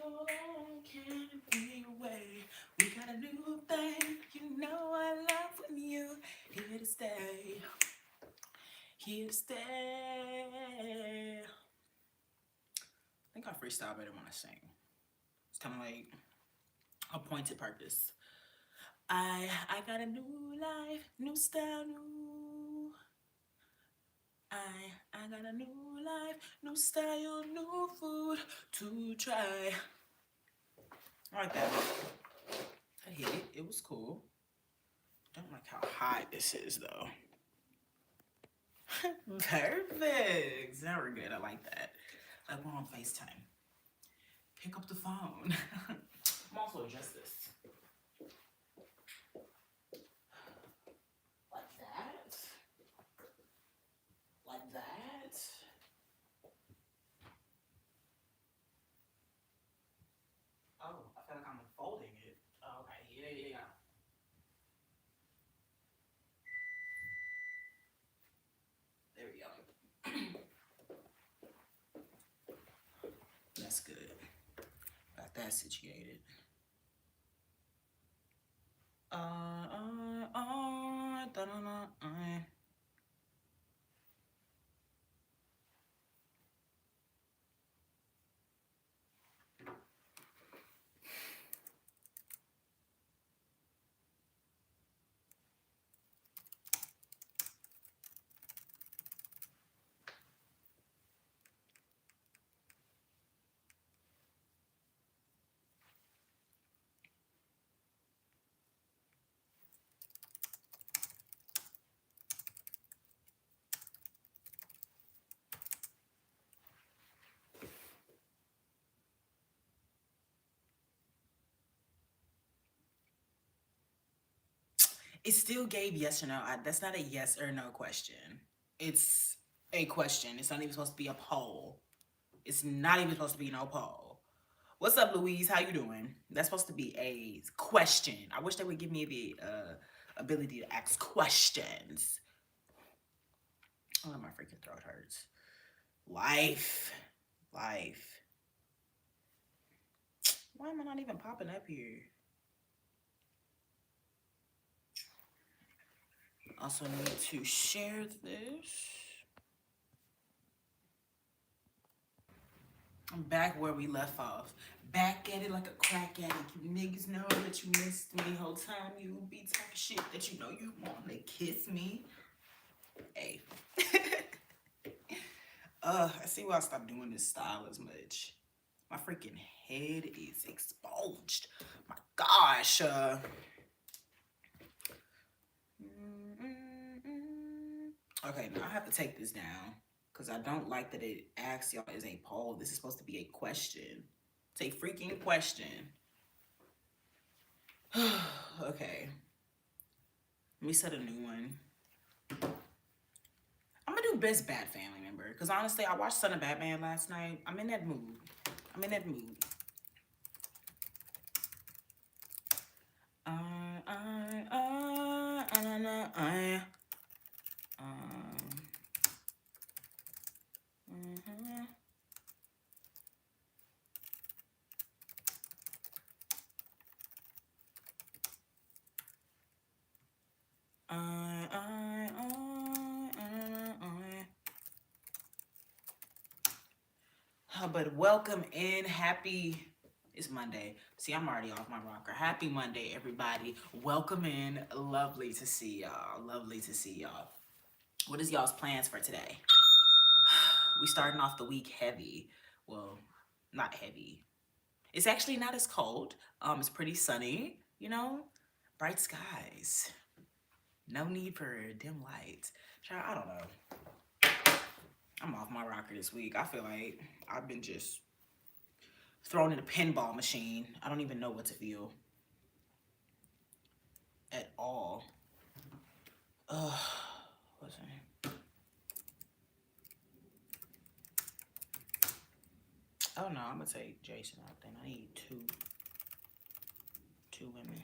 so long, can't be away. We got a new thing, you know I love when you here to stay, here to stay. I think I freestyle better when I sing. It's kind of like a pointed purpose. I got a new life, new style, new. I got a new life, new style, new food to try. I like that. I hit it. It was cool. Don't like how high this is though. Perfect. Now we're good. I like that. Like we're on FaceTime. Pick up the phone. I'm also adjust this. Like that. Like that. Oh, I feel like I'm unfolding it. Okay, yeah. There we go. That's good. Got that situated. Da-da-da. It still gave yes or no. That's not a yes or no question. It's a question. It's not even supposed to be a poll. It's not even supposed to be no poll. What's up, Louise? How you doing? That's supposed to be a question. I wish they would give me the ability to ask questions. Oh, my freaking throat hurts. Life. Life. Why am I not even popping up here? Also need to share this. I'm back where we left off. Back at it like a crack addict. You niggas know that you missed me. Whole time you be talking shit that you know you want to kiss me. Hey. I see why I stopped doing this style as much. My freaking head is exposed. My gosh. Okay, now I have to take this down because I don't like that it asks y'all as a poll. This is supposed to be a question. It's a freaking question. Okay. Let me set a new one. I'm gonna do best bad family member because honestly, I watched Son of Batman last night. I'm in that mood. I'm in that mood. But welcome in. Happy. It's Monday. See, I'm already off my rocker. Happy Monday, everybody. Welcome in. Lovely to see y'all. Lovely to see y'all. What is y'all's plans for today? We starting off the week heavy. Well, not heavy. It's actually not as cold. It's pretty sunny, you know? Bright skies. No need for dim lights. I don't know. I'm off my rocker this week. I feel like I've been just thrown in a pinball machine. I don't even know what to feel at all. What's her name? Oh no, I'm gonna take Jason out then. I need two women.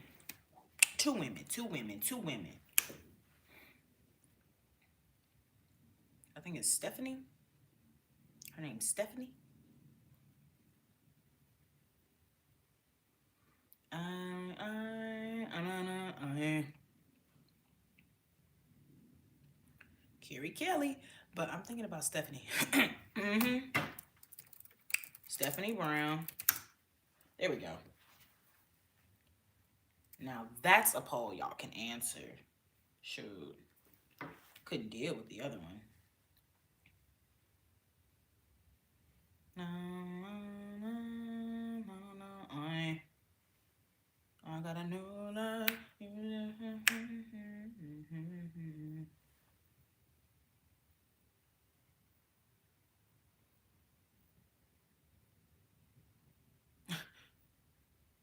Two women. I think it's Stephanie. Her name's Stephanie. Carrie Kelly. But I'm thinking about Stephanie. Stephanie Brown. There we go. Now that's a poll y'all can answer. Shoot. Couldn't deal with the other one. I got a new life.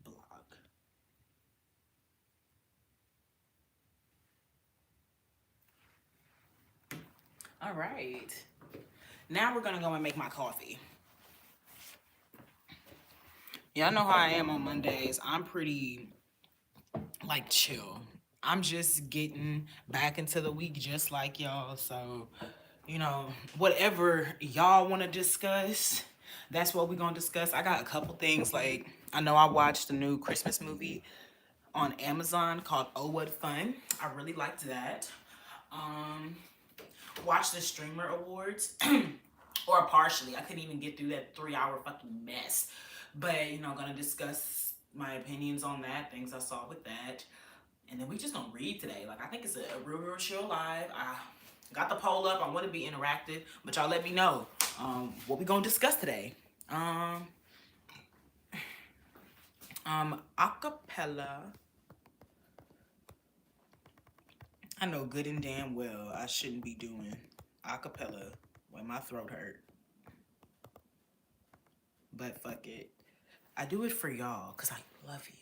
Blog. All right. Now we're gonna go and make my coffee. Y'all know how I am on Mondays. I'm pretty like chill. I'm just getting back into the week just like y'all. So, you know, whatever y'all want to discuss, that's what we're going to discuss. I got a couple things. Like, I know I watched the new Christmas movie on Amazon called Oh What Fun. I really liked that. Watched the Streamer Awards. Or partially. I couldn't even get through that 3-hour fucking mess. But, you know, gonna discuss my opinions on that, things I saw with that. And then we just gonna read today. Like, I think it's a real chill live. I got the poll up. I want to be interactive, but y'all let me know what we gonna discuss today. Acapella. I know good and damn well I shouldn't be doing acapella when my throat hurt. But fuck it. I do it for y'all because I love you.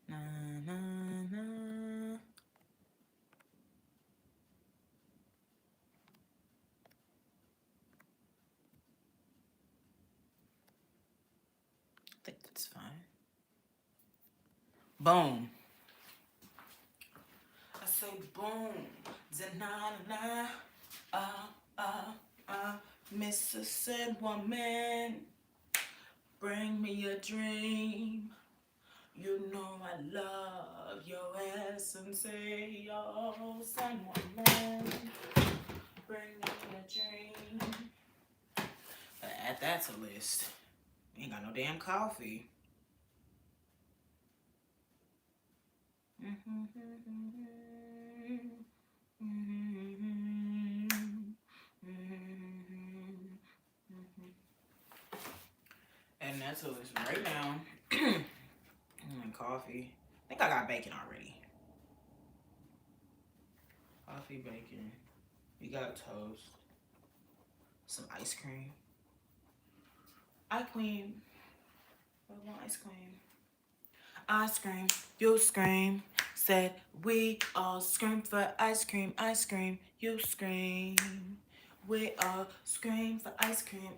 Na, na, na. I think that's fine. Boom. I say boom. Zanana. Mr. Said Woman. Bring me a dream. You know I love your ass and say, oh, San Woman. Bring me a dream. Add that to the list. Ain't got no damn coffee. And that's to the list right now. Coffee. I think I got bacon already. Coffee, bacon. We got toast. Some ice cream. Queen. I want ice cream. I scream, you scream. Said we all scream for ice cream, you scream. We all scream for ice cream,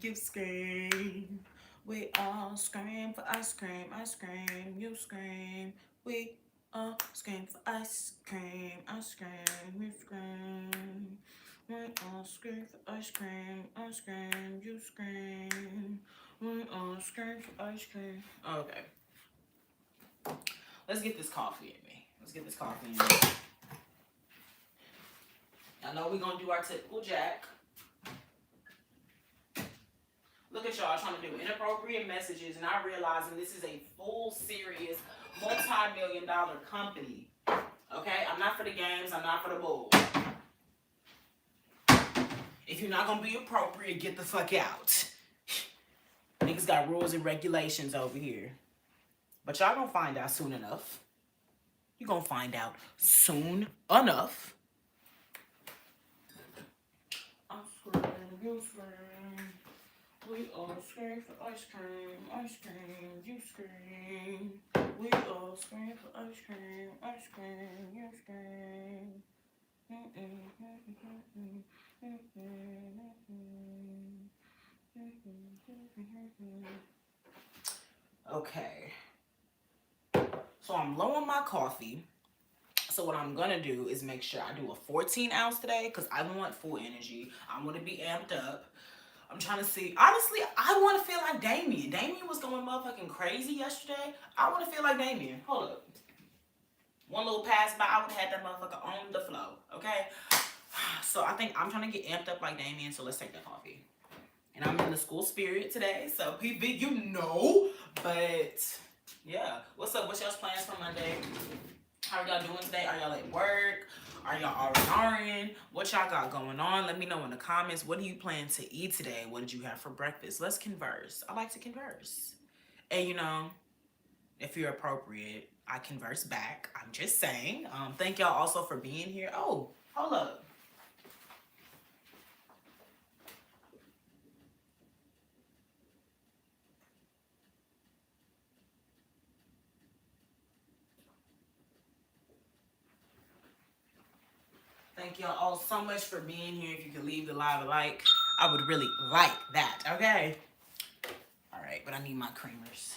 you scream. We all scream for ice cream, you scream. We all scream for ice cream, you scream. We all scream for ice cream, you scream. We all scream for ice cream. Okay. Let's get this coffee in me. I know we're going to do our typical jack. Look at y'all trying to do inappropriate messages, and I realizing this is a full, serious, multi-million-dollar company. Okay? I'm not for the games. I'm not for the bull. If you're not going to be appropriate, get the fuck out. Niggas got rules and regulations over here. But y'all gonna find out soon enough. You're gonna find out soon enough. I scream, you scream. We all scream for ice cream, you scream. We all scream for ice cream, you scream. Okay. So I'm low on my coffee. So what I'm gonna do is make sure I do a 14 ounce today because I want full energy. I want to be amped up. I'm trying to see. Honestly, I want to feel like Damien. Damien was going motherfucking crazy yesterday. I want to feel like Damien. Hold up. One little pass by, I would have had that motherfucker on the flow. Okay? So I think I'm trying to get amped up like Damien, so let's take that coffee. And I'm in the school spirit today, so PV, you know. But yeah, what's up? What's y'all's plans for Monday? How are y'all doing today? Are y'all at work? Are y'all RNRing? What y'all got going on? Let me know in the comments. What do you plan to eat today? What did you have for breakfast? Let's converse. I like to converse. And you know, if you're appropriate, I converse back. I'm just saying. Thank y'all also for being here. Oh, hold up. Thank y'all all so much for being here. If you could leave the live a like, I would really like that. Okay. All right, but I need my creamers.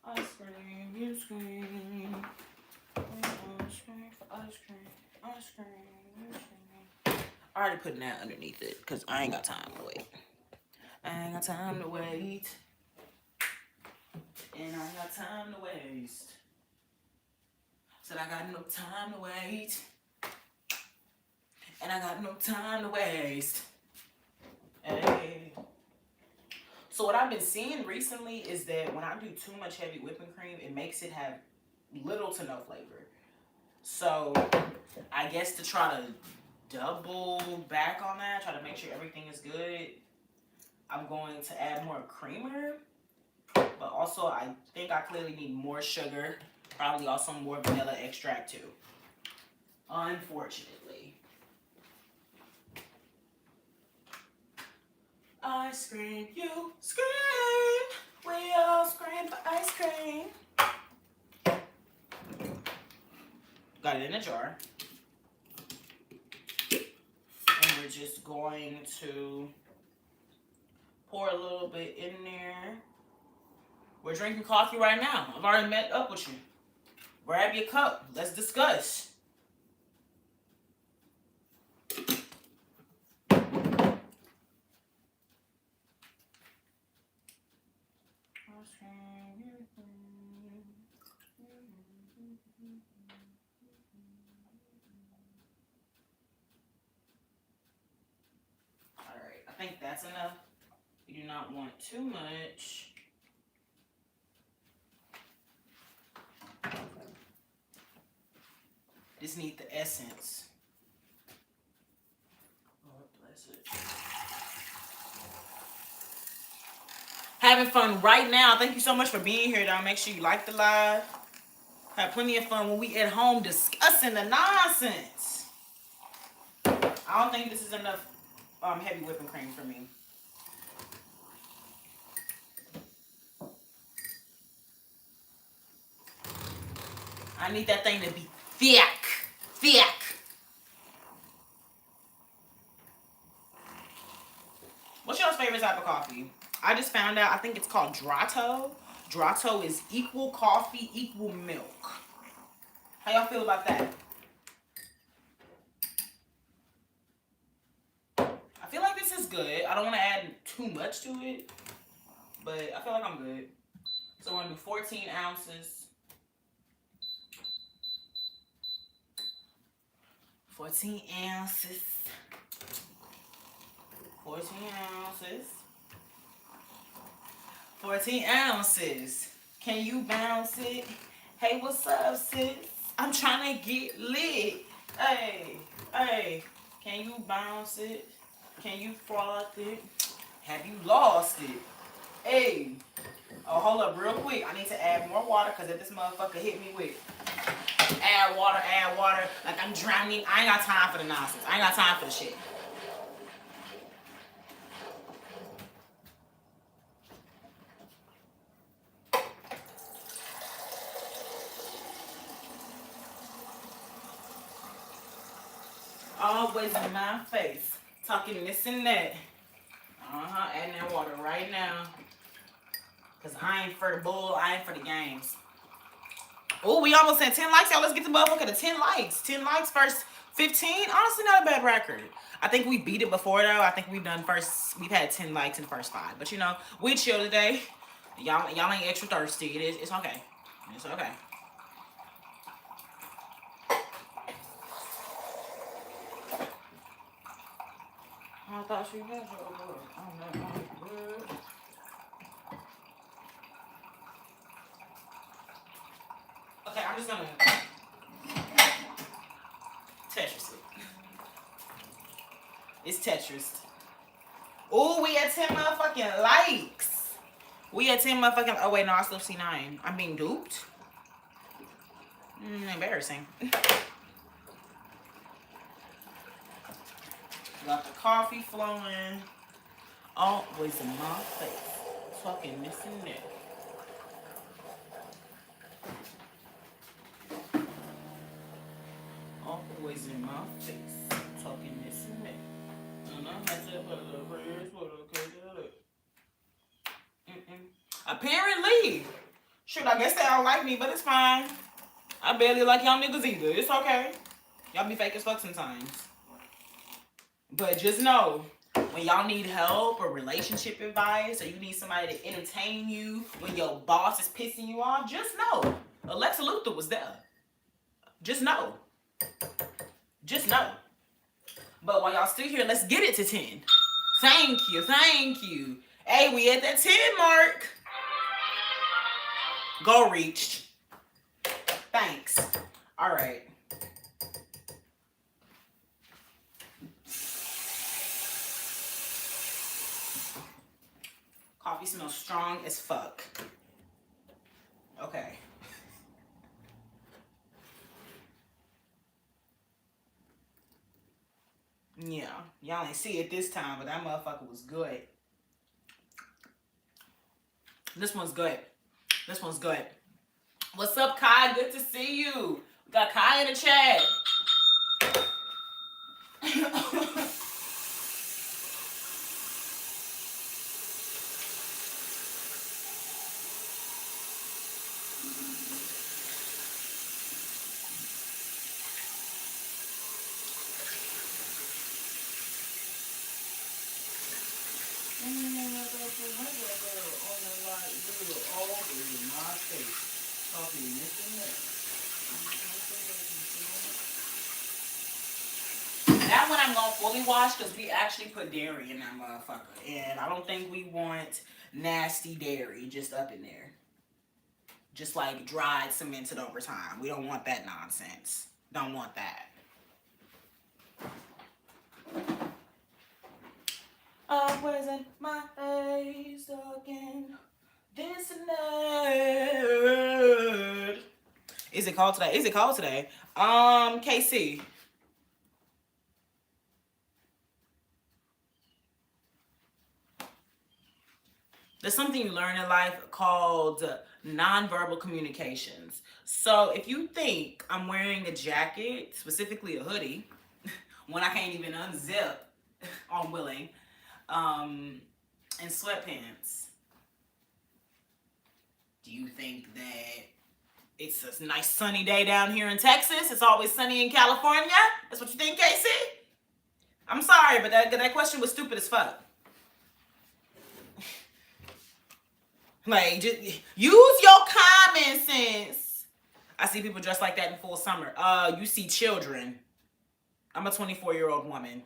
Ice cream, you scream. Ice cream, ice cream, ice cream, you scream. I already putting that underneath it because I ain't got time to wait. I ain't got time to wait. And I ain't got time to waste. Said I got no time to wait. And I got no time to waste. Hey. So what I've been seeing recently is that when I do too much heavy whipping cream, it makes it have little to no flavor. So I guess to try to double back on that, try to make sure everything is good, I'm going to add more creamer. But also I think I clearly need more sugar. Probably also more vanilla extract too. Unfortunately. Ice cream, you scream. We all scream for ice cream. Got it in a jar. And we're just going to pour a little bit in there. We're drinking coffee right now. I've already met up with you. Grab your cup. Let's discuss. Alright, I think that's enough. You do not want too much. Just need the essence. Lord bless it. Having fun right now. Thank you so much for being here, y'all. Make sure you like the live. Have plenty of fun when we at home discussing the nonsense. I don't think this is enough heavy whipping cream for me. I need that thing to be thick. Thick. What's y'all's favorite type of coffee? I just found out, I think it's called Drato. Drato is equal coffee, equal milk. How y'all feel about that? I feel like this is good. I don't want to add too much to it, but I feel like I'm good. So we're going to do 14 ounces. 14 ounces. 14 ounces. 14 ounces. Can you bounce it? Hey, what's up, sis? I'm trying to get lit. Hey, hey. Can you bounce it? Can you froth it? Have you lost it? Hey. Oh, hold up real quick. I need to add more water because if this motherfucker hit me with add water, like I'm drowning, I ain't got time for the nonsense. I ain't got time for the shit. Always in my face. Talking this and that. Adding that water right now. Because I ain't for the bull. I ain't for the games. Oh, we almost had 10 likes. Y'all, let's get the motherfucker to 10 likes. 10 likes 15? Honestly, not a bad record. I think we beat it before though. I think we've had 10 likes in the first 5. But you know, we chill today. Y'all ain't extra thirsty. It's okay. It's okay. I thought she had Okay, I'm just gonna Tetris it. It's Tetris. Ooh, we at 10 motherfucking likes. We at 10 motherfucking. Oh wait, no, I still see 9. I'm being duped. Embarrassing. Got the coffee flowing. Always in my face. Fucking missing it. Always in my face. Talking this and that. And I had to put the prayers for the Apparently. Shoot, I guess they don't like me, but it's fine. I barely like y'all niggas either. It's okay. Y'all be fake as fuck sometimes. But just know, when y'all need help or relationship advice, or you need somebody to entertain you when your boss is pissing you off, just know Alexa Luthor was there. Just know. Just know. But while y'all still here, let's get it to 10. Thank you. Thank you. Hey, we at that 10 mark. Goal reached. Thanks. All right. Coffee smells strong as fuck. Okay. Yeah. Y'all ain't see it this time, but that motherfucker was good. This one's good. This one's good. What's up, Kai? Good to see you. We got Kai in the chat. That one I'm gonna fully wash because we actually put dairy in that motherfucker. And I don't think we want nasty dairy just up in there. Just like dried, cemented over time. We don't want that nonsense. Don't want that. Always in my face again. This and that. Is it called today? Is it called today? KC. There's something you learn in life called nonverbal communications. So if you think I'm wearing a jacket, specifically a hoodie, when I can't even unzip on willing, and sweatpants, do you think that it's a nice sunny day down here in Texas? It's always sunny in California? That's what you think, Casey? I'm sorry, but that question was stupid as fuck. Like, just use your common sense. I see people dressed like that in full summer. You see children. I'm a 24-year-old woman.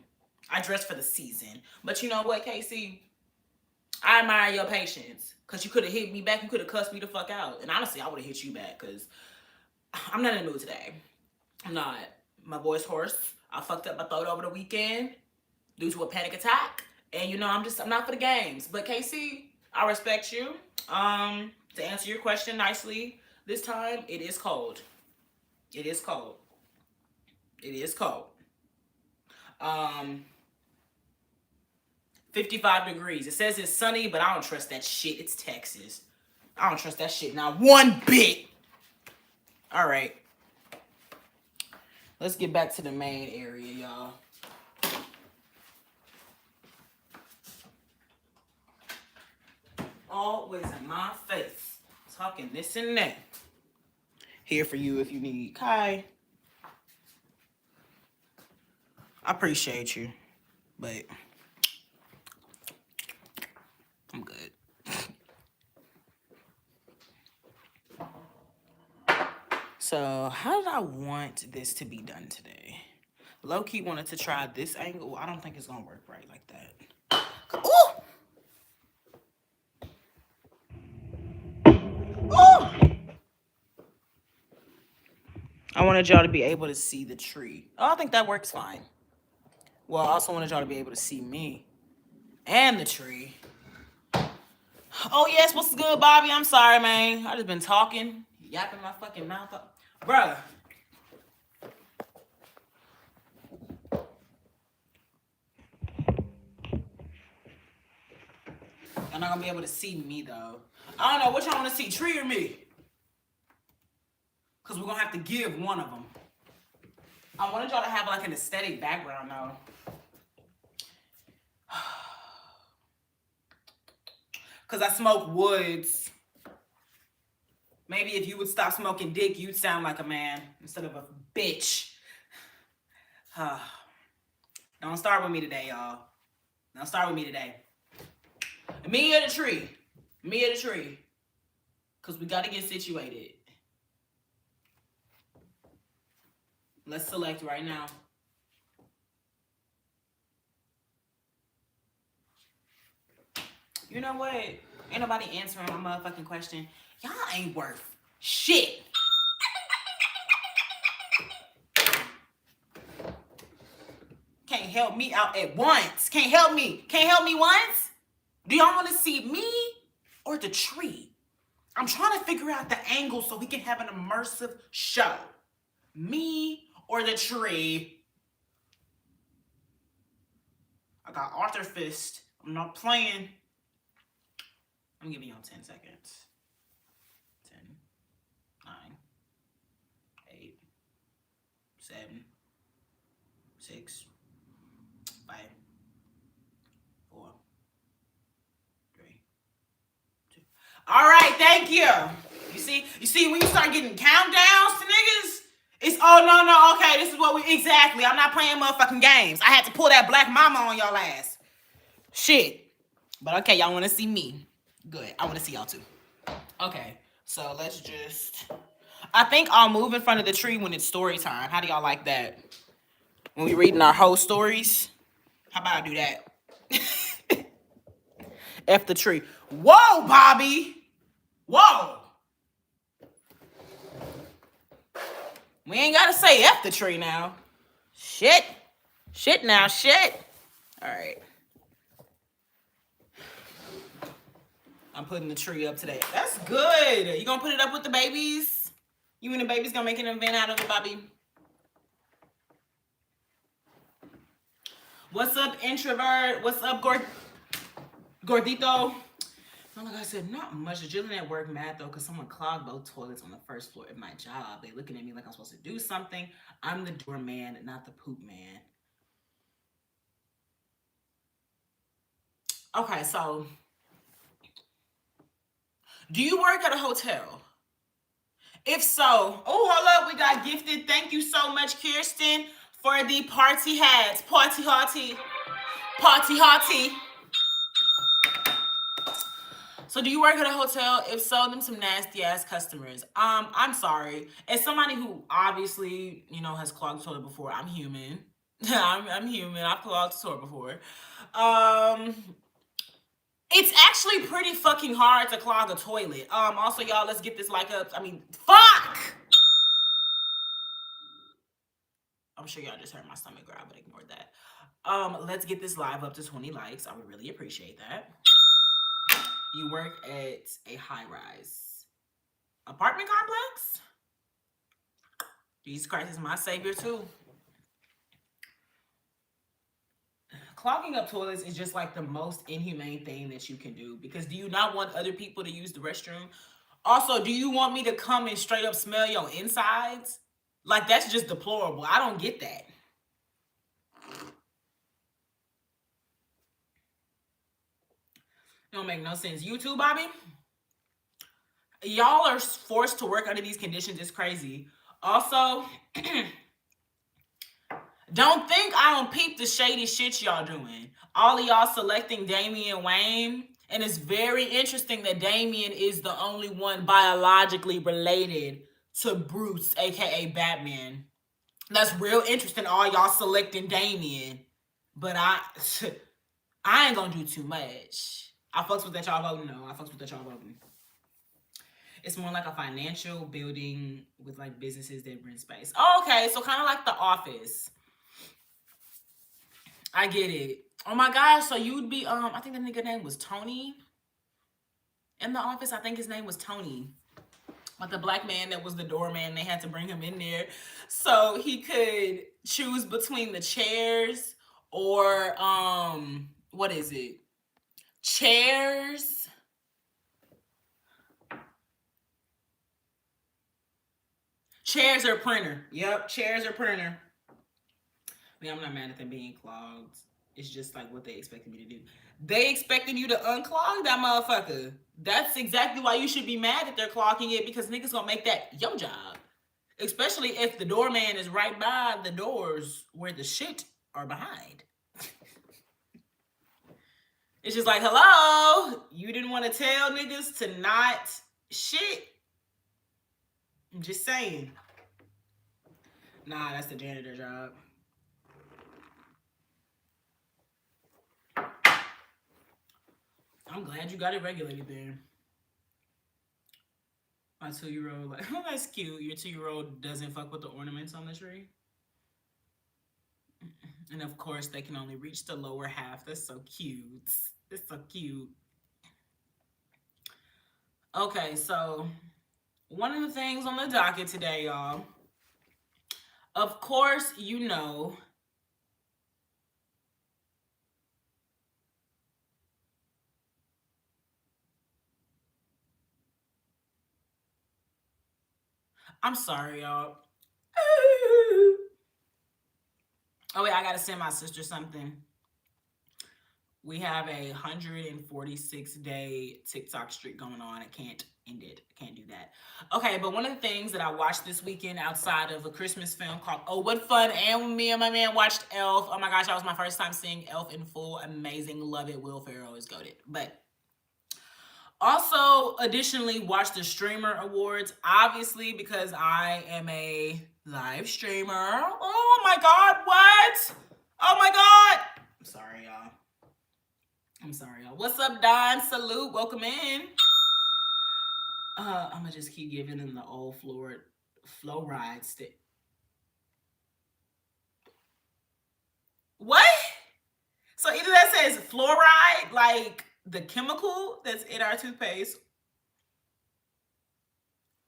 I dress for the season. But you know what, Casey? I admire your patience. Because you could have hit me back. You could have cussed me the fuck out. And honestly, I would have hit you back. Because I'm not in the mood today. I'm not. My voice hoarse. I fucked up my throat over the weekend due to a panic attack. And you know, I'm not for the games. But Casey, I respect you. To answer your question nicely this time, it is cold. It is cold. It is cold. 55 degrees. It says it's sunny, but I don't trust that shit. It's Texas. I don't trust that shit not one bit. All right. Let's get back to the main area, y'all. Always in my face. Talking this and that. Here for you if you need. Kai. I appreciate you, but I'm good. So, how did I want this to be done today? Low-key wanted to try this angle. I don't think it's gonna work right like that. Ooh! Ooh! I wanted y'all to be able to see the tree. Oh, I think that works fine. Well, I also wanted y'all to be able to see me and the tree. Oh, yes, what's good, Bobby? I'm sorry, man. I just been talking, yapping my fucking mouth up. Bruh. Y'all not gonna be able to see me, though. I don't know, what y'all wanna see, tree or me? Because we're gonna have to give one of them. I wanted y'all to have like an aesthetic background, though. Because I smoke woods. Maybe if you would stop smoking dick, you'd sound like a man instead of a bitch. Don't start with me today, y'all. Don't start with me today. Me or the tree? Me or the tree? Because we got to get situated. Let's select right now. You know what? Ain't nobody answering my motherfucking question. Y'all ain't worth shit. Can't help me out at once. Can't help me. Can't help me once? Do y'all want to see me or the tree? I'm trying to figure out the angle so we can have an immersive show. Me or the tree? I got Arthur Fist. I'm not playing. I'm giving y'all 10 seconds. 10, 9, 8, 7, 6, 5, 4, 3, 2. All right, thank you. You see, when you start getting countdowns to niggas, it's no, okay, this is what we exactly. I'm not playing motherfucking games. I had to pull that black mama on y'all ass. Shit. But okay, y'all want to see me. Good. I want to see y'all too. Okay, so let's just... I think I'll move in front of the tree when it's story time. How do y'all like that? When we reading our whole stories? How about I do that? F the tree. Whoa, Bobby! Whoa! We ain't gotta say F the tree now. Shit. Shit now, shit. All right. I'm putting the tree up today. That's good. You gonna put it up with the babies? You and the babies gonna make an event out of it, Bobby? What's up, introvert? What's up, Gordito? Like I said, not much. Chilling at work, mad though, because someone clogged both toilets on the first floor of my job. They looking at me like I'm supposed to do something. I'm the doorman, not the poop man. Okay, so do you work at a hotel? If so, oh, hold up, we got gifted. Thank you so much, Kirsten, for the party hats. Party hottie. Party hottie. So do you work at a hotel? If so, them some nasty ass customers. I'm sorry. As somebody who obviously, has clogged the toilet before, I'm human. I'm human. I've clogged the toilet before. It's actually pretty fucking hard to clog a toilet. Also, y'all, let's get this like up. Fuck! I'm sure y'all just heard my stomach growl, but ignore that. Let's get this live up to 20 likes. I would really appreciate that. You work at a high-rise apartment complex? Jesus Christ is my savior, too. Clogging up toilets is just like the most inhumane thing that you can do, because do you not want other people to use the restroom? Also, do you want me to come and straight up smell your insides? Like, that's just deplorable. I don't get that. It don't make no sense. You too, Bobby? Y'all are forced to work under these conditions. It's crazy. Also, Don't think I don't peep the shady shit y'all doing. All of y'all selecting Damian Wayne. And it's very interesting that Damian is the only one biologically related to Bruce, aka Batman. That's real interesting. All y'all selecting Damian. But I ain't gonna do too much. I fucks with that y'all voting. No, I fucks with that y'all voting. It's more like a financial building with like businesses that rent space. Oh, okay, so kind of like The Office. I get it. Oh my gosh, so you'd be I think the nigga name was Tony in The Office. I think his name was Tony. Like the black man that was the doorman, they had to bring him in there so he could choose between the chairs or what is it? Chairs. Chairs or printer. Yep, chairs or printer. I mean, I'm not mad at them being clogged. It's just like what they expected me to do. They expected you to unclog that motherfucker. That's exactly why you should be mad that they're clogging it, because niggas gonna make that your job. Especially if the doorman is right by the doors where the shit are behind. It's just like, hello, you didn't want to tell niggas to not shit. I'm just saying. Nah, that's the janitor job. I'm glad you got it regulated there. My 2-year-old, like, oh, that's cute. Your 2-year-old doesn't fuck with the ornaments on the tree. And of course, they can only reach the lower half. That's so cute. It's so cute. Okay, so one of the things on the docket today, y'all. Of course, you know, I'm sorry, y'all. Oh wait, I gotta send my sister something. We have a 146-day TikTok streak going on. I can't end it. I can't do that. Okay, but one of the things that I watched this weekend outside of a Christmas film called Oh What Fun, and me and my man watched Elf. Oh my gosh, that was my first time seeing Elf in full. Amazing. Love it. Will Ferrell is goated. But also, additionally, watched the Streamer Awards, obviously, because I am a live streamer. Oh my God, what? Oh my God. I'm sorry, y'all. What's up, Don? Salute. Welcome in. I'm gonna just keep giving them the old fluoride stick. What? So either that says fluoride, like the chemical that's in our toothpaste,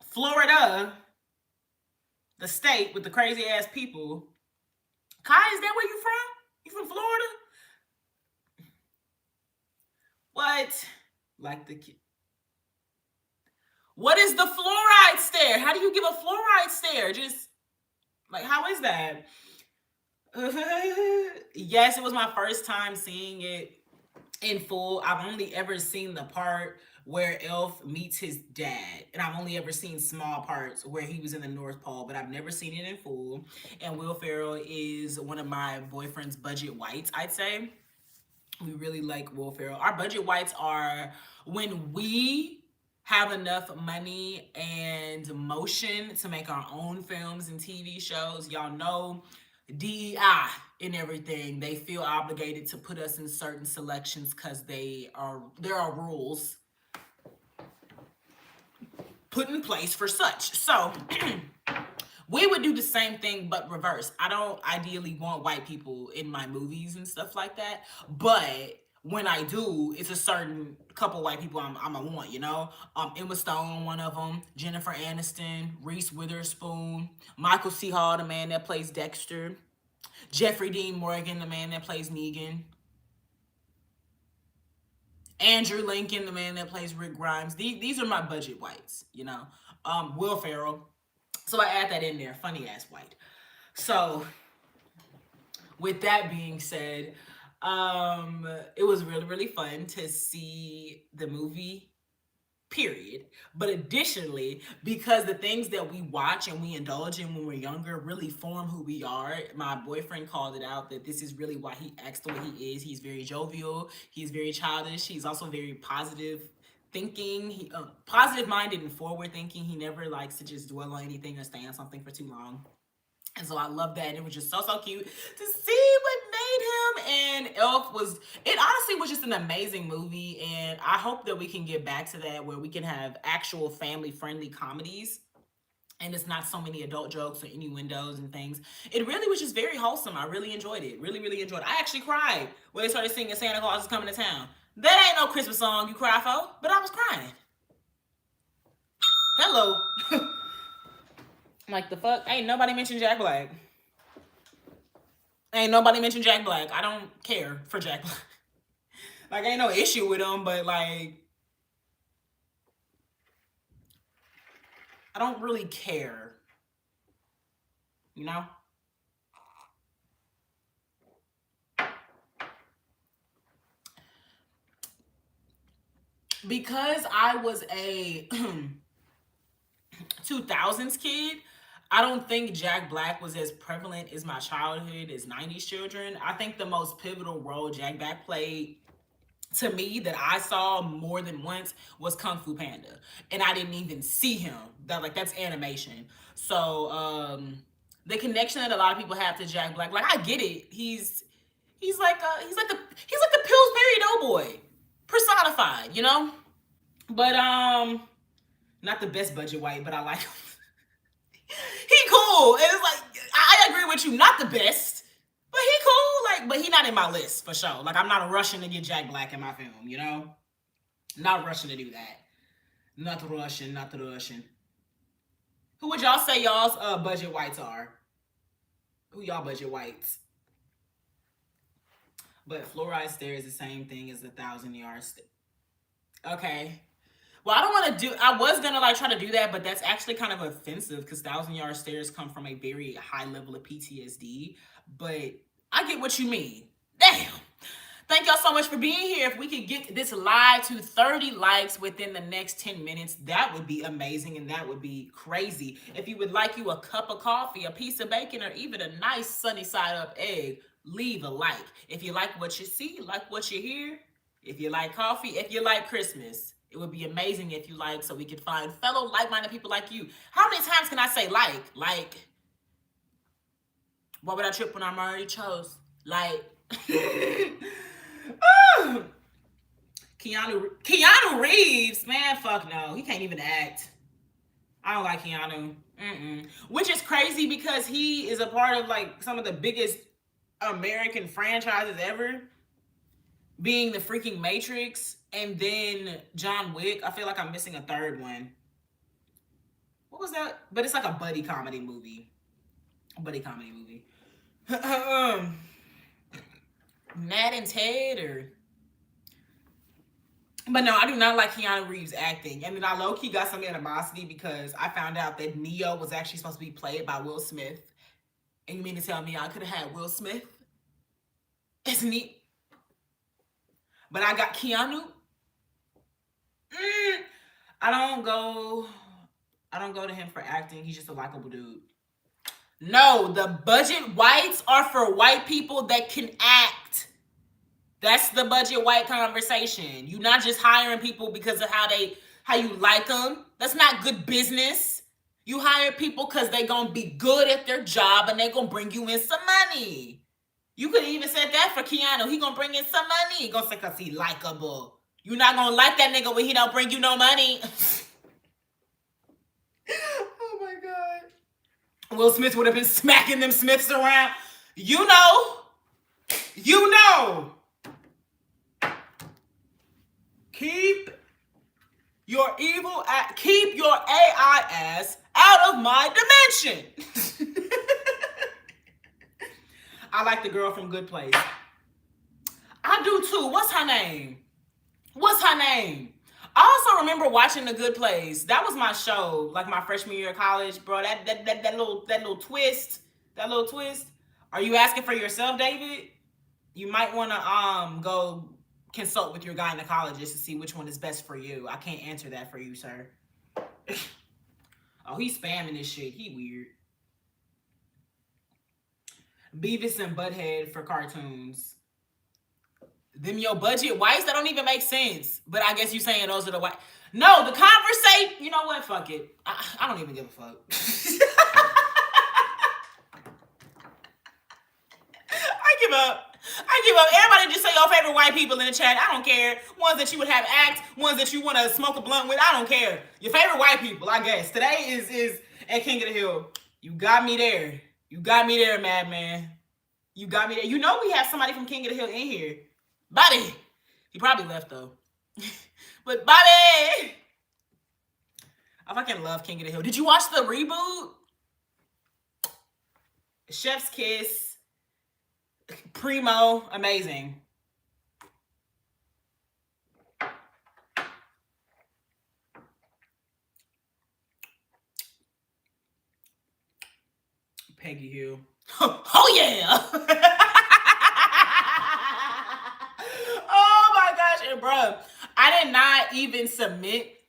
Florida, the state with the crazy ass people. Kai, is that where you from? You from Florida? What? Like the what is the fluoride stare? How do you give a fluoride stare? Just like, how is that? Yes, it was my first time seeing it in full. I've only ever seen the part where Elf meets his dad, and I've only ever seen small parts where he was in the North Pole, but I've never seen it in full. And Will Ferrell is one of my boyfriend's budget whites, I'd say. We really like Will Ferrell. Our budget whites are when we have enough money and motion to make our own films and TV shows. Y'all know DEI and everything. They feel obligated to put us in certain selections because there are rules put in place for such. So we would do the same thing, but reverse. I don't ideally want white people in my movies and stuff like that, but when I do, it's a certain couple white people I'm gonna want, you know? Emma Stone, one of them, Jennifer Aniston, Reese Witherspoon, Michael C. Hall, the man that plays Dexter, Jeffrey Dean Morgan, the man that plays Negan, Andrew Lincoln, the man that plays Rick Grimes. These are my budget whites, you know? Will Ferrell. So I add that in there, funny ass white. So with that being said, it was really, really fun to see the movie period. But additionally, because the things that we watch and we indulge in when we're younger really form who we are. My boyfriend called it out that this is really why he acts the way he is. He's very jovial, he's very childish, he's also very positive thinking, he positive minded and forward thinking. He never likes to just dwell on anything or stay on something for too long. And so I love that. And it was just so cute to see what made him. And Elf was, it honestly was just an amazing movie. And I hope that we can get back to that where we can have actual family friendly comedies. And it's not so many adult jokes or innuendos and things. It really was just very wholesome. I really enjoyed it. Really, really enjoyed it. I actually cried when they started singing Santa Claus is Coming to Town. That ain't no Christmas song you cry for, but I was crying. Hello. Like, the fuck? Ain't nobody mentioned Jack Black. Ain't nobody mentioned Jack Black. I don't care for Jack Black. Like, ain't no issue with him, but like, I don't really care. You know? Because I was a 2000s kid, I don't think Jack Black was as prevalent as my childhood as 90s children. I think the most pivotal role Jack Black played to me that I saw more than once was Kung Fu Panda. And I didn't even see him. That's animation. So the connection that a lot of people have to Jack Black, like, I get it. He's like the Pillsbury Doughboy personified, you know? But not the best budget white, but I like him. He cool. And it's like, I agree with you, not the best, but he cool. Like, but he not in my list for sure. Like, I'm not rushing to get Jack Black in my film, you know? Not rushing to do that. Not rushing. Who would y'all say y'all's budget whites are? Who y'all budget whites? But Fluoride Stare is the same thing as the 1,000-yard stare. Okay. Well, I don't want to do, I was going to like try to do that, but that's actually kind of offensive because 1,000-yard stares come from a very high level of PTSD. But I get what you mean. Damn. Thank y'all so much for being here. If we could get this live to 30 likes within the next 10 minutes, that would be amazing and that would be crazy. If you would like you a cup of coffee, a piece of bacon, or even a nice sunny side up egg, leave a like. If you like what you see, like what you hear, if you like coffee, if you like Christmas, it would be amazing if you like, so we could find fellow like-minded people like you. How many times can I say like? Like, what would I trip when I'm already chose? Like, Keanu Reeves, man, fuck no. He can't even act. I don't like Keanu. Which is crazy because he is a part of like some of the biggest American franchises ever, being the freaking Matrix and then John Wick. I feel like I'm missing a third one. What was that? But it's like a buddy comedy movie. Matt and Ted, or... But no, I do not like Keanu Reeves acting. And then I low-key got some animosity because I found out that Neo was actually supposed to be played by Will Smith. And you mean to tell me I could have had Will Smith as Neo? But I got Keanu. I don't go to him for acting. He's just a likable dude. No, the budget whites are for white people that can act. That's the budget white conversation. You're not just hiring people because of how you like them. That's not good business. You hire people because they're going to be good at their job and they're going to bring you in some money. You could even said that for Keanu. He going to bring in some money. He going to say because he likable. You're not going to like that nigga when he don't bring you no money. Oh my God. Will Smith would have been smacking them Smiths around. You know. Keep your AI ass out of my dimension. I like the girl from Good Place. I do too. What's her name? I also remember watching The Good Place. That was my show, like my freshman year of college, bro. That little twist. Are you asking for yourself, David? You might want to go consult with your gynecologist to see which one is best for you. I can't answer that for you, sir. Oh, he's spamming this shit. He weird. Beavis and Butthead for cartoons. Them your budget whites? That don't even make sense. But I guess you saying those are the white. No, the conversation. You know what? Fuck it. I don't even give a fuck. I give up. Everybody just say your favorite white people in the chat. I don't care. Ones that you would have act, ones that you want to smoke a blunt with. I don't care. Your favorite white people, I guess. Today is at King of the Hill. You got me there. You got me there, Madman. You got me there. You know we have somebody from King of the Hill in here. Bobby. He probably left though. But Bobby. I fucking love King of the Hill. Did you watch the reboot? Chef's Kiss. Primo, amazing. Peggy Hill. Oh yeah. Oh my gosh, and bro, I did not even submit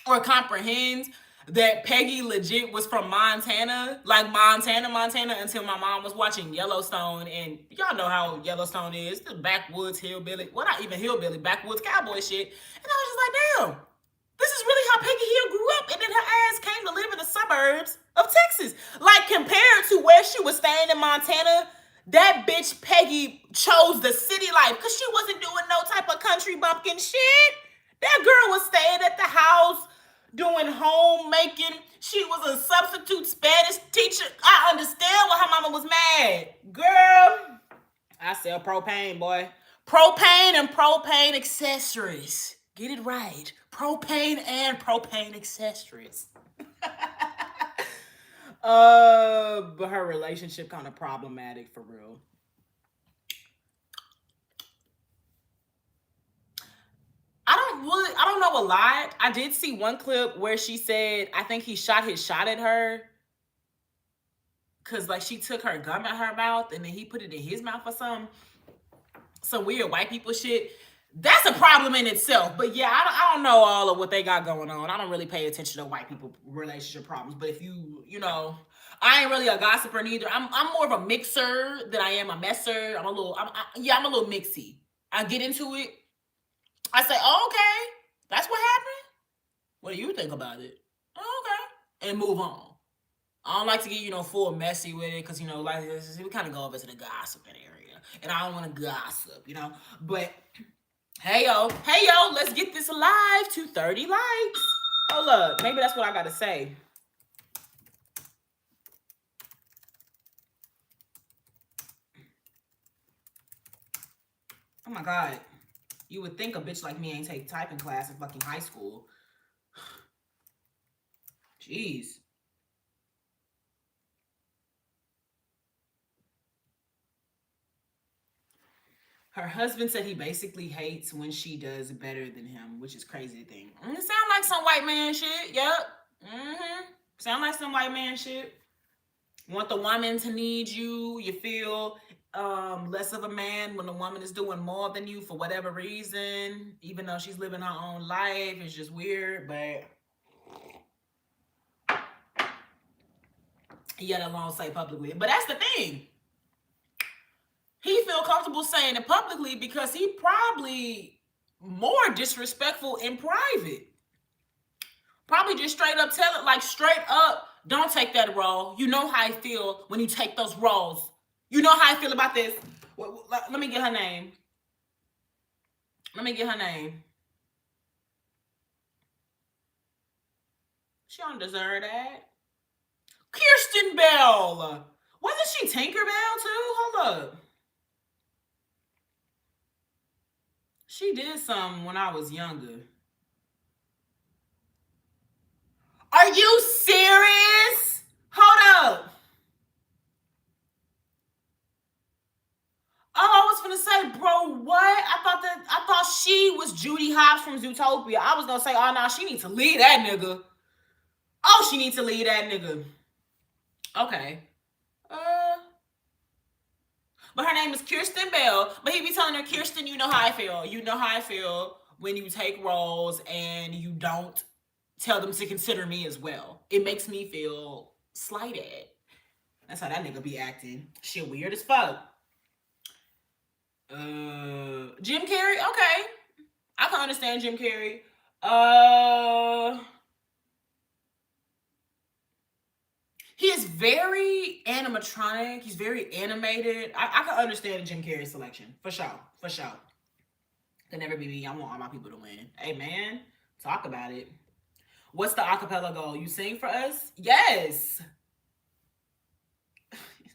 or comprehend that Peggy legit was from Montana, like Montana, until my mom was watching Yellowstone, and y'all know how Yellowstone is, the backwoods hillbilly, well not even hillbilly, backwoods cowboy shit, and I was just like, damn, this is really how Peggy Hill grew up, and then her ass came to live in the suburbs of Texas. Like compared to where she was staying in Montana, that bitch Peggy chose the city life, because she wasn't doing no type of country bumpkin shit. That girl was staying at the house, doing homemaking. She was a substitute Spanish teacher. I understand why her mama was mad. Girl, I sell propane, boy. Propane and propane accessories. Get it right. Propane and propane accessories. But her relationship kind of problematic for real. I don't know a lot. I did see one clip where she said, I think he shot his shot at her. Cause like she took her gum at her mouth and then he put it in his mouth or something. Some weird white people shit. That's a problem in itself. But yeah, I don't know all of what they got going on. I don't really pay attention to white people relationship problems. But if you know, I ain't really a gossiper neither. I'm more of a mixer than I am a messer. I'm a little mixy. I get into it. I say, oh, okay, that's what happened. What do you think about it? Oh, okay, and move on. I don't like to get full messy with it because like we kind of go over to the gossiping area, and I don't want to gossip, But hey yo, let's get this live to 30 likes. Hold up, maybe that's what I gotta say. Oh my God. You would think a bitch like me ain't take typing class in fucking high school. Jeez. Her husband said he basically hates when she does better than him, which is crazy to think. It sound like some white man shit. Yep. Sound like some white man shit. Want the woman to need you. You feel less of a man when the woman is doing more than you for whatever reason, even though she's living her own life. It's just weird, but yet alone say publicly. But that's the thing. He feel comfortable saying it publicly because he probably more disrespectful in private. Probably just straight up tell it, like straight up, don't take that role. You know how I feel when you take those roles. You know how I feel about this. Let me get her name. She don't deserve that. Kirsten Bell. Wasn't she Tinkerbell too? Hold up. She did something when I was younger. Are you serious? Hold up. Oh, I was gonna say, bro, what? I thought she was Judy Hopps from Zootopia. I was gonna say, oh no, she needs to leave that nigga. Oh, she needs to leave that nigga. Okay. But her name is Kirsten Bell. But he be telling her, Kirsten, you know how I feel. You know how I feel when you take roles and you don't tell them to consider me as well. It makes me feel slighted. That's how that nigga be acting. Shit weird as fuck. Jim Carrey, okay. I can understand Jim Carrey. He is very animatronic. He's very animated. I can understand the Jim Carrey selection. For sure. For sure. Can never be me. I want all my people to win. Hey, man. Talk about it. What's the acapella goal? You sing for us? Yes.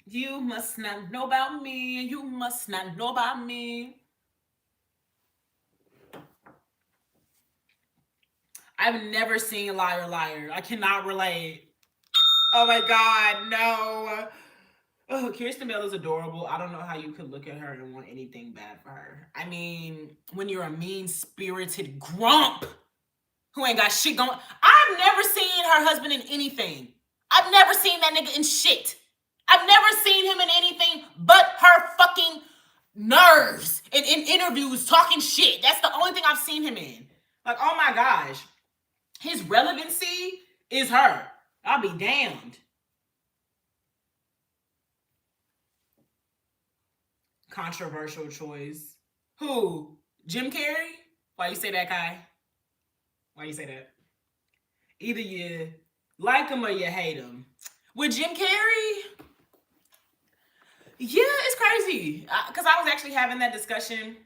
You must not know about me. You must not know about me. I've never seen Liar Liar. I cannot relate. Oh my God, no. Oh, Kirsten Bell is adorable. I don't know how you could look at her and want anything bad for her. I mean, when you're a mean-spirited grump who ain't got shit going. I've never seen her husband in anything. I've never seen that nigga in shit. I've never seen him in anything but her fucking nerves and in interviews talking shit. That's the only thing I've seen him in. Like, oh my gosh. His relevancy is her. I'll be damned. Controversial choice. Who? Jim Carrey? Why you say that, Kai? Why you say that? Either you like him or you hate him. With Jim Carrey, yeah, it's crazy. Because I was actually having that discussion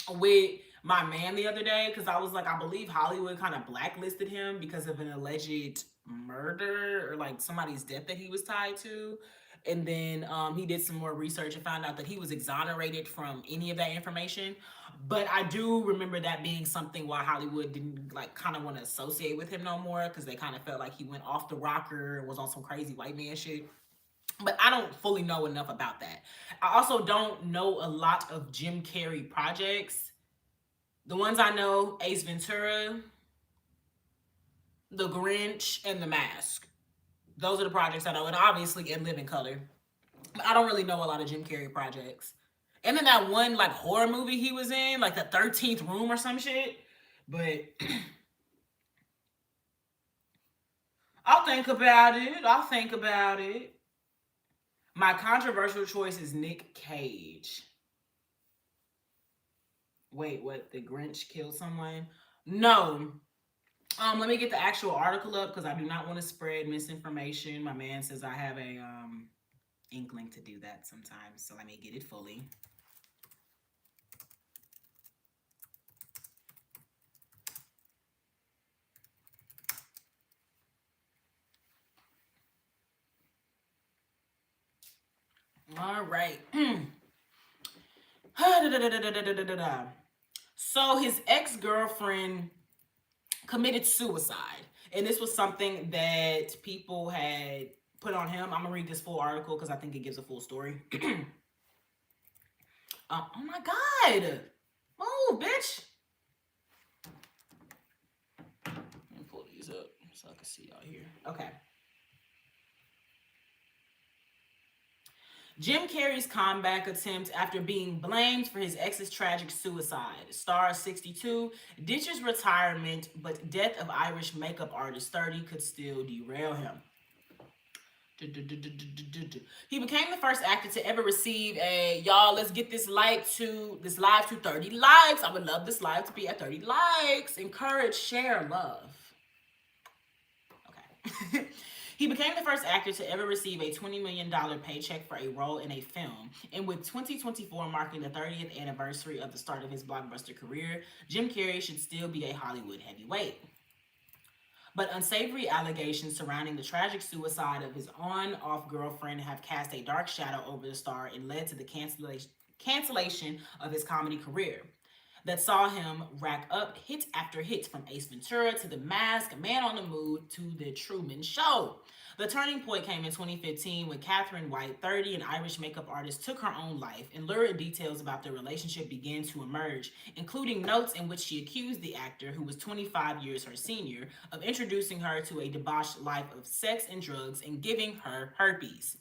with my man the other day, because I was like, I believe Hollywood kind of blacklisted him because of an alleged murder or like somebody's death that he was tied to. And then he did some more research and found out that he was exonerated from any of that information. But I do remember that being something why Hollywood didn't like kind of want to associate with him no more, because they kind of felt like he went off the rocker and was on some crazy white man shit. But I don't fully know enough about that. I also don't know a lot of Jim Carrey projects. The ones I know, Ace Ventura, The Grinch, and The Mask. Those are the projects I know. And obviously In Living Color. I don't really know a lot of Jim Carrey projects. And then that one like horror movie he was in, like The 13th Room or some shit. But I'll think about it. I'll think about it. My controversial choice is Nick Cage. Wait, what? The Grinch killed someone? No. Let me get the actual article up because I do not want to spread misinformation. My man says I have a inkling to do that sometimes, so let me get it fully. All right. So his ex-girlfriend committed suicide. And this was something that people had put on him. I'm going to read this full article because I think it gives a full story. Oh my God. Move, bitch. Let me pull these up so I can see y'all here. Okay. Jim Carrey's comeback attempt after being blamed for his ex's tragic suicide. Star 62 ditches retirement, but death of Irish makeup artist 30 could still derail him. He became the first actor to ever receive a, y'all, let's get this live to 30 likes. I would love this live to be at 30 likes. Encourage, share, love. Okay. He became the first actor to ever receive a $20 million paycheck for a role in a film. And with 2024 marking the 30th anniversary of the start of his blockbuster career, Jim Carrey should still be a Hollywood heavyweight. But unsavory allegations surrounding the tragic suicide of his on-off girlfriend have cast a dark shadow over the star and led to the cancellation of his comedy career. That saw him rack up hit after hit, from Ace Ventura to The Mask, Man on the Moon to The Truman Show. The turning point came in 2015 when Catherine White, 30, an Irish makeup artist, took her own life, and lurid details about their relationship began to emerge, including notes in which she accused the actor, who was 25 years her senior, of introducing her to a debauched life of sex and drugs and giving her herpes.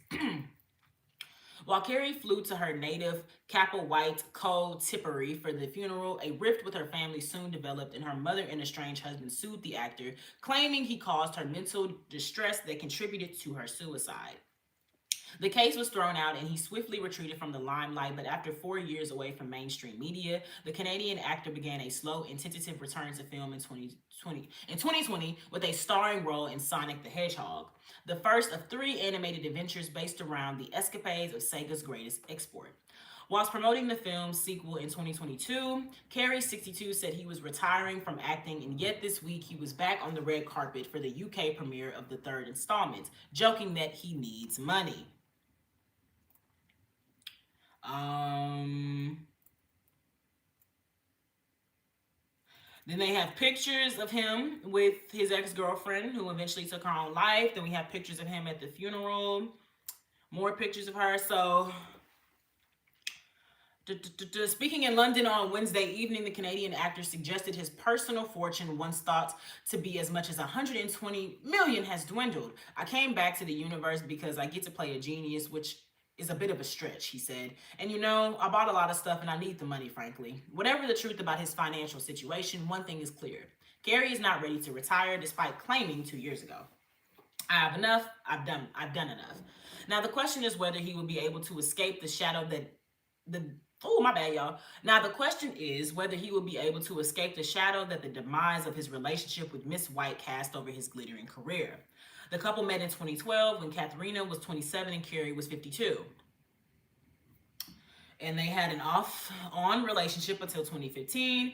While Carrie flew to her native Capel-White Coal Tipperary for the funeral, a rift with her family soon developed, and her mother and estranged husband sued the actor, claiming he caused her mental distress that contributed to her suicide. The case was thrown out and he swiftly retreated from the limelight, but after 4 years away from mainstream media, the Canadian actor began a slow and tentative return to film in 2020 with a starring role in Sonic the Hedgehog, the first of 3 animated adventures based around the escapades of Sega's greatest export. Whilst promoting the film's sequel in 2022, Carey, 62, said he was retiring from acting, and yet this week he was back on the red carpet for the UK premiere of the third installment, joking that he needs money. Then they have pictures of him with his ex-girlfriend who eventually took her own life. Then we have pictures of him at the funeral. More pictures of her. So, speaking in London on Wednesday evening, the Canadian actor suggested his personal fortune, once thought to be as much as 120 million, has dwindled. I came back to the universe because I get to play a genius, which is a bit of a stretch, he said. And you know, I bought a lot of stuff and I need the money, frankly. Whatever the truth about his financial situation, one thing is clear. Carey is not ready to retire, despite claiming 2 years ago, I have enough, I've done enough. Now the question is whether he will be able to escape the shadow that Now the question is whether he will be able to escape the shadow that the demise of his relationship with Miss White cast over his glittering career. The couple met in 2012 when Katharina was 27 and Carey was 52. And they had an off-on relationship until 2015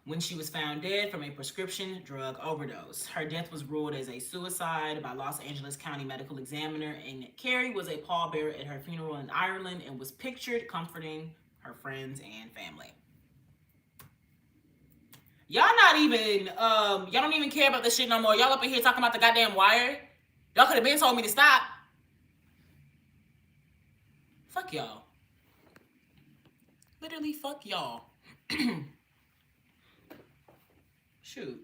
when she was found dead from a prescription drug overdose. Her death was ruled as a suicide by Los Angeles County Medical Examiner, and Carey was a pallbearer at her funeral in Ireland and was pictured comforting her friends and family. Y'all not even, y'all don't even care about this shit no more. Y'all up in here talking about the goddamn Wire. Y'all could have been told me to stop. Fuck y'all. Literally, fuck y'all. Shoot.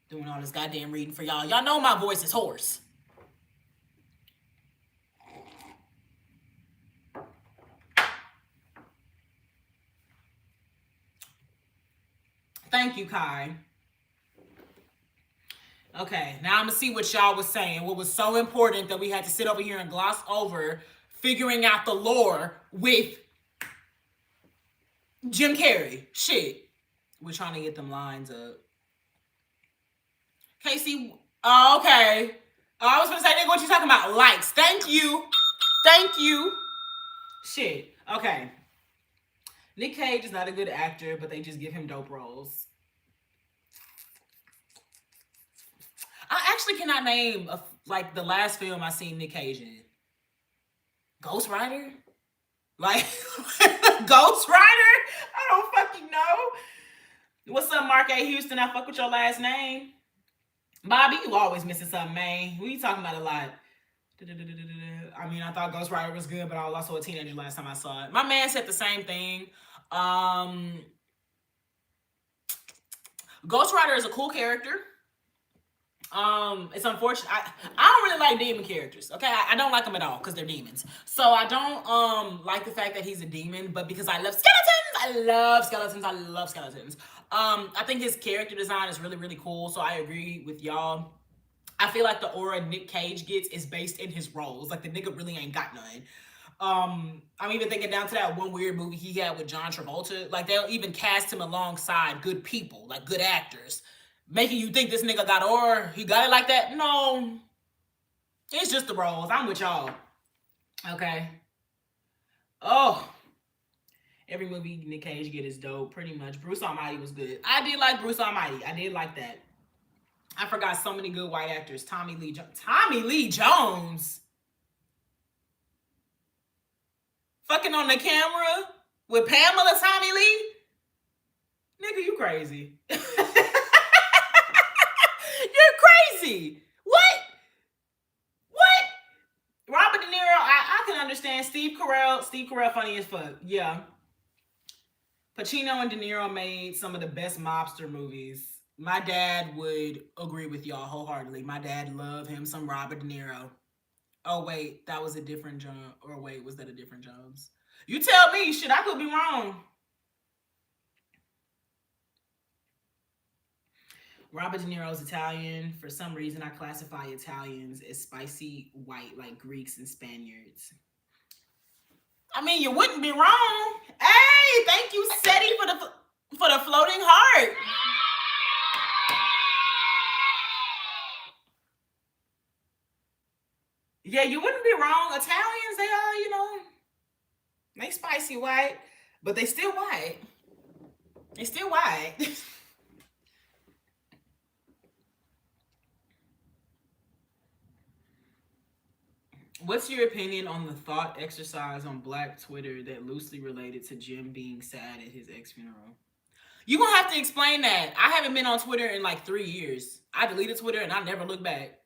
Doing all this goddamn reading for y'all. Y'all know my voice is hoarse. Thank you, Kai. Okay, now I'm going to see what y'all was saying. What was so important that we had to sit over here and gloss over figuring out the lore with Jim Carrey. Shit. We're trying to get them lines up. Casey, oh, okay. Oh, I was going to say, nigga, what you talking about? Likes. Thank you. Thank you. Shit. Okay. Nick Cage is not a good actor, but they just give him dope roles. I actually cannot name like the last film I seen Nick Cage in. Ghost Rider? Like, Ghost Rider? I don't fucking know. What's up, Mark A. Houston? I fuck with your last name. Bobby, you always missing something, man. We talking about a lot. I mean, I thought Ghost Rider was good, but I was also a teenager last time I saw it. My man said the same thing. Ghost Rider is a cool character. It's unfortunate. I don't really like demon characters. Okay, I don't like them at all because they're demons. So I don't like the fact that he's a demon, but because I love skeletons. I think his character design is really, really cool. So I agree with y'all. I feel like the aura Nick Cage gets is based in his roles. Like the nigga really ain't got none. I'm even thinking down to that one weird movie he had with John Travolta. Like they'll even cast him alongside good people, like good actors, making you think this nigga got aura. He got it like that? No. It's just the roles. I'm with y'all. Okay. Oh. Every movie Nick Cage get is dope, pretty much. Bruce Almighty was good. I did like Bruce Almighty. I did like that. I forgot so many good white actors. Tommy Lee Jones. Fucking on the camera with Pamela Tommy Lee? Nigga, you crazy. You're crazy. What? Robert De Niro, I can understand. Steve Carell funny as fuck. Yeah. Pacino and De Niro made some of the best mobster movies. My dad would agree with y'all wholeheartedly. My dad loved him some Robert De Niro. Oh wait, that was a different Jones. Or wait, was that a different Jones? You tell me. Shit, I could be wrong. Robert De Niro's Italian. For some reason, I classify Italians as spicy white, like Greeks and Spaniards. I mean, you wouldn't be wrong. Hey, thank you, Seti, for the floating heart. Yeah, you wouldn't be wrong. Italians, they are, they spicy white, but they still white. They still white. What's your opinion on the thought exercise on Black Twitter that loosely related to Jim being sad at his ex funeral? You gonna have to explain that. I haven't been on Twitter in like 3 years. I deleted Twitter and I never looked back.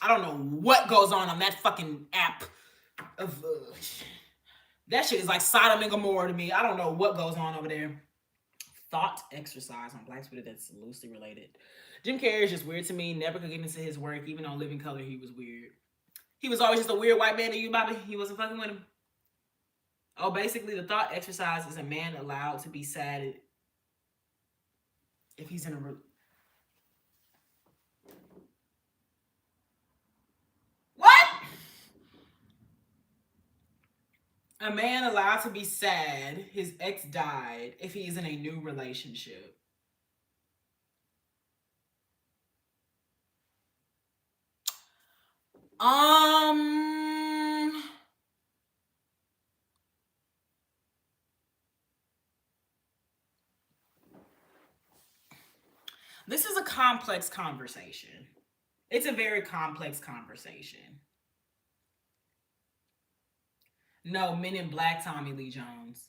I don't know what goes on that fucking app. Of that shit is like Sodom and Gomorrah to me. I don't know what goes on over there. Thought exercise on Black Twitter that's loosely related. Jim Carrey is just weird to me. Never could get into his work. Even on Living Color, he was weird. He was always just a weird white man to you, Bobby. He wasn't fucking with him. Oh, basically, the thought exercise is a man allowed to be sad if he's in a... What? A man allowed to be sad his ex died if he is in a new relationship. This is a complex conversation. It's a very complex conversation. No, Men in Black, Tommy Lee Jones.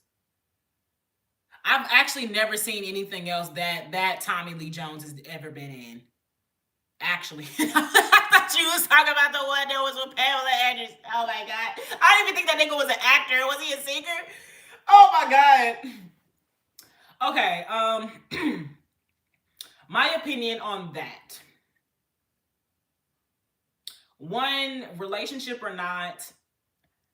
I've actually never seen anything else that Tommy Lee Jones has ever been in. Actually, I thought you was talking about the one that was with Pamela Anderson. Oh my god, I didn't even think that nigga was an actor. Was he a singer? Oh my god. Okay. My opinion on that. One, relationship or not,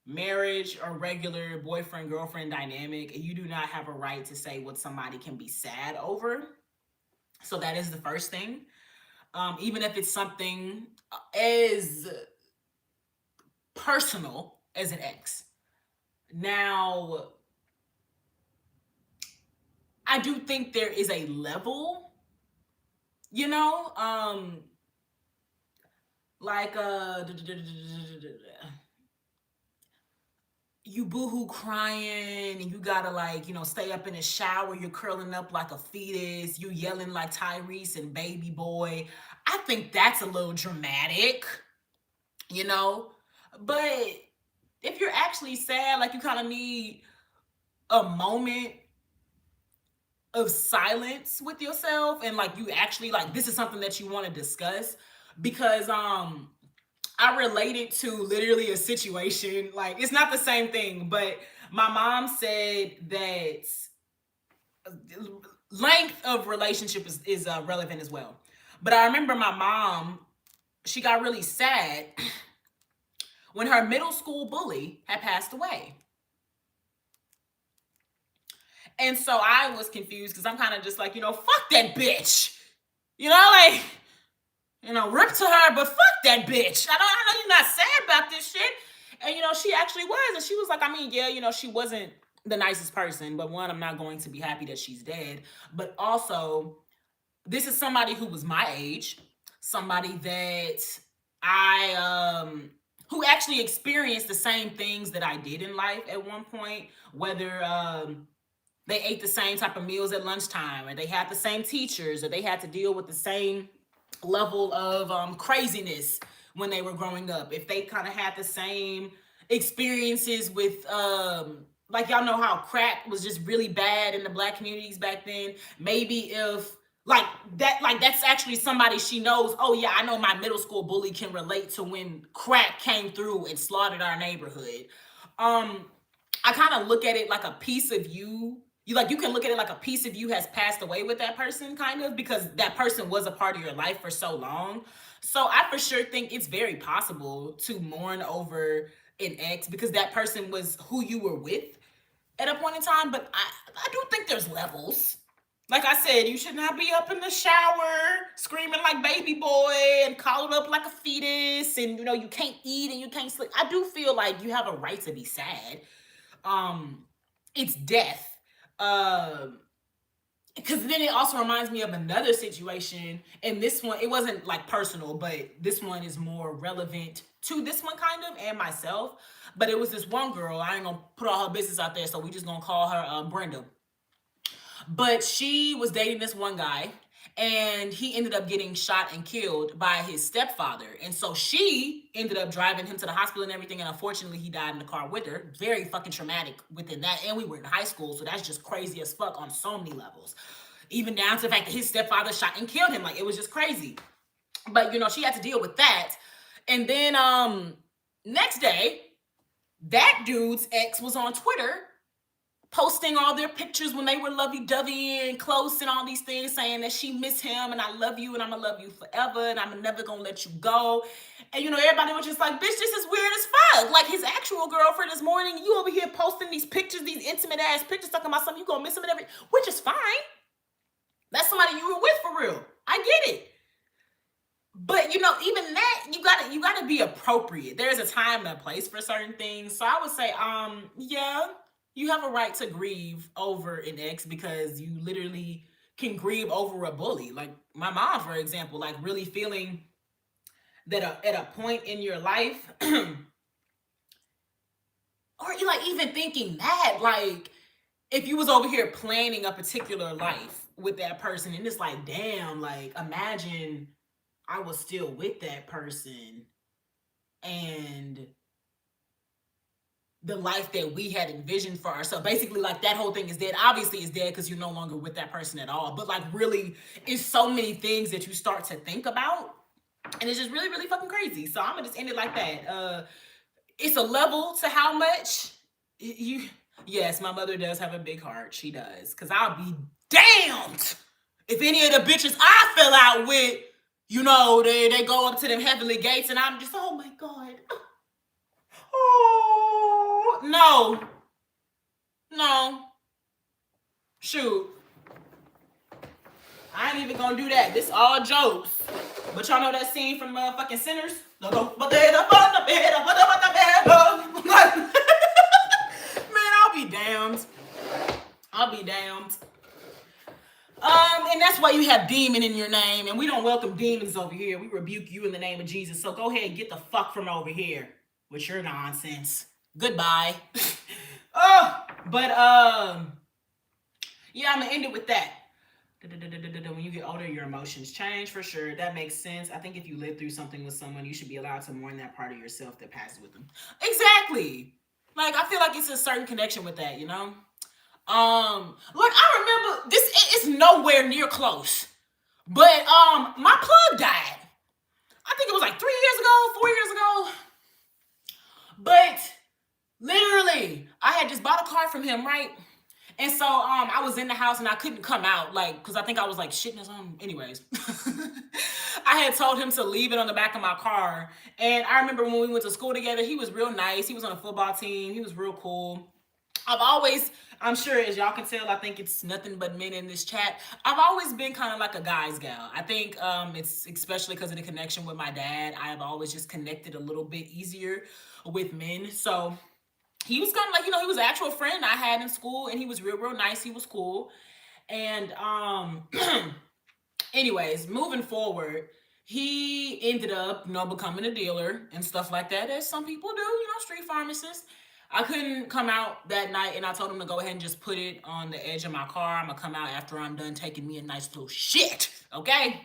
marriage or regular boyfriend-girlfriend dynamic, you do not have a right to say what somebody can be sad over. So that is the first thing. Even if it's something as personal as an ex. Now, I do think there is a level, like you boohoo crying and you gotta stay up in the shower, you're curling up like a fetus, you yelling like Tyrese and Baby Boy. I think that's a little dramatic, but if you're actually sad, like you kind of need a moment of silence with yourself and like you actually this is something that you want to discuss, because I related to literally a situation, like it's not the same thing, but my mom said that length of relationship is relevant as well. But I remember my mom, she got really sad when her middle school bully had passed away. And so I was confused because I'm kind of just like, fuck that bitch. Rip to her, but fuck that bitch. I know you're not sad about this shit. And, she actually was. And she was like, she wasn't the nicest person. But one, I'm not going to be happy that she's dead. But also, this is somebody who was my age. Somebody that who actually experienced the same things that I did in life at one point. Whether they ate the same type of meals at lunchtime, or they had the same teachers, or they had to deal with the same level of craziness when they were growing up. If they kind of had the same experiences with like y'all know how crack was just really bad in the Black communities back then. Maybe if that's actually somebody she knows. Oh yeah, I know my middle school bully can relate to when crack came through and slaughtered our neighborhood. I kind of look at it like a piece of you You can look at it like a piece of you has passed away with that person, kind of, because that person was a part of your life for so long. So I for sure think it's very possible to mourn over an ex because that person was who you were with at a point in time. But I do think there's levels. Like I said, you should not be up in the shower screaming like baby boy and coddled up like a fetus, and you can't eat and you can't sleep. I do feel like you have a right to be sad. Um, it's death. Because then it also reminds me of another situation, and this one, it wasn't like personal, but this one is more relevant to this one kind of and myself. But it was this one girl. I ain't gonna put all her business out there, so we just gonna call her Brenda. But she was dating this one guy, and he ended up getting shot and killed by his stepfather. And so she ended up driving him to the hospital and everything. And unfortunately, he died in the car with her. Very fucking traumatic within that. And we were in high school, so that's just crazy as fuck on so many levels. Even down to the fact that his stepfather shot and killed him. Like, it was just crazy. But she had to deal with that. And then next day, that dude's ex was on Twitter posting all their pictures when they were lovey-dovey and close and all these things, saying that she missed him and I love you and I'm gonna love you forever and I'm never gonna let you go. And everybody was just like, bitch, this is weird as fuck. Like, his actual girlfriend this morning, you over here posting these pictures, these intimate ass pictures, talking about something you gonna miss him and everything, which is fine. That's somebody you were with for real. I get it. But even that, you gotta be appropriate. There's a time and a place for certain things. So I would say, yeah, you have a right to grieve over an ex because you literally can grieve over a bully. Like my mom, for example, like really feeling that at a point in your life, or like even thinking that, like if you was over here planning a particular life with that person, and it's like, damn, like imagine I was still with that person and the life that we had envisioned for ourselves. Basically, like that whole thing is dead. Obviously, it's dead because you're no longer with that person at all. But like, really, it's so many things that you start to think about, and it's just really, really fucking crazy. So I'm gonna just end it like that. It's a level to how much you. Yes, my mother does have a big heart. She does. Cause I'll be damned if any of the bitches I fell out with, they go up to them heavenly gates, and I'm just, oh my God. Oh, no. Shoot. I ain't even gonna do that. This all jokes. But y'all know that scene from fucking Sinners? Man, I'll be damned. And that's why you have demon in your name, and we don't welcome demons over here. We rebuke you in the name of Jesus. So go ahead and get the fuck from over here with your nonsense. Goodbye. But yeah, I'm gonna end it with that. When you get older, your emotions change for sure. That makes sense. I think if you live through something with someone, you should be allowed to mourn that part of yourself that passed with them. Exactly. Like I feel like it's a certain connection with that, Like I remember this is nowhere near close. But my plug died. I think it was like 3 years ago, 4 years ago. But literally, I had just bought a car from him, right? And so I was in the house and I couldn't come out, like, because I think I was like shitting or something. Anyways, I had told him to leave it on the back of my car. And I remember when we went to school together, he was real nice. He was on a football team. He was real cool. I'm sure as y'all can tell, I think it's nothing but men in this chat. I've always been kind of like a guy's gal. I think it's especially because of the connection with my dad. I have always just connected a little bit easier with men. So he was kind of like, he was an actual friend I had in school, and he was real, real nice. He was cool. And anyways, moving forward, he ended up, becoming a dealer and stuff like that, as some people do, street pharmacists. I couldn't come out that night, and I told him to go ahead and just put it on the edge of my car. I'm gonna come out after I'm done taking me a nice little shit, okay?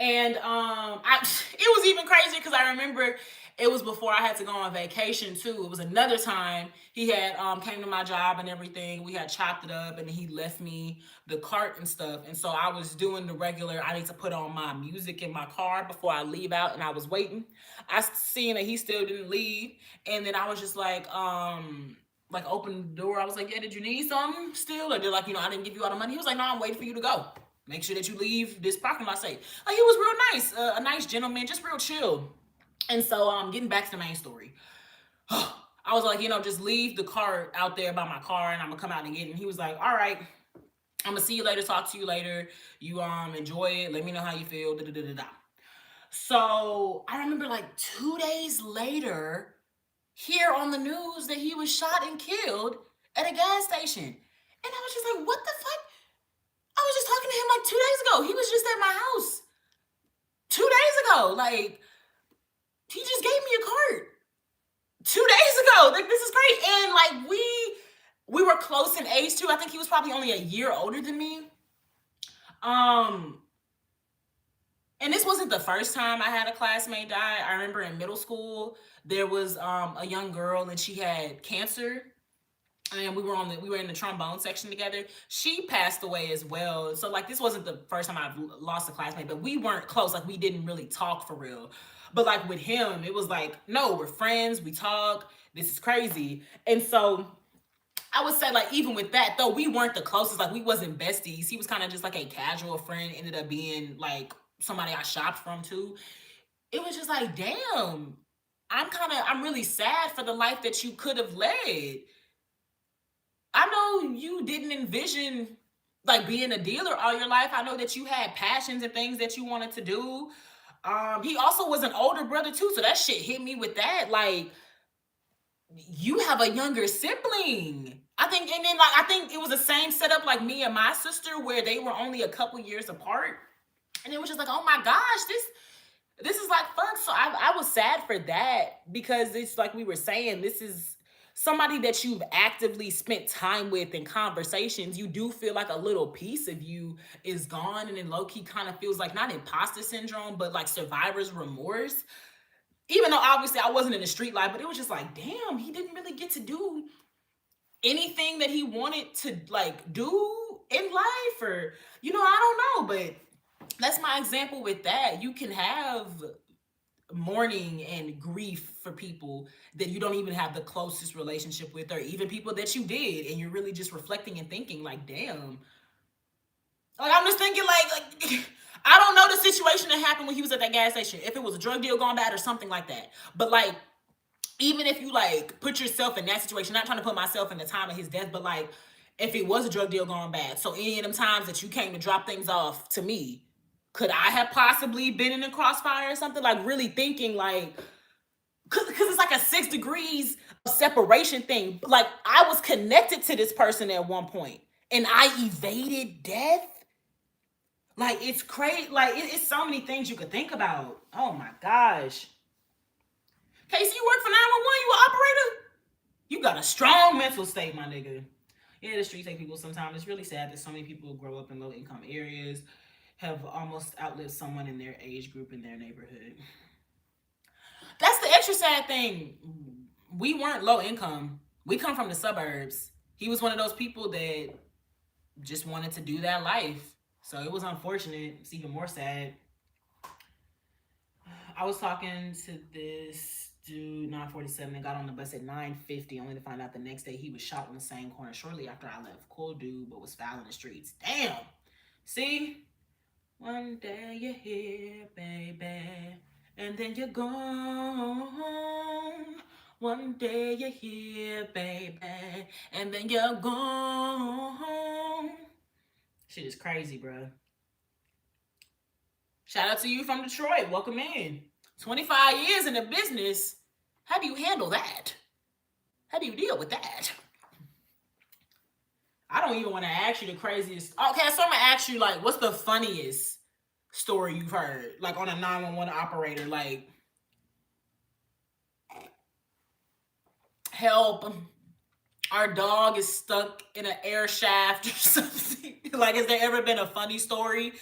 And it was even crazier because I remember it was before I had to go on vacation too. It was another time he had came to my job and everything. We had chopped it up, and he left me the cart and stuff. And so I was doing the regular, I need to put on my music in my car before I leave out, and I was waiting. I seen that he still didn't leave, and then I was just like, like opened the door. I was like, yeah, did you need something still? Or did like, I didn't give you all the money. He was like, no, I'm waiting for you to go. Make sure that you leave this parking lot safe. Like, he was real nice, a nice gentleman, just real chill. And so, getting back to the main story. I was like, just leave the car out there by my car and I'm gonna come out and get it. And he was like, all right, I'm gonna see you later, talk to you later. You enjoy it. Let me know how you feel. Da, da, da, da, da. So I remember like 2 days later, hear on the news that he was shot and killed at a gas station. And I was just like, what the fuck? I was just talking to him like 2 days ago. He was just at my house 2 days ago. Like, he just gave me a card 2 days ago. Like, this is great. And like, we were close in age too. I think he was probably only a year older than me. And this wasn't the first time I had a classmate die. I remember in middle school, there was a young girl and she had cancer. And we were in the trombone section together. She passed away as well. So like, this wasn't the first time I've lost a classmate, but we weren't close. Like, we didn't really talk for real. But like with him, it was like, no, we're friends. We talk. This is crazy. And so I would say, like, even with that, though, we weren't the closest. Like, we wasn't besties. He was kind of just like a casual friend. Ended up being like somebody I shopped from too. It was just like, damn, I'm really sad for the life that you could have led. I know you didn't envision like being a dealer all your life. I know that you had passions and things that you wanted to do. He also was an older brother too, so that shit hit me with that. Like, you have a younger sibling. I think it was the same setup like me and my sister, where they were only a couple years apart. And it was just like, oh my gosh, this is like fuck. So I was sad for that, because it's like we were saying, this is somebody that you've actively spent time with in conversations. You do feel like a little piece of you is gone, and then low-key kind of feels like not imposter syndrome, but like survivor's remorse. Even though obviously I wasn't in the street life, but it was just like, damn, he didn't really get to do anything that he wanted to like do in life, or I don't know. But that's my example with that. You can have mourning and grief for people that you don't even have the closest relationship with, or even people that you did, and you're really just reflecting and thinking like, damn. Like, I'm just thinking like I don't know the situation that happened when he was at that gas station, if it was a drug deal gone bad or something like that. But like, even if you like put yourself in that situation, not trying to put myself in the time of his death, but like, if it was a drug deal gone bad, so any of them times that you came to drop things off to me, could I have possibly been in a crossfire or something? Like, really thinking like, because it's like a 6 degrees of separation thing. Like, I was connected to this person at one point and I evaded death. Like, it's crazy. Like, it's so many things you could think about. Oh my gosh. Casey, you work for 911, you an operator? You got a strong mental state, my nigga. Yeah, the streets take people sometimes. It's really sad that so many people grow up in low income areas, have almost outlived someone in their age group in their neighborhood. That's the extra sad thing. We weren't low income. We come from the suburbs. He was one of those people that just wanted to do that life. So it was unfortunate. It's even more sad. I was talking to this dude, 9:47, and got on the bus at 9:50, only to find out the next day he was shot in the same corner shortly after I left. Cool dude, but was foul in the streets. Damn. See? One day you're here, baby, and then you're gone. One day you're here, baby, and then you're gone. Shit is crazy, bro. Shout out to you from Detroit. Welcome in. 25 years in the business. How do you handle that? How do you deal with that? I don't even want to ask you the craziest. Okay, so I'm going to ask you, like, what's the funniest story you've heard? Like, on a 911 operator, like, help, our dog is stuck in an air shaft or something. Like, has there ever been a funny story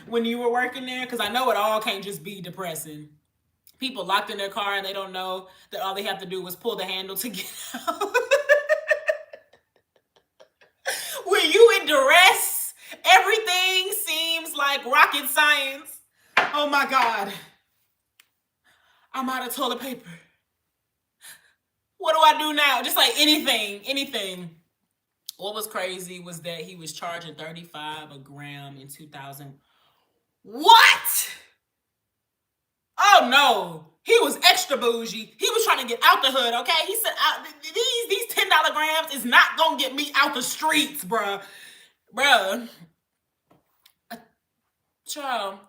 when you were working there? Because I know it all can't just be depressing. People locked in their car and they don't know that all they have to do is pull the handle to get out. When you in duress, everything seems like rocket science. Oh my God. I'm out of toilet paper. What do I do now? Just like anything. What was crazy was that he was charging 35 a gram in 2000. What? Oh no. He was extra bougie. He was trying to get out the hood, okay? He said, these $10 grams is not gonna get me out the streets, bruh. Child,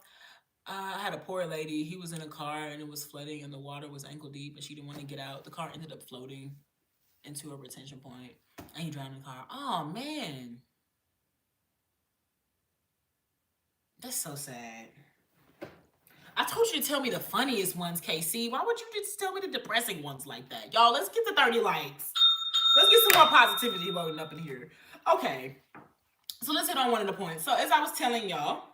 I had a poor lady. He was in a car and it was flooding and the water was ankle deep and she didn't want to get out. The car ended up floating into a retention point and he drowned in the car. Oh, man. That's so sad. I told you to tell me the funniest ones, KC. Why would you just tell me the depressing ones like that? Y'all, let's get to 30 likes. Let's get some more positivity loading up in here. Okay. So let's hit on one of the points. So as I was telling y'all,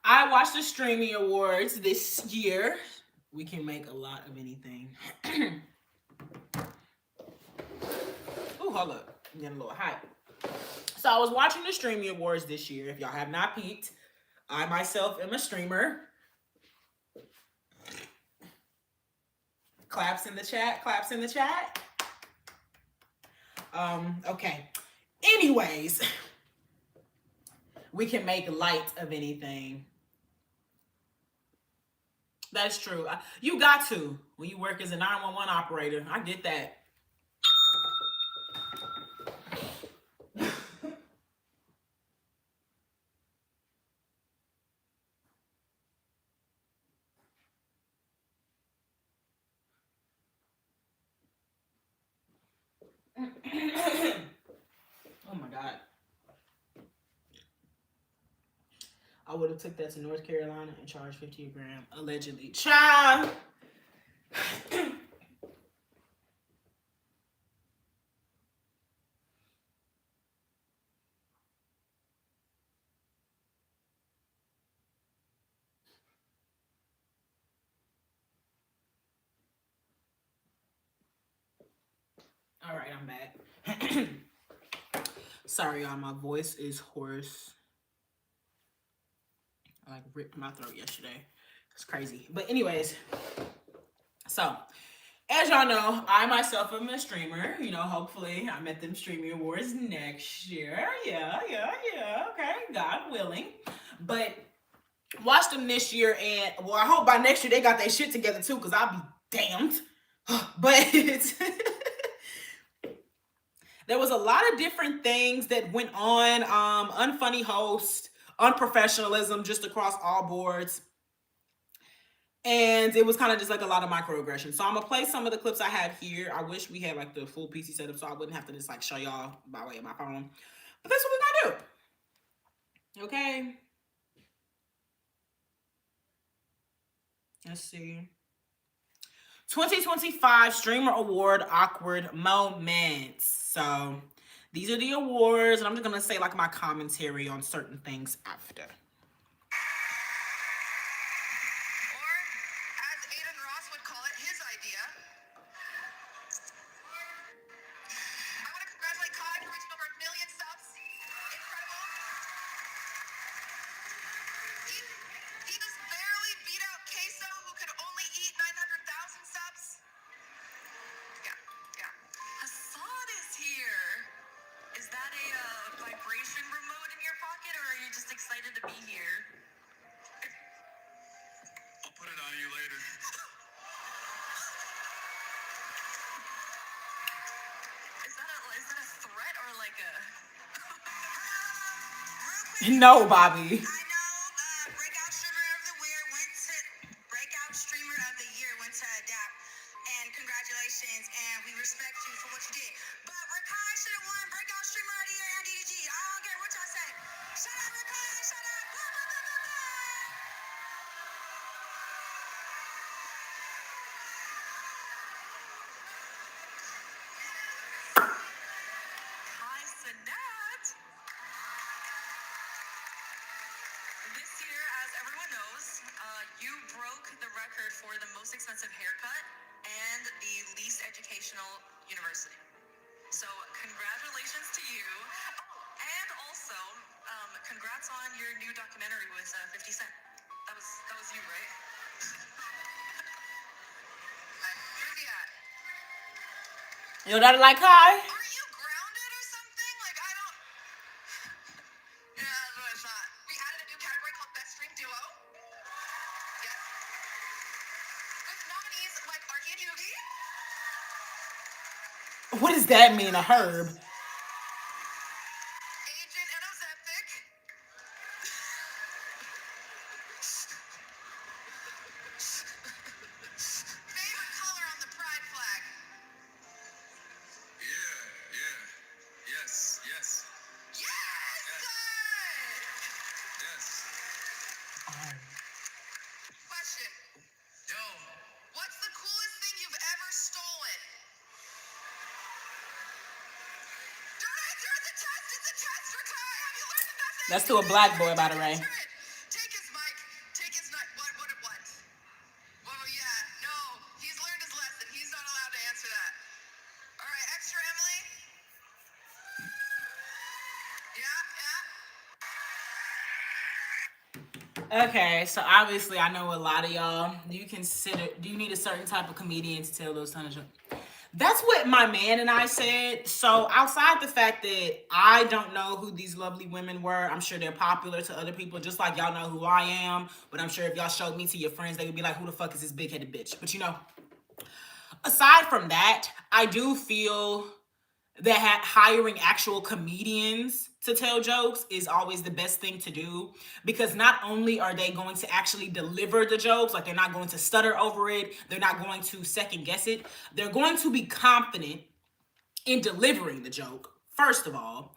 I watched the Streaming Awards this year. We can make a lot of anything. Ooh, hold up. I'm getting a little hot. So I was watching the Streaming Awards this year. If y'all have not peeked, I myself am a streamer. Claps in the chat. Claps in the chat. Okay. Anyways, we can make light of anything. That's true. You got to when you work as a 911 operator. I get that. Oh my God. I would have took that to North Carolina and charged $50 a gram, allegedly. Child. All right, I'm back. Sorry, y'all. My voice is hoarse. I like ripped my throat yesterday. It's crazy. But anyways, so as y'all know, I myself am a streamer. You know, hopefully I'm at them Streaming Awards next year. Yeah. Okay, God willing. But watched them this year, and well, I hope by next year they got their shit together too, because I'll be damned. But there was a lot of different things that went on. Unfunny host, unprofessionalism just across all boards. And it was kind of just like a lot of microaggression. So I'm gonna play some of the clips I have here. I wish we had like the full PC setup so I wouldn't have to just like show y'all by way of my phone. But that's what we're gonna do. Okay. Let's see. 2025 Streamer Award Awkward Moments. So these are the awards, and I'm just gonna say like my commentary on certain things after. No, Bobby. Breakout Streamer of the Year went to Adapt, and congratulations, and we respect you for what you did. But Rakai should have won Breakout Streamer of the Year and DDG. I don't care what y'all say. Shut up, Rakai! Shut up! Blah, blah, blah, blah, blah. Kai Cenat. This year, as everyone knows, you broke the record for the most expensive haircut and the least educational university. So congratulations to you. Oh, and also, congrats on your new documentary with 50 Cent. That was you, right? Trivia. Yo, that like hi? Are you grounded or something? Like, I don't... Yeah, that's what I thought. We added a new category called Best Stream Duo. Yes. With nominees like Arky and Yugi. What does that mean, a herb? Agent and Ozempic. Favorite color on the pride flag. Yes. Yes! Yes. Good! Question. Yo. What's the coolest thing you've ever stolen? Don't answer it's a test! It's a test for Kai! Have you learned nothing? That's to a black boy, by the way. Take his mic. Take his mic. What? Well, yeah, no. He's learned his lesson. He's not allowed to answer that. All right, extra Emily? Yeah? Okay, so obviously I know a lot of y'all, do you need a certain type of comedian to tell those kind of jokes? That's what my man and I said. So outside the fact that I don't know who these lovely women were, I'm sure they're popular to other people, just like y'all know who I am. But I'm sure if y'all showed me to your friends, they would be like, who the fuck is this big-headed bitch? But you know, aside from that, I do feel that hiring actual comedians to tell jokes is always the best thing to do, because not only are they going to actually deliver the jokes, like they're not going to stutter over it, they're not going to second guess it, they're going to be confident in delivering the joke. First of all,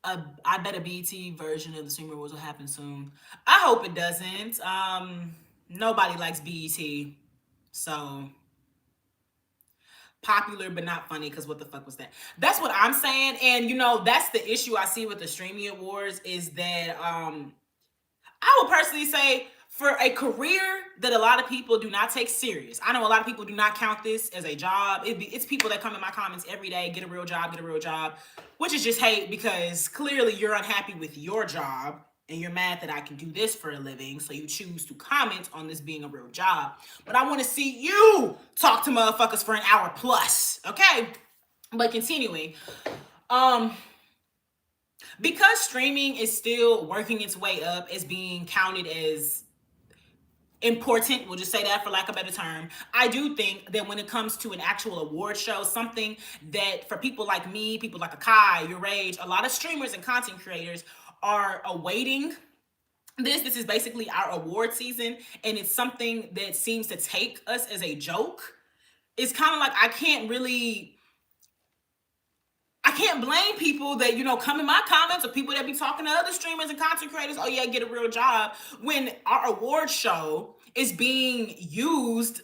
I bet a BT version of the Streamer Wars will happen soon. I hope it doesn't. Nobody likes BET, so popular but not funny, because what the fuck was that? That's what I'm saying. And you know, that's the issue I see with the Streaming Awards, is that I would personally say, for a career that a lot of people do not take serious, I know a lot of people do not count this as a job. It's people that come in my comments every day, get a real job, which is just hate, because clearly you're unhappy with your job and you're mad that I can do this for a living, so you choose to comment on this being a real job. But I want to see you talk to motherfuckers for an hour plus, okay? But continuing, because streaming is still working its way up as being counted as important, we'll just say that for lack of a better term, I do think that when it comes to an actual award show, something that for people like me, people like Akai, Your Rage, a lot of streamers and content creators are awaiting this is basically our award season, and it's something that seems to take us as a joke. It's kind of like I can't blame people that, you know, come in my comments, or people that be talking to other streamers and content creators, oh yeah, get a real job, when our award show is being used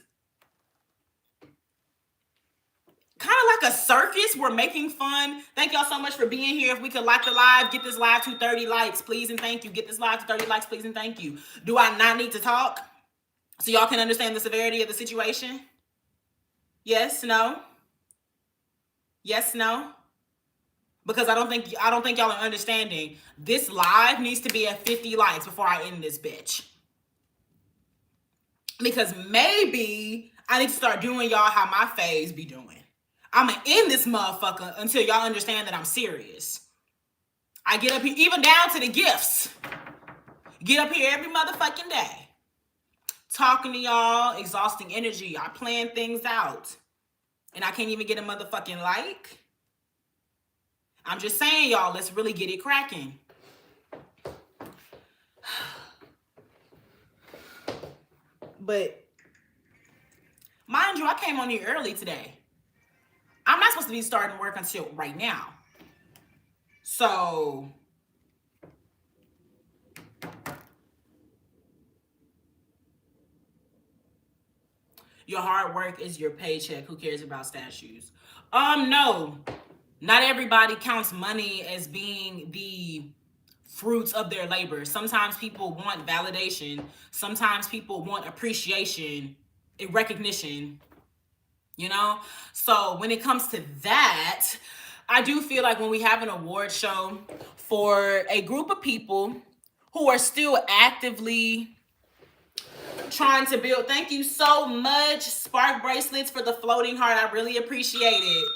kind of like a circus. We're making fun. Thank y'all so much for being here. If we could like the live, get this live to 30 likes, please and thank you. Get this live to 30 likes, please and thank you. Do I not need to talk so y'all can understand the severity of the situation? Yes, no? Yes, no? Because I don't think y'all are understanding. This live needs to be at 50 likes before I end this bitch. Because maybe I need to start doing y'all how my faves be doing. I'ma end this motherfucker until y'all understand that I'm serious. I get up here, even down to the gifts. Get up here every motherfucking day, talking to y'all, exhausting energy. I plan things out, and I can't even get a motherfucking like. I'm just saying, y'all, let's really get it cracking. But mind you, I came on here early today. I'm not supposed to be starting work until right now. So your hard work is your paycheck. Who cares about statues? No. Not everybody counts money as being the fruits of their labor. Sometimes people want validation. Sometimes people want appreciation, recognition, you know? So when it comes to that, I do feel like when we have an award show for a group of people who are still actively trying to build. Thank you so much, Spark Bracelets, for the floating heart. I really appreciate it.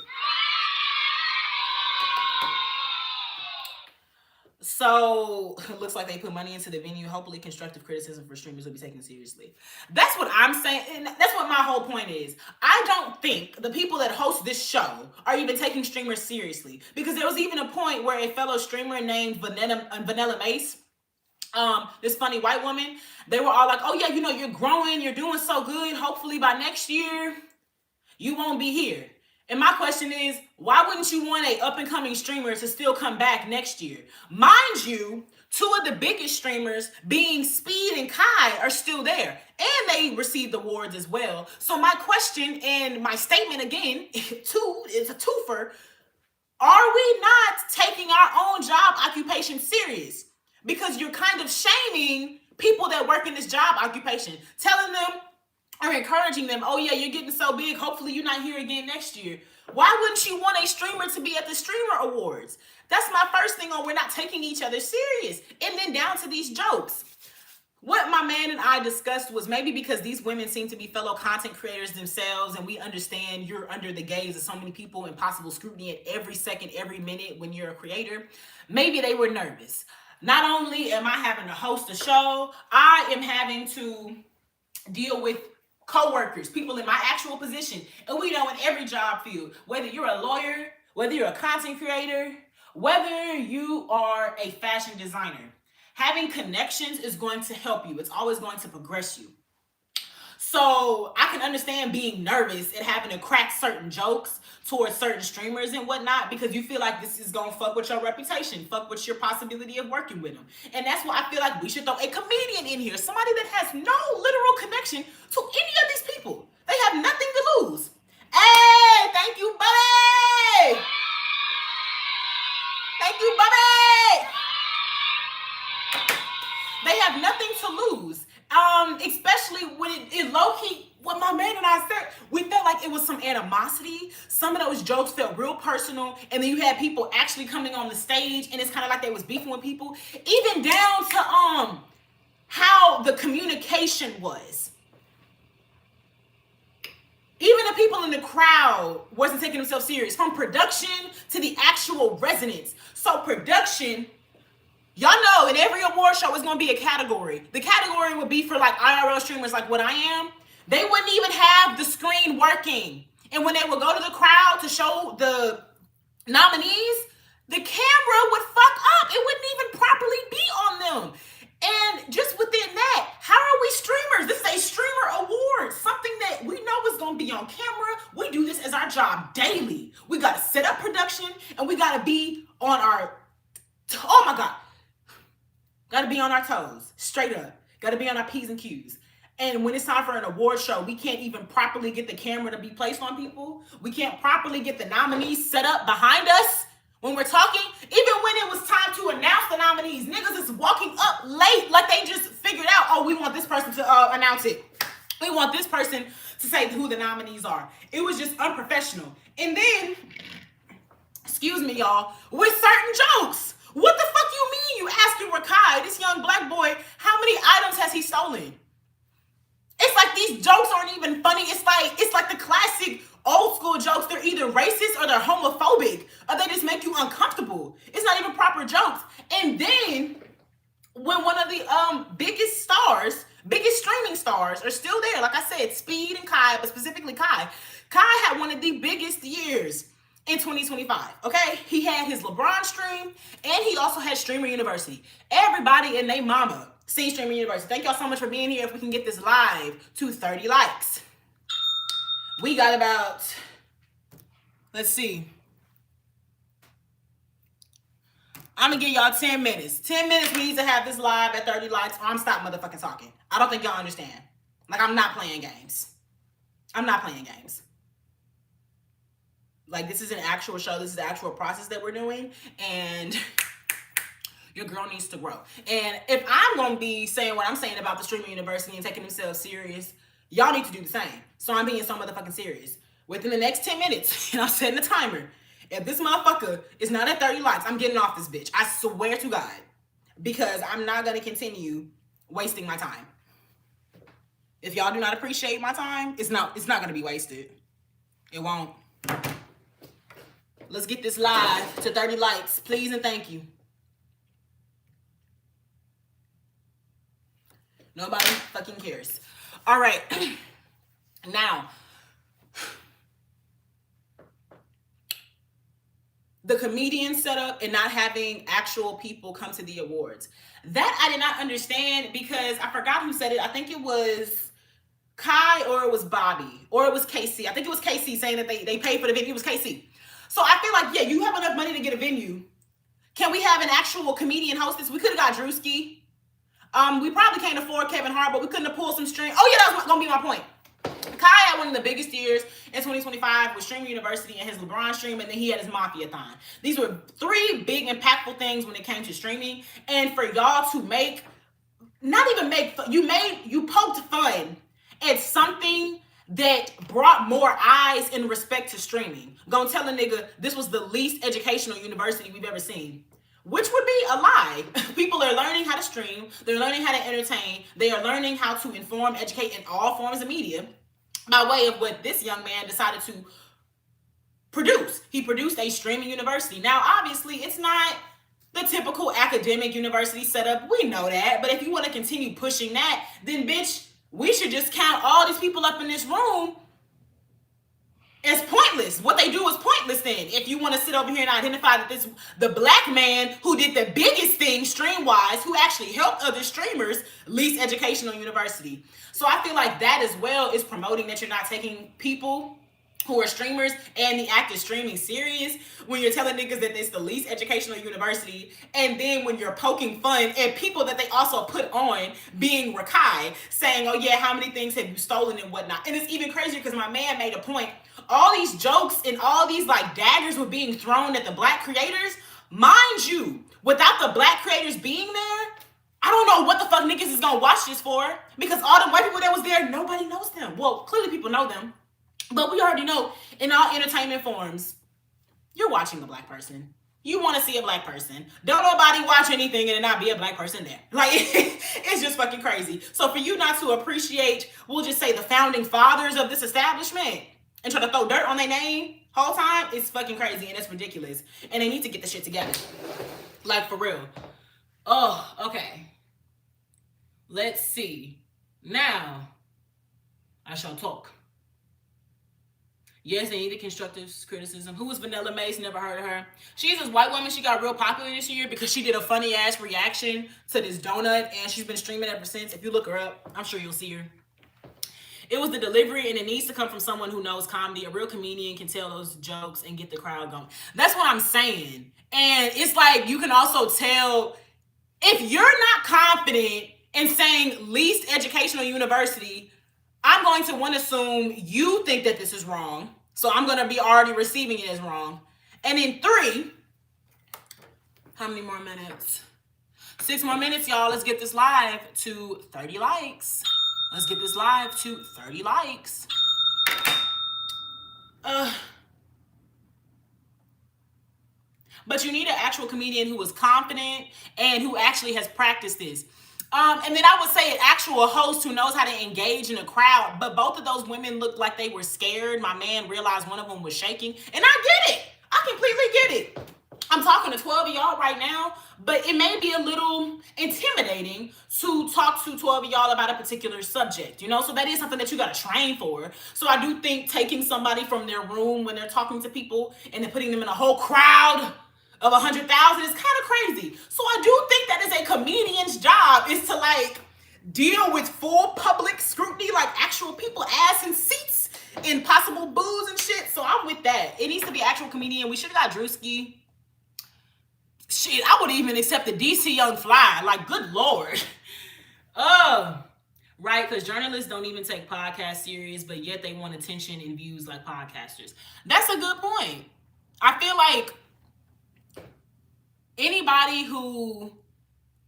So it looks like they put money into the venue. Hopefully constructive criticism for streamers will be taken seriously. That's what I'm saying. And that's what my whole point is. I don't think the people that host this show are even taking streamers seriously. Because there was even a point where a fellow streamer named Vanilla Mace, this funny white woman, they were all like, oh yeah, you know, you're growing, you're doing so good. Hopefully by next year, you won't be here. And my question is, why wouldn't you want a up-and-coming streamer to still come back next year? Mind you, two of the biggest streamers, being Speed and Kai, are still there. And they received awards as well. So my question and my statement again, is a twofer. Are we not taking our own job occupation serious? Because you're kind of shaming people that work in this job occupation, telling them or encouraging them, oh yeah, you're getting so big, hopefully you're not here again next year. Why wouldn't you want a streamer to be at the Streamer Awards? That's my first thing on we're not taking each other serious. And then down to these jokes. What my man and I discussed was maybe because these women seem to be fellow content creators themselves, and we understand you're under the gaze of so many people and possible scrutiny at every second, every minute when you're a creator. Maybe they were nervous. Not only am I having to host a show, I am having to deal with co-workers, people in my actual position. And we know in every job field, whether you're a lawyer, whether you're a content creator, whether you are a fashion designer, having connections is going to help you. It's always going to progress you. So I can understand being nervous and having to crack certain jokes towards certain streamers and whatnot, because you feel like this is gonna fuck with your reputation, fuck with your possibility of working with them. And that's why I feel like we should throw a comedian in here, somebody that has no literal connection to any of these people. They have nothing to lose. Hey, thank you, buddy. Thank you, buddy. They have nothing to lose. Especially when it low-key, what my man and I said, we felt like it was some animosity. Some of those jokes felt real personal, and then you had people actually coming on the stage, and it's kind of like they was beefing with people, even down to how the communication was. Even the people in the crowd wasn't taking themselves serious, from production to the actual residents. So production, y'all know in every award show is going to be a category. The category would be for like IRL streamers like what I am. They wouldn't even have the screen working. And when they would go to the crowd to show the nominees, the camera would fuck up. It wouldn't even properly be on them. And just within that, how are we streamers? This is a streamer award, something that we know is going to be on camera. We do this as our job daily. We got to set up production, and we got to be on our, oh my God. Got to be on our toes, straight up. Got to be on our P's and Q's. And when it's time for an award show, we can't even properly get the camera to be placed on people. We can't properly get the nominees set up behind us when we're talking. Even when it was time to announce the nominees, niggas is walking up late like they just figured out, oh, we want this person to announce it. We want this person to say who the nominees are. It was just unprofessional. And then, excuse me, y'all, with certain jokes. What the fuck you mean? You asking Rakai, this young black boy, how many items has he stolen? It's like these jokes aren't even funny. It's like the classic old school jokes. They're either racist or they're homophobic, or they just make you uncomfortable. It's not even proper jokes. And then when one of the biggest streaming stars are still there, like I said, Speed and Kai, but specifically Kai. Kai had one of the biggest years in 2025, okay? He had his LeBron stream, and he also had Streamer University. Everybody and they mama seen Streamer University. Thank y'all so much for being here. If we can get this live to 30 likes. We got about, let's see. I'm gonna give y'all 10 minutes. 10 minutes we need to have this live at 30 likes, or I'm stop motherfucking talking. I don't think y'all understand. Like, I'm not playing games. I'm not playing games. Like, this is an actual show. This is the actual process that we're doing. And your girl needs to grow. And if I'm going to be saying what I'm saying about the Streamer University and taking themselves serious, y'all need to do the same. So I'm being so motherfucking serious. Within the next 10 minutes, and I'm setting a timer, if this motherfucker is not at 30 likes, I'm getting off this bitch. I swear to God. Because I'm not going to continue wasting my time. If y'all do not appreciate my time, it's not gonna be wasted. It won't. Let's get this live to 30 likes, please and thank you. Nobody fucking cares. All right. Now, the comedian setup and not having actual people come to the awards. That I did not understand because I forgot who said it. I think it was Kai or it was Bobby or it was KC. I think it was KC saying that they paid for the venue. It was KC. So I feel like, yeah, you have enough money to get a venue. Can we have an actual comedian hostess? We could have got Drewski. We probably can't afford Kevin Hart, but we couldn't have pulled some string. Oh yeah, that was gonna be my point. Kai had one of the biggest years in 2025 with Stream University and his LeBron stream, and then he had his Mafia-thon. These were 3 big impactful things when it came to streaming. And for y'all to make, not even make, you poked fun at something that brought more eyes in respect to streaming. Gonna tell a nigga this was the least educational university we've ever seen. Which would be a lie. People are learning how to stream. They're learning how to entertain. They are learning how to inform, educate in all forms of media by way of what this young man decided to produce. He produced a streaming university. Now, obviously, it's not the typical academic university setup. We know that. But if you want to continue pushing that, then, bitch, we should just count all these people up in this room as pointless. What they do is pointless then. If you want to sit over here and identify that this the black man who did the biggest thing stream-wise, who actually helped other streamers, least educational university. So I feel like that as well is promoting that you're not taking people who are streamers and the act of streaming serious when you're telling niggas that it's the least educational university, and then when you're poking fun at people that they also put on, being Rakai, saying, oh yeah, how many things have you stolen and whatnot. And it's even crazier because my man made a point. All these jokes and all these like daggers were being thrown at the black creators. Mind you, without the black creators being there, I don't know what the fuck niggas is gonna watch this for, because all the white people that was there, nobody knows them. Well, clearly people know them. But we already know in all entertainment forms, you're watching a black person. You want to see a black person. Don't nobody watch anything and it not be a black person there. Like, it's just fucking crazy. So for you not to appreciate, we'll just say the founding fathers of this establishment and try to throw dirt on their name whole time, it's fucking crazy and it's ridiculous. And they need to get the shit together. Like, for real. Oh, okay. Let's see. Now, I shall talk. Yes, they needed constructive criticism. Who was Vanilla Mace? Never heard of her. She's this white woman. She got real popular this year because she did a funny ass reaction to this donut, and she's been streaming ever since. If you look her up, I'm sure you'll see her. It was the delivery, and it needs to come from someone who knows comedy. A real comedian can tell those jokes and get the crowd going. That's what I'm saying. And it's like you can also tell if you're not confident in saying least educational university, I'm going to want to assume you think that this is wrong. So I'm going to be already receiving it as wrong. And in 3, how many more minutes? 6 more minutes, y'all. Let's get this live to 30 likes. Let's get this live to 30 likes. But you need an actual comedian who is confident and who actually has practiced this. And then I would say an actual host who knows how to engage in a crowd. But both of those women looked like they were scared. My man realized one of them was shaking. And I get it. I completely get it. I'm talking to 12 of y'all right now, but it may be a little intimidating to talk to 12 of y'all about a particular subject, you know? So that is something that you got to train for. So I do think taking somebody from their room when they're talking to people and then putting them in a whole crowd of 100,000 is kind of crazy. So I do think that is a comedian's job, is to like deal with full public scrutiny, like actual people, ass in seats, and possible boos and shit. So I'm with that. It needs to be actual comedian. We should have got Drewski. Shit, I would even accept the DC Young Fly. Like, good Lord. Right, because journalists don't even take podcasts serious, but yet they want attention and views like podcasters. That's a good point. I feel like anybody who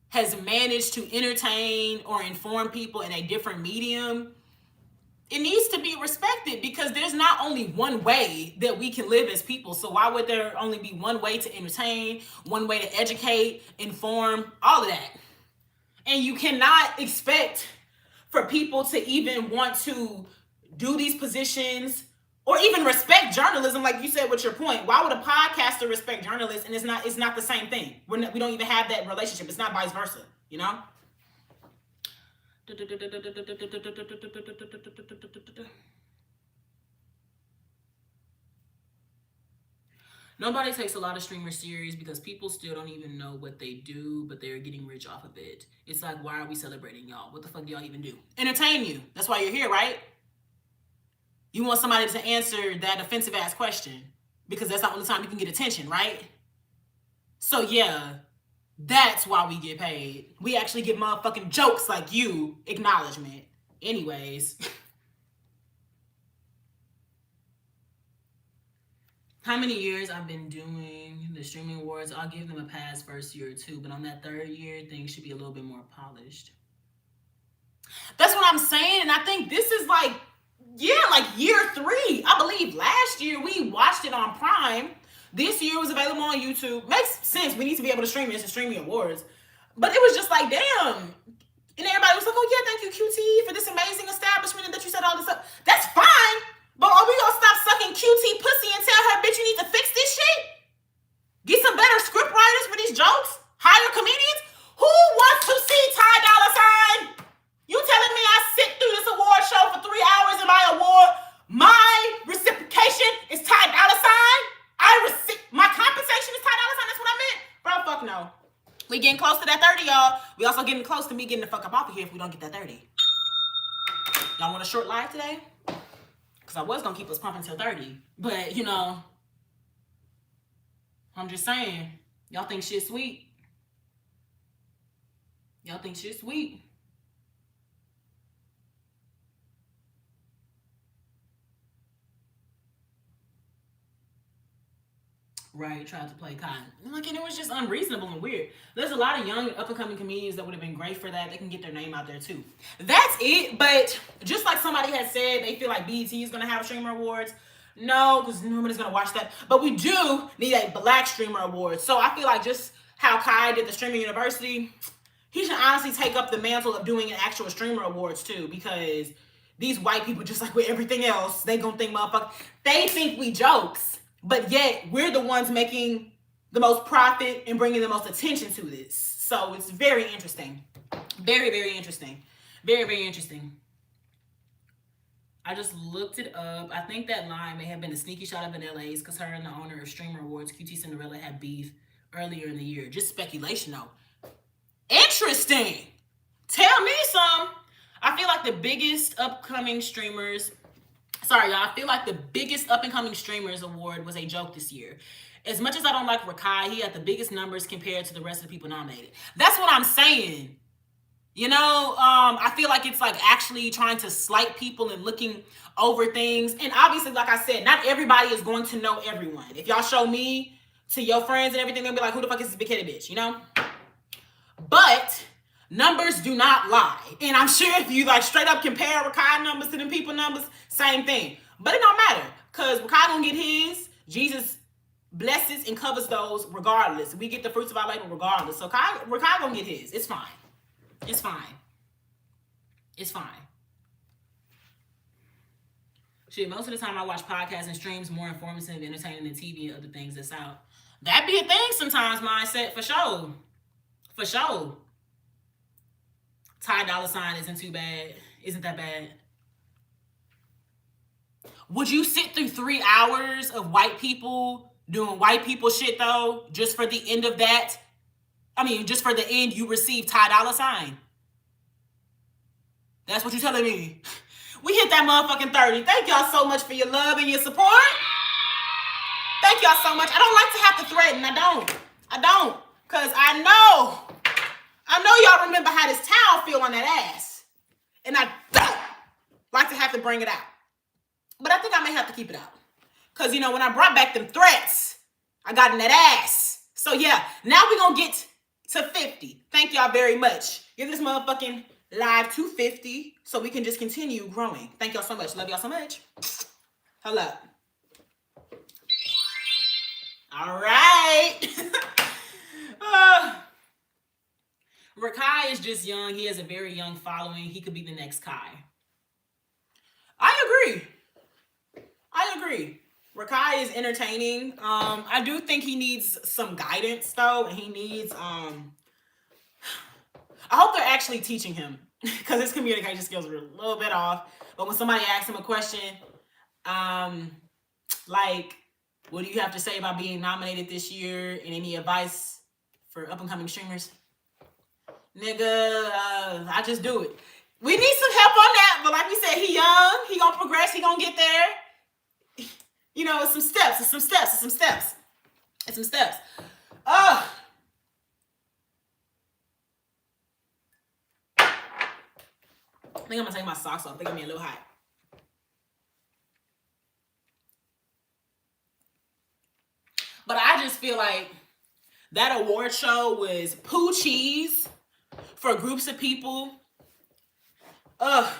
has managed to entertain or inform people in a different medium, it needs to be respected, because there's not only one way that we can live as people. So why would there only be one way to entertain, one way to educate, inform, all of that? And you cannot expect for people to even want to do these positions or even respect journalism, like you said with your point. Why would a podcaster respect journalists? And it's not the same thing. We don't even have that relationship. It's not vice versa, you know? Nobody takes a lot of streamers serious because people still don't even know what they do, but they're getting rich off of it. It's like, why are we celebrating y'all? What the fuck do y'all even do? Entertain you. That's why you're here, right? You want somebody to answer that offensive ass question because that's the only time you can get attention, right? So yeah, that's why we get paid. We actually get motherfucking jokes like you acknowledgement. Anyways. How many years I've been doing the streaming awards? I'll give them a pass first year or two, but on that third year, things should be a little bit more polished. That's what I'm saying, and I think this is like year 3. I believe last year we watched it on Prime. This year it was available on YouTube. Makes sense. We need to be able to stream this and streaming awards. But it was just like, damn. And everybody was like, oh yeah, thank you, QT, for this amazing establishment and that you said all this stuff. That's fine. But are we gonna stop sucking QT pussy and tell her, bitch, you need to fix this shit? Get some better script writers for these jokes? Hire comedians? Who wants to see Ty Dolla $ign? You telling me I sit through this award show for 3 hours and my reciprocation is Ty Dolla $ign? My compensation is Ty Dolla $ign? That's what I meant? Bro, fuck no. We getting close to that 30, y'all. We also getting close to me getting the fuck up off of here if we don't get that 30. Y'all want a short live today? Because I was going to keep us pumping till 30. But, you know, I'm just saying. Y'all think shit sweet? Y'all think shit sweet? Right, tried to play kind. Like, and it was just unreasonable and weird. There's a lot of young, up-and-coming comedians that would have been great for that. They can get their name out there, too. That's it, but just like somebody had said, they feel like BET is going to have streamer awards. No, because nobody's going to watch that. But we do need a Black streamer award. So I feel like just how Kai did the Streaming University, he should honestly take up the mantle of doing an actual streamer awards, too, because these white people, just like with everything else, they going to think, motherfucker, they think we jokes. But yet, we're the ones making the most profit and bringing the most attention to this. So it's very interesting. Very, very interesting. Very, very interesting. I just looked it up. I think that line may have been a sneaky shot of Vanellope's because her and the owner of Streamer Awards, QT Cinderella, had beef earlier in the year. Just speculation, though. Interesting. Tell me some. I feel like the biggest upcoming streamers... Sorry, y'all. I feel like the biggest up-and-coming streamers award was a joke this year. As much as I don't like Rakai, he had the biggest numbers compared to the rest of the people nominated. That's what I'm saying. You know, I feel like it's like actually trying to slight people and looking over things. And obviously, like I said, not everybody is going to know everyone. If y'all show me to your friends and everything, they'll be like, who the fuck is this big-headed bitch, you know? But... numbers do not lie. And I'm sure if you like straight up compare Rakai numbers to them people numbers, same thing. But it don't matter. Because Rakai gonna get his. Jesus blesses and covers those regardless. We get the fruits of our labor regardless. So Rakai gonna get his. It's fine. It's fine. It's fine. Shit, most of the time I watch podcasts and streams more informative and entertaining than TV and other things that's out. That be a thing sometimes, mindset, for sure. For sure. Ty Dolla $ign isn't too bad. Isn't that bad? Would you sit through 3 hours of white people doing white people shit, though, just for the end of that? I mean, just for the end, you receive Ty Dolla $ign. That's what you're telling me. We hit that motherfucking 30. Thank y'all so much for your love and your support. Thank y'all so much. I don't like to have to threaten. I don't. Because I know y'all remember how this towel feel on that ass. And I don't like to have to bring it out. But I think I may have to keep it out. Because, you know, when I brought back them threats, I got in that ass. So, yeah, now we're going to get to 50. Thank y'all very much. Give this motherfucking live to 50 so we can just continue growing. Thank y'all so much. Love y'all so much. Hello. All right. Rakai is just young. He has a very young following. He could be the next Kai. I agree. Rakai is entertaining. I do think he needs some guidance though, and he needs I hope they're actually teaching him because his communication skills are a little bit off. But when somebody asks him a question, like, what do you have to say about being nominated this year, and any advice for up and coming streamers? Nigga, I just do it. We need some help on that, but like we said, he young, he gonna progress, he gonna get there. You know, it's some steps. I think I'm gonna take my socks off. They got me a little hot. But I just feel like that award show was poo cheese for groups of people that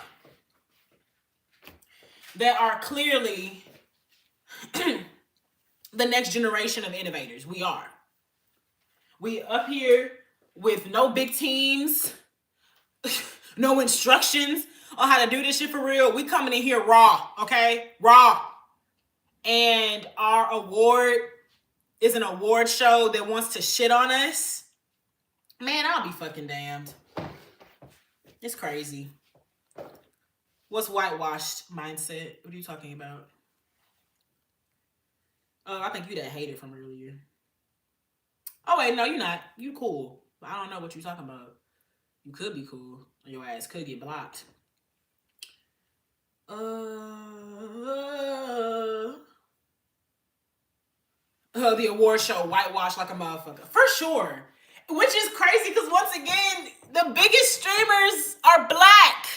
are clearly the next generation of innovators. We are. We up here with no big teams, no instructions on how to do this shit for real. We coming in here raw, okay? Raw. And our award is an award show that wants to shit on us. Man, I'll be fucking damned. It's crazy. What's whitewashed mindset? What are you talking about? Oh, I think you that hated from earlier. Oh, wait, no, you're not. You cool. I don't know what you're talking about. You could be cool. Your ass could get blocked. The award show whitewashed like a motherfucker. For sure. Which is crazy because, once again, the biggest streamers are black.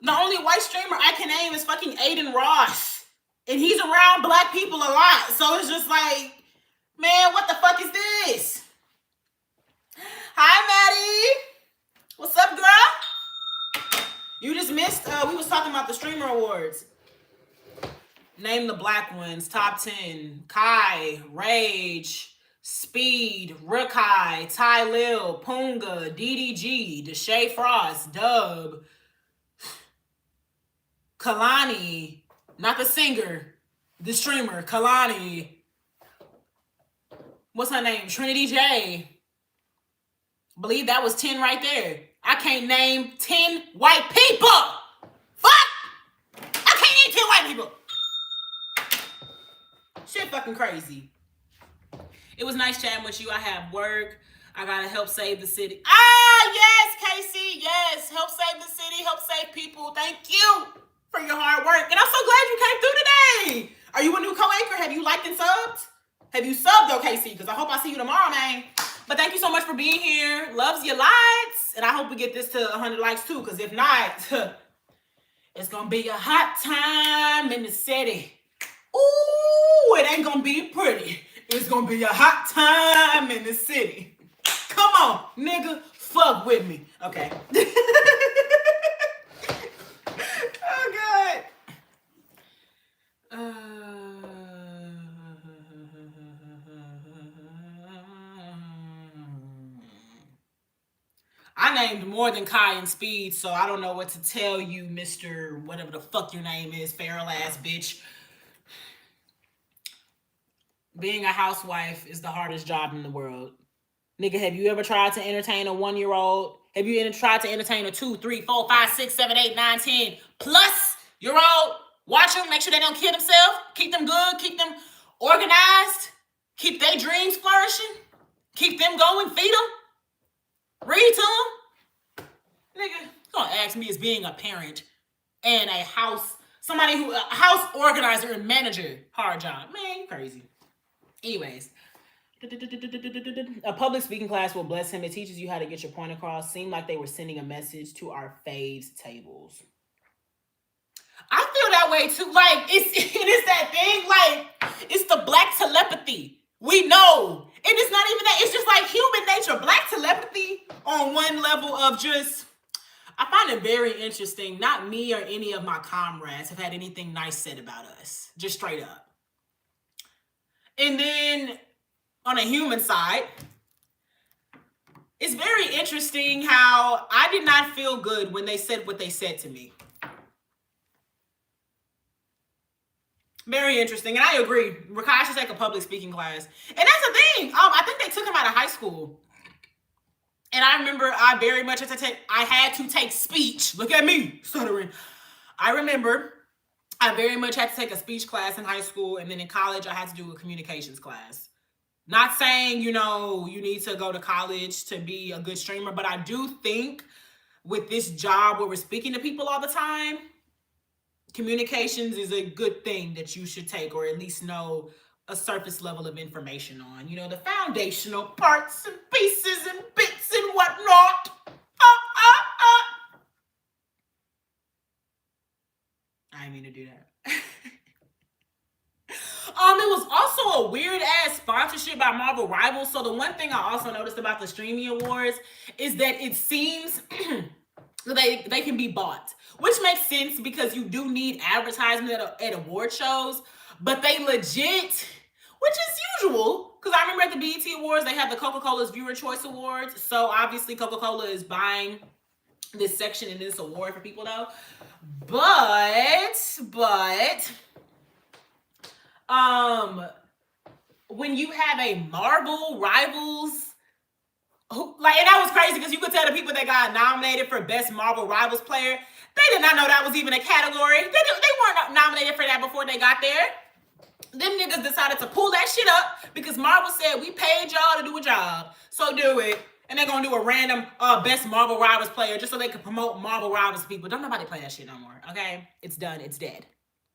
The only white streamer I can name is fucking Aiden Ross. And he's around black people a lot. So it's just like, man, what the fuck is this? Hi, Maddie. What's up, girl? You just missed, we was talking about the Streamer Awards. Name the black ones. Top 10. Kai, Rage, Speed, Rookai, Ty Lil, Punga, DDG, Deshae Frost, Dub, Kalani, not the singer, the streamer, Kalani. What's her name? Trinity J. Believe that was 10 right there. I can't name 10 white people. Fuck! I can't name 10 white people. Shit fucking crazy. It was nice chatting with you. I have work. I gotta help save the city. Ah, yes, Casey. Yes, help save the city. Help save people. Thank you for your hard work. And I'm so glad you came through today. Are you a new co-anchor? Have you liked and subbed? Have you subbed though, Casey? Because I hope I see you tomorrow, man. But thank you so much for being here. Loves your likes. And I hope we get this to 100 likes too. Because if not, it's going to be a hot time in the city. Ooh, it ain't going to be pretty. It's going to be a hot time in the city. Come on, nigga. Fuck with me. Okay. Oh, God. I named more than Kai and Speed, so I don't know what to tell you, Mr. whatever the fuck your name is, feral ass bitch. Being a housewife is the hardest job in the world. Nigga, have you ever tried to entertain a 1-year-old? Have you ever tried to entertain a 2, 3, 4, 5, 6, 7, 8, 9, 10 plus year old? Watch them, make sure they don't kill themselves. Keep them good, keep them organized. Keep their dreams flourishing. Keep them going, feed them. Read to them. Nigga, you gonna ask me as being a parent and a house organizer and manager. Hard job. Man, you crazy. Anyways. A public speaking class will bless him. It teaches you how to get your point across. Seemed like they were sending a message to our faves tables. I feel that way too. Like, it is that thing. Like, it's the black telepathy. We know. And it's not even that. It's just like human nature. Black telepathy on one level of just, I find it very interesting. Not me or any of my comrades have had anything nice said about us. Just straight up. And then on a human side, It's very interesting how I did not feel good when they said what they said to me. Very interesting, and I agree. Rakai should take a public speaking class, and that's the thing. I think they took him out of high school, and I remember I very much had to take. I had to take speech. Look at me stuttering. I remember I very much had to take a speech class in high school, and then in college I had to do a communications class. Not saying, you need to go to college to be a good streamer, but I do think with this job where we're speaking to people all the time, communications is a good thing that you should take, or at least know a surface level of information on. The foundational parts and pieces and bits and whatnot. I didn't mean to do that. It was also a weird ass sponsorship by Marvel Rivals. So the one thing I also noticed about the streaming awards is that it seems they can be bought, which makes sense because you do need advertisement at award shows, but they legit, which is usual, because I remember at the BET Awards, they have the Coca-Cola's Viewer Choice Awards. So obviously Coca-Cola is buying this section in this award for people though. But when you have a Marvel Rivals, and that was crazy because you could tell the people that got nominated for Best Marvel Rivals Player, they did not know that was even a category. They weren't nominated for that before they got there. Them niggas decided to pull that shit up because Marvel said, we paid y'all to do a job, so do it. And they're gonna do a random Best Marvel Rivals Player just so they can promote Marvel Rivals people. Don't nobody play that shit no more, okay? It's done. It's dead.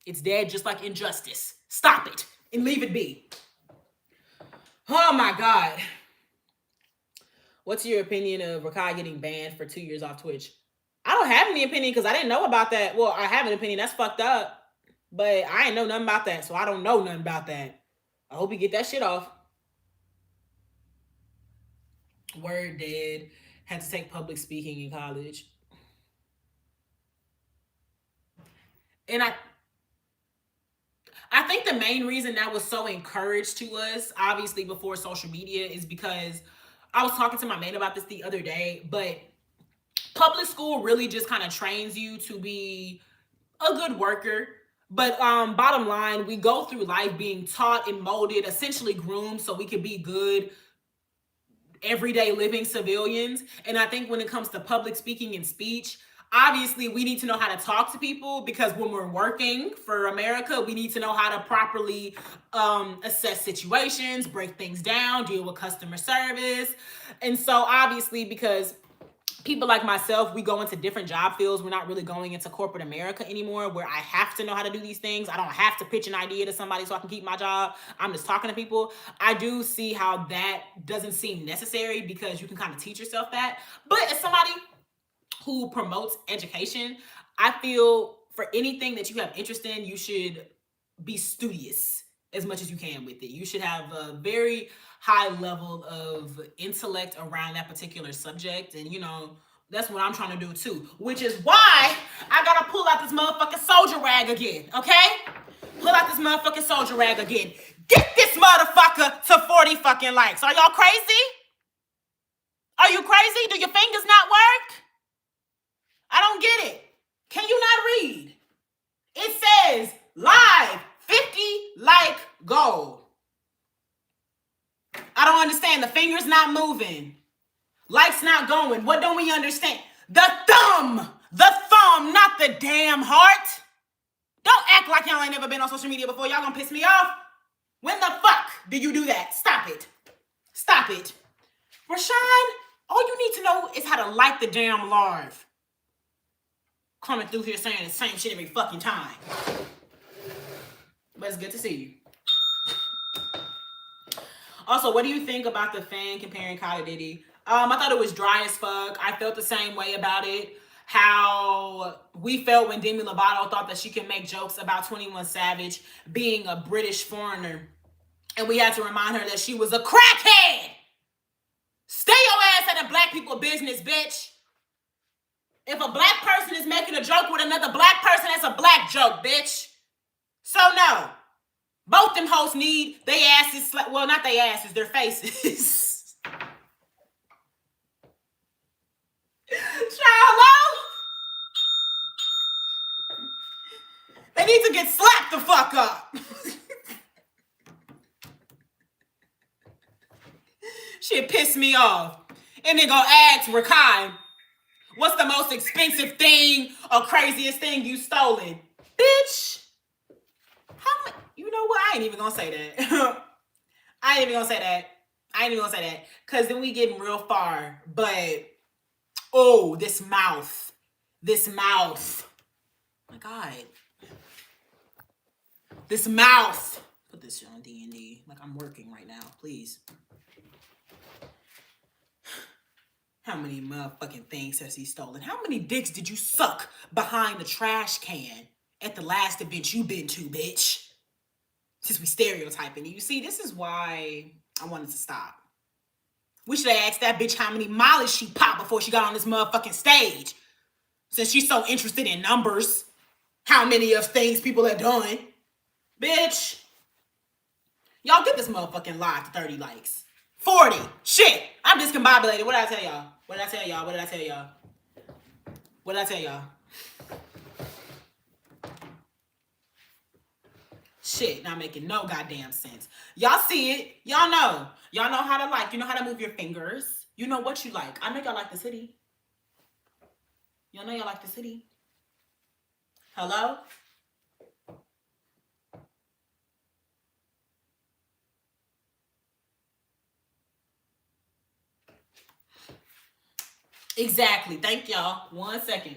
It's dead just like Injustice. Stop it and leave it be. Oh my God. What's your opinion of Rakai getting banned for 2 years off Twitch? I don't have any opinion because I didn't know about that. Well, I have an opinion. That's fucked up. But I ain't know nothing about that, so I don't know nothing about that. I hope he get that shit off. Word dead. Had to take public speaking in college. And I think the main reason that was so encouraged to us, obviously before social media, is because I was talking to my mate about this the other day, but public school really just kind of trains you to be a good worker. But bottom line, we go through life being taught and molded, essentially groomed so we can be good everyday living civilians. And I think when it comes to public speaking and speech, obviously we need to know how to talk to people, because when we're working for America, we need to know how to properly assess situations, break things down, deal with customer service. And so obviously, because people like myself, we go into different job fields. We're not really going into corporate America anymore, where I have to know how to do these things. I don't have to pitch an idea to somebody so I can keep my job. I'm just talking to people. I do see how that doesn't seem necessary because you can kind of teach yourself that. But as somebody who promotes education, I feel for anything that you have interest in, you should be studious as much as you can with it. You should have a very high level of intellect around that particular subject. And, that's what I'm trying to do too, which is why I gotta pull out this motherfucking soldier rag again, okay? Pull out this motherfucking soldier rag again. Get this motherfucker to 40 fucking likes. Are y'all crazy? Are you crazy? Do your fingers not work? I don't get it. Can you not read? It says live 50 like goal. I don't understand. The finger's not moving. Likes not going. What don't we understand? The thumb, not the damn heart. Don't act like y'all ain't never been on social media before. Y'all gonna piss me off. When the fuck do you do that? Stop it. Stop it. Rashawn, all you need to know is how to like the damn live. Coming through here saying the same shit every fucking time. But it's good to see you. Also, what do you think about the fan comparing Kai to Diddy? I thought it was dry as fuck. I felt the same way about it. How we felt when Demi Lovato thought that she could make jokes about 21 Savage being a British foreigner. And we had to remind her that she was a crackhead. Stay your ass at a black people business, bitch. If a black person is making a joke with another black person, that's a black joke, bitch. So no. Both them hoes need their asses, well, not their asses, their faces. fuck up. Shit pissed me off. And then go ask Rakai, what's the most expensive thing or craziest thing you stolen? Bitch. How much? You know what? I ain't even gonna say that. I ain't even gonna say that. Cause then we getting real far. But oh, this mouth. My God. This mouth. Put this shit on D&D. Like I'm working right now, please. How many motherfucking things has he stolen? How many dicks did you suck behind the trash can at the last event you been to, bitch? Since we stereotyping. You see, this is why I wanted to stop. We should have asked that bitch how many mollies she popped before she got on this motherfucking stage. Since she's so interested in numbers. How many of things people have done. Bitch. Y'all get this motherfucking live to 30 likes. 40. Shit. I'm discombobulated. What did I tell y'all? Shit, not making no goddamn sense. Y'all see it. Y'all know. Y'all know how to like. You know how to move your fingers. You know what you like. I know y'all like the city. Y'all know y'all like the city. Hello? Exactly. Thank y'all. 1 second.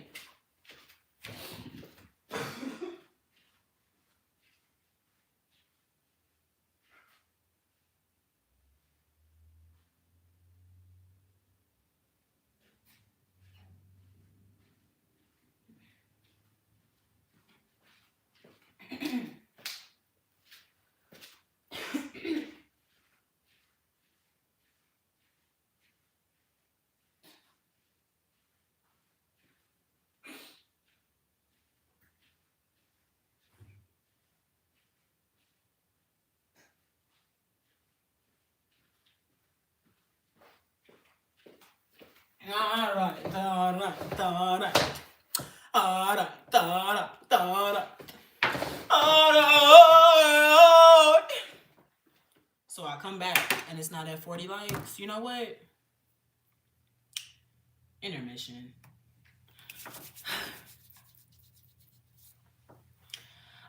So I come back and it's not at 40 likes. You know what? Intermission.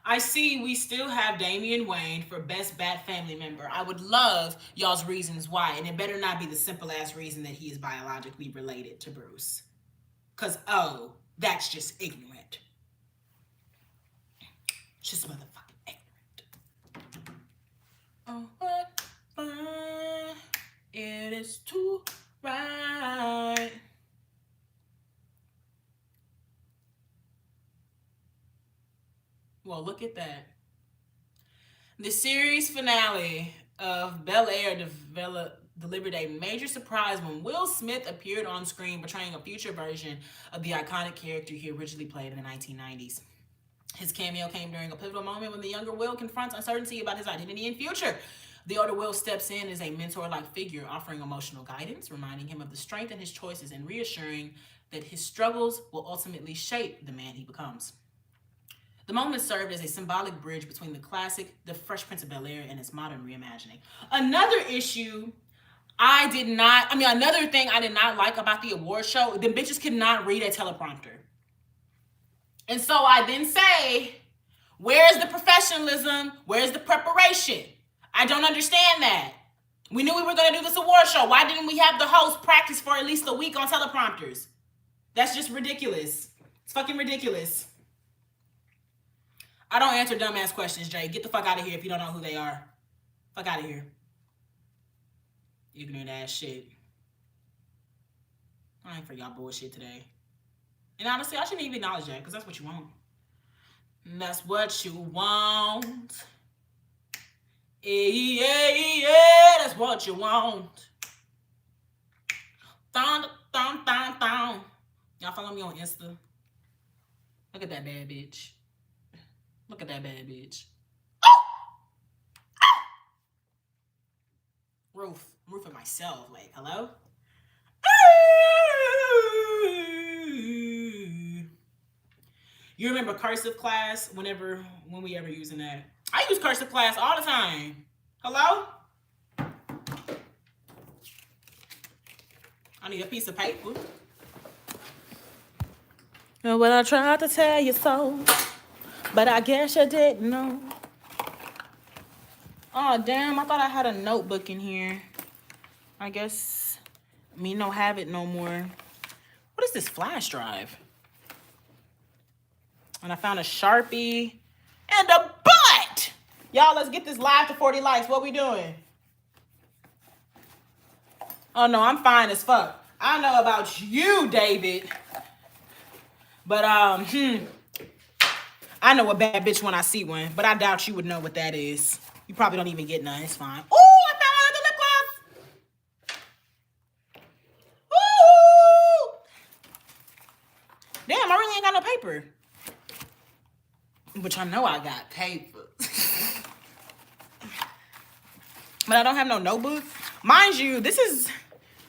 I see we still have Damian Wayne for Best Bat Family Member. I would love y'all's reasons why. And it better not be the simple ass reason that he is biologically related to Bruce. Because, oh, that's just ignorant. Just motherfucking ignorant. Oh, what fun it is to ride. Well, look at that. The series finale of Bel-Air delivered a major surprise when Will Smith appeared on screen portraying a future version of the iconic character he originally played in the 1990s. His cameo came during a pivotal moment when the younger Will confronts uncertainty about his identity and future. The older Will steps in as a mentor-like figure, offering emotional guidance, reminding him of the strength in his choices and reassuring that his struggles will ultimately shape the man he becomes. The moment served as a symbolic bridge between the classic The Fresh Prince of Bel-Air and its modern reimagining. Another thing I did not like about the award show, the bitches could not read a teleprompter. And so I then say, where's the professionalism? Where's the preparation? I don't understand that. We knew we were going to do this award show. Why didn't we have the host practice for at least a week on teleprompters? That's just ridiculous. It's fucking ridiculous. I don't answer dumbass questions, Jay. Get the fuck out of here if you don't know who they are. Fuck out of here. Ignorant ass shit. I ain't for y'all bullshit today. And honestly, I shouldn't even acknowledge that because that's what you want. And that's what you want. Yeah, that's what you want. Thon. Y'all follow me on Insta. Look at that bad bitch. Look at that bad bitch. Roof. I'm roofing myself. Like, hello? You remember cursive class when we ever using that? I use cursive class all the time. Hello? I need a piece of paper. Well, I tried to tell you so, but I guess you didn't know. Oh, damn, I thought I had a notebook in here. I guess me no have it no more. What is this flash drive? And I found a Sharpie and a butt. Y'all, let's get this live to 40 likes. What we doing? Oh, no, I'm fine as fuck. I don't know about you, David. But, I know a bad bitch when I see one. But I doubt you would know what that is. You probably don't even get none. It's fine. Ooh, I found one of the lip gloss. Ooh. Damn, I really ain't got no paper. Which I know I got paper. But I don't have no notebook. Mind you, this is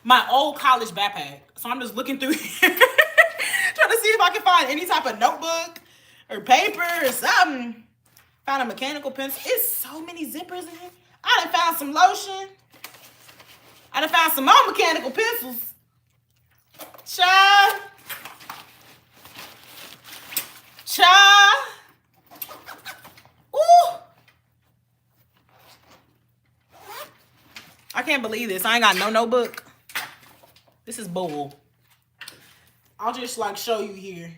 my old college backpack. So I'm just looking through here. Trying to see if I can find any type of notebook or paper or something. Found a mechanical pencil. It's so many zippers in here. I done found some lotion. I done found some more mechanical pencils. Child. Ooh. I can't believe this. I ain't got no notebook. This is bull. I'll just like show you here.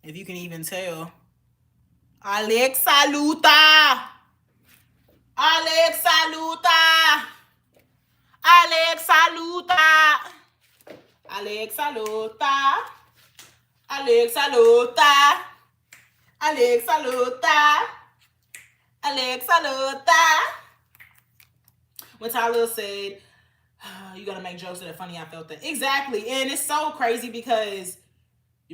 If you can even tell. Alexa Luta. Alexa Luta. Alexa Luta. Alexa Luta. Alexa Luta. Alexa Luta. Alexa Luta. When Tyler said, you gotta make jokes that are funny, I felt that. Exactly. And it's so crazy because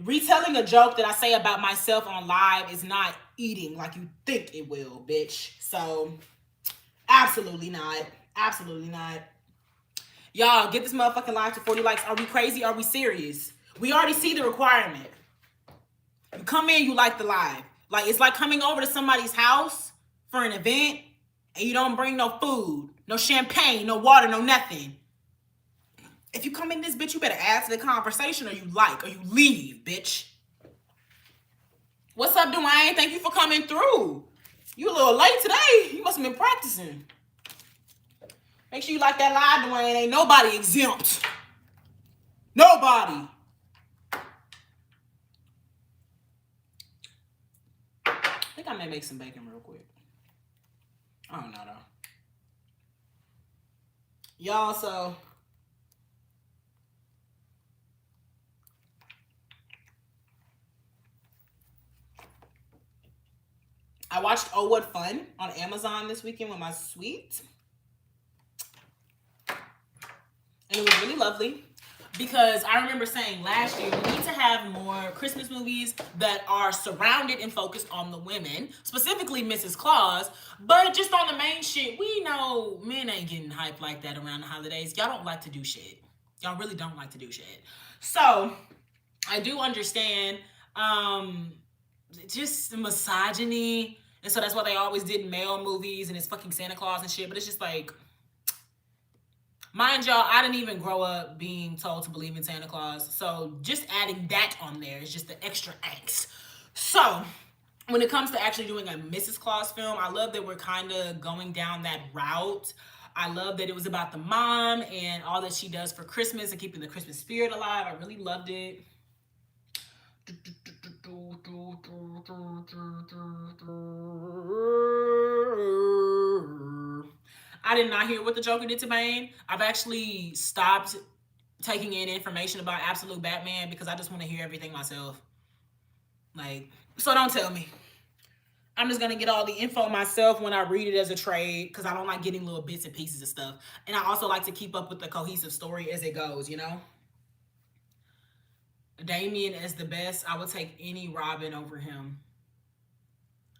retelling a joke that I say about myself on live is not eating like you think it will, bitch. So, absolutely not. Absolutely not. Y'all, get this motherfucking live to 40 likes. Are we crazy? Are we serious? We already see the requirement. You come in, you like the live. Like, it's like coming over to somebody's house for an event and you don't bring no food, no champagne, no water, no nothing. If you come in this bitch, you better add to the conversation or you leave, bitch. What's up, Dwayne? Thank you for coming through. You a little late today. You must have been practicing. Make sure you like that live, Dwayne. Ain't nobody exempt. Nobody. I think I may make some bacon real quick. I don't know, though. Y'all, so... I watched Oh What Fun on Amazon this weekend with my sweet. And it was really lovely because I remember saying last year, we need to have more Christmas movies that are surrounded and focused on the women, specifically Mrs. Claus, but just on the main shit. We know men ain't getting hyped like that around the holidays. Y'all don't like to do shit. Y'all really don't like to do shit. So I do understand just misogyny. And so that's why they always did male movies and it's fucking Santa Claus and shit. But it's just like, mind y'all, I didn't even grow up being told to believe in Santa Claus. So just adding that on there is just the extra angst. So when it comes to actually doing a Mrs. Claus film, I love that we're kind of going down that route. I love that it was about the mom and all that she does for Christmas and keeping the Christmas spirit alive. I really loved it. I did not hear what the Joker did to Bane. I've actually stopped taking in information about Absolute Batman because I just want to hear everything myself. Like, so don't tell me. I'm just going to get all the info myself when I read it as a trade because I don't like getting little bits and pieces of stuff. And I also like to keep up with the cohesive story as it goes, you know? Damian as the best. I would take any Robin over him.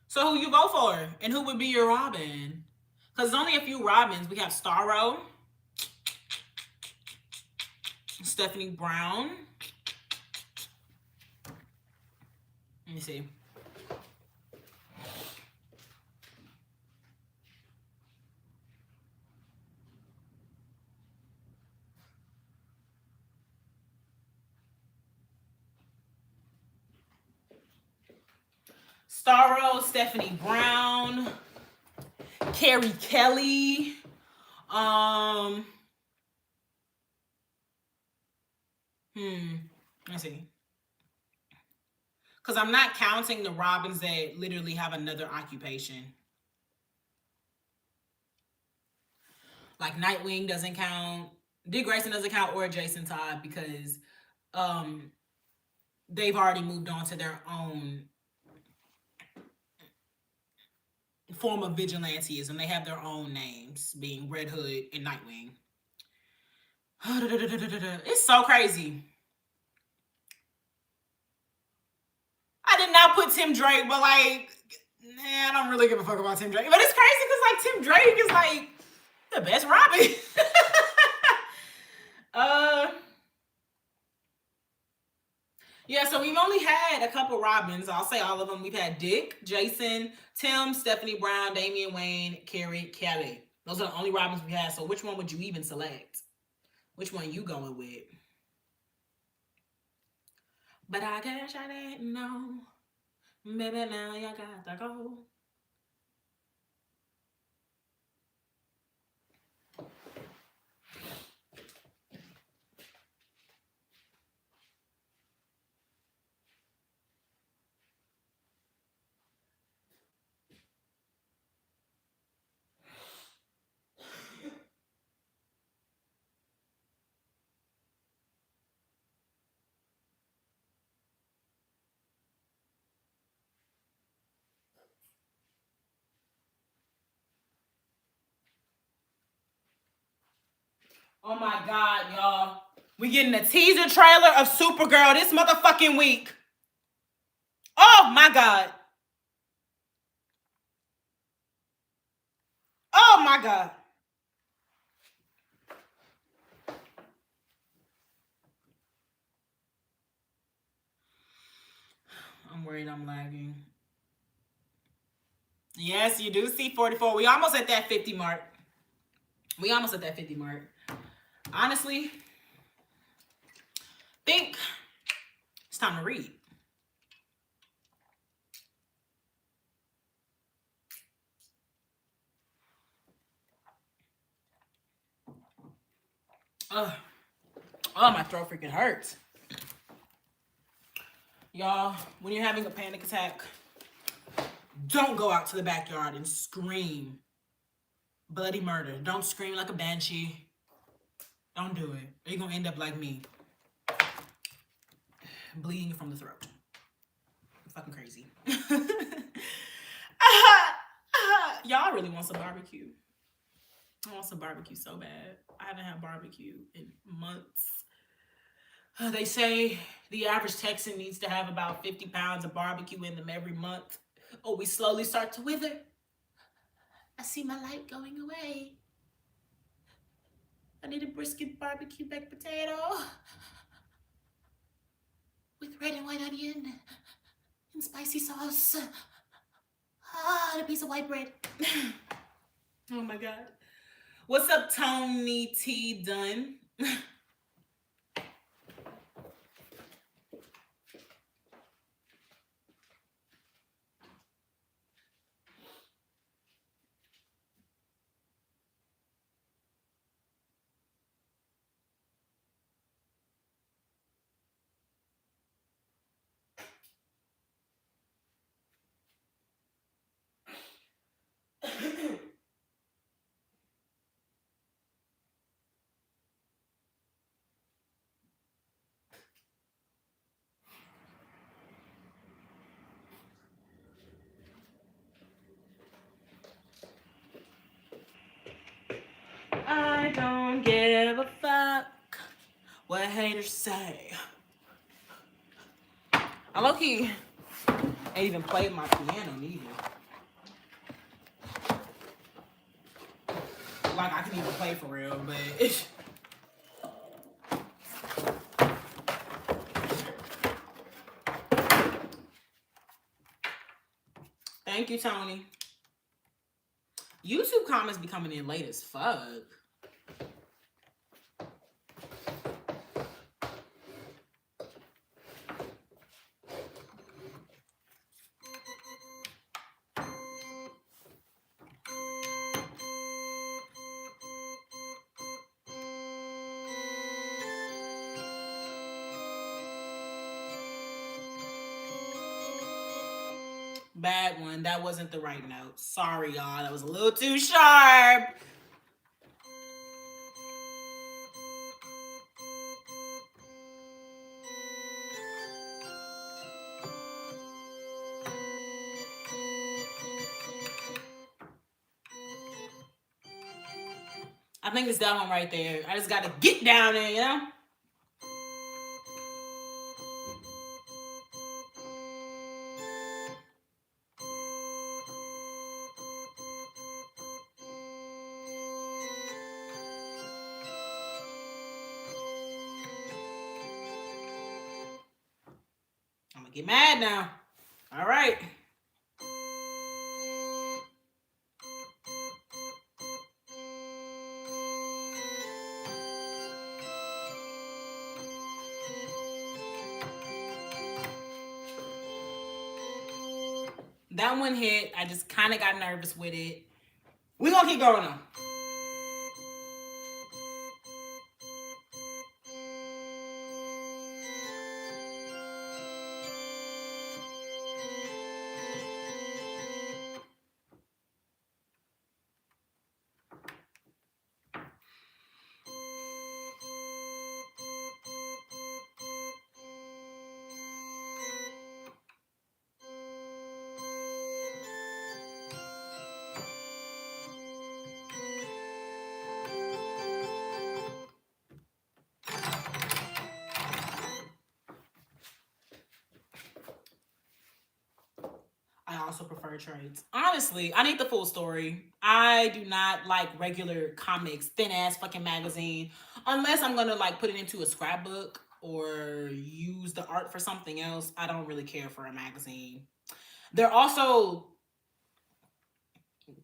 So who you vote for? And who would be your Robin? Because there's only a few Robins. We have Starro, Stephanie Brown. Let me see. Starro, Stephanie Brown, Carrie Kelly. Let's see. Because I'm not counting the Robins that literally have another occupation. Like Nightwing doesn't count. Dick Grayson doesn't count, or Jason Todd, because they've already moved on to their own form of vigilantism. They have their own names, being Red Hood and Nightwing. It's so crazy. I did not put Tim Drake, but like, I don't really give a fuck about Tim Drake. But it's crazy because like Tim Drake is like the best Robin. Yeah, so we've only had a couple Robins. I'll say all of them. We've had Dick, Jason, Tim, Stephanie Brown, Damian Wayne, Carrie Kelly. Those are the only Robins we had. So which one would you even select? Which one you going with? But I guess I didn't know. Maybe now you got to go. Oh my God, y'all. We getting a teaser trailer of Supergirl this motherfucking week. Oh my God. Oh my God. I'm worried I'm lagging. Yes, you do see 44. We almost at that 50 mark. Honestly, think it's time to read. Oh, my throat freaking hurts. Y'all, when you're having a panic attack, don't go out to the backyard and scream bloody murder. Don't scream like a banshee. Don't do it. Or you're going to end up like me. Bleeding from the throat. Fucking crazy. Y'all really want some barbecue. I want some barbecue so bad. I haven't had barbecue in months. They say the average Texan needs to have about 50 pounds of barbecue in them every month, or we slowly start to wither. I see my light going away. I need a brisket barbecue baked potato with red and white onion and spicy sauce. And a piece of white bread. Oh my God. What's up, Tony T. Dunn? I don't give a fuck what haters say. I low-key ain't even played my piano neither. like I can even play for real, but thank you, Tony. YouTube comments be coming in late as fuck. Bad one. That wasn't the right note. Sorry, y'all. That was a little too sharp. I think it's that one right there. I just gotta get down there, you know? I'm gonna get mad now. All right. That one hit. I just kind of got nervous with it. We're gonna keep going on. I also prefer trades. Honestly, I need the full story. I do not like regular comics, thin ass fucking magazine, unless I'm gonna like put it into a scrapbook or use the art for something else. I don't really care for a magazine. They're also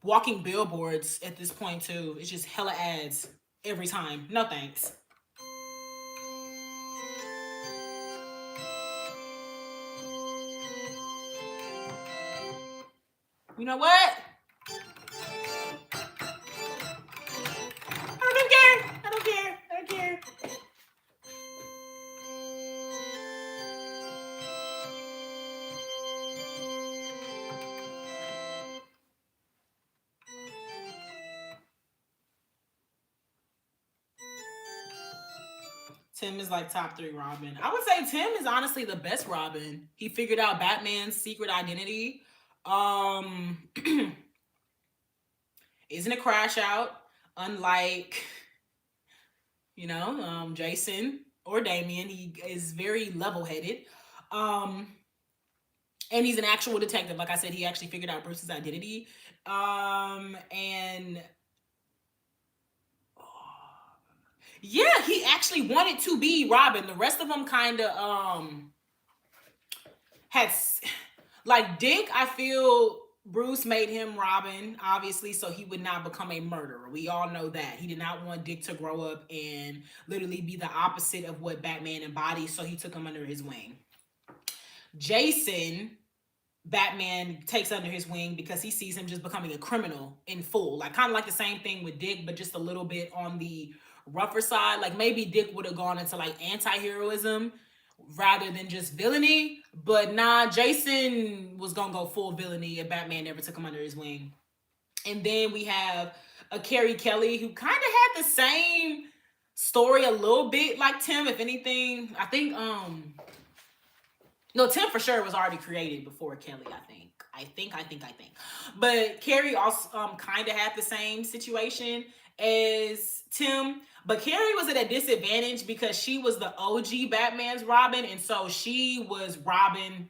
walking billboards at this point too. It's just hella ads every time. No thanks. You know what? I don't care. I don't care. I don't care. Tim is like top 3 Robin. I would say Tim is honestly the best Robin. He figured out Batman's secret identity. Isn't a crash out, unlike, you know, Jason or Damian. He is very level-headed. And he's an actual detective. Like I said, he actually figured out Bruce's identity. And yeah, he actually wanted to be Robin. The rest of them kind of had, like Dick, I feel Bruce made him Robin, obviously, so he would not become a murderer. We all know that. He did not want Dick to grow up and literally be the opposite of what Batman embodies, so he took him under his wing. Jason, Batman takes under his wing because he sees him just becoming a criminal in full. Like, kind of like the same thing with Dick, but just a little bit on the rougher side. Like, maybe Dick would have gone into, like, anti-heroism rather than just villainy. But nah, Jason was gonna go full villainy if Batman never took him under his wing. And then we have a Carrie Kelly who kind of had the same story a little bit like Tim, if anything. I think, no, Tim for sure was already created before Kelly, I think. But Carrie also kind of had the same situation as Tim. But Carrie was at a disadvantage because she was the OG Batman's Robin. And so she was Robin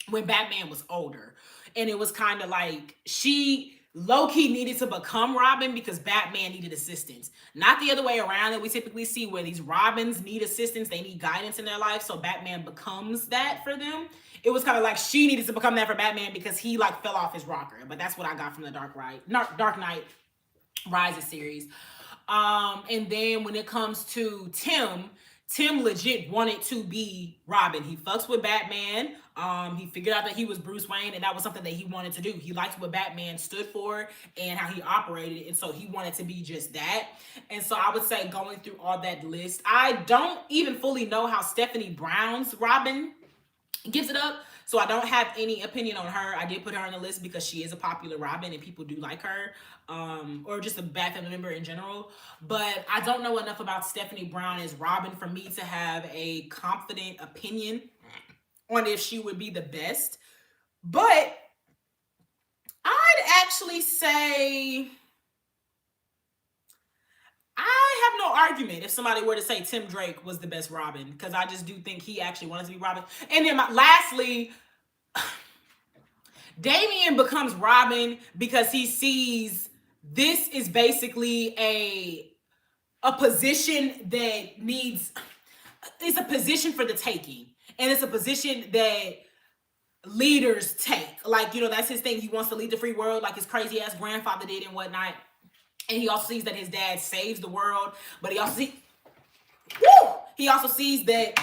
when Batman was older. And it was kind of like she Loki needed to become Robin because Batman needed assistance. Not the other way around that we typically see where these Robins need assistance, they need guidance in their life, so Batman becomes that for them. It was kind of like she needed to become that for Batman because he like fell off his rocker. But that's what I got from the Dark Knight Rises series. And then when it comes to Tim legit wanted to be Robin. He fucks with Batman. He figured out that he was Bruce Wayne, and that was something that he wanted to do. He liked what Batman stood for and how he operated, and so he wanted to be just that. And so I would say, going through all that list, I don't even fully know how Stephanie Brown's Robin gives it up. So I don't have any opinion on her. I did put her on the list because she is a popular Robin and people do like her, or just a Bat family member in general. But I don't know enough about Stephanie Brown as Robin for me to have a confident opinion on if she would be the best. But I'd actually say I have no argument if somebody were to say Tim Drake was the best Robin, because I just do think he actually wanted to be Robin. And then lastly, Damian becomes Robin because he sees this is basically a position that needs, it's a position for the taking. And it's a position that leaders take. Like, you know, that's his thing. He wants to lead the free world like his crazy ass grandfather did and whatnot. And he also sees that his dad saves the world, but he also sees that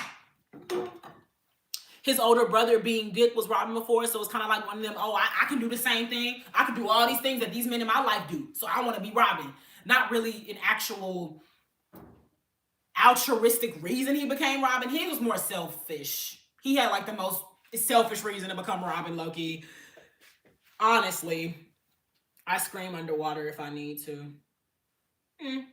his older brother being Dick was Robin before, so it's kind of like one of them, oh, I can do the same thing. I can do all these things that these men in my life do, so I want to be Robin. Not really an actual altruistic reason he became Robin. He was more selfish. He had like the most selfish reason to become Robin, Loki. Honestly, I scream underwater if I need to. I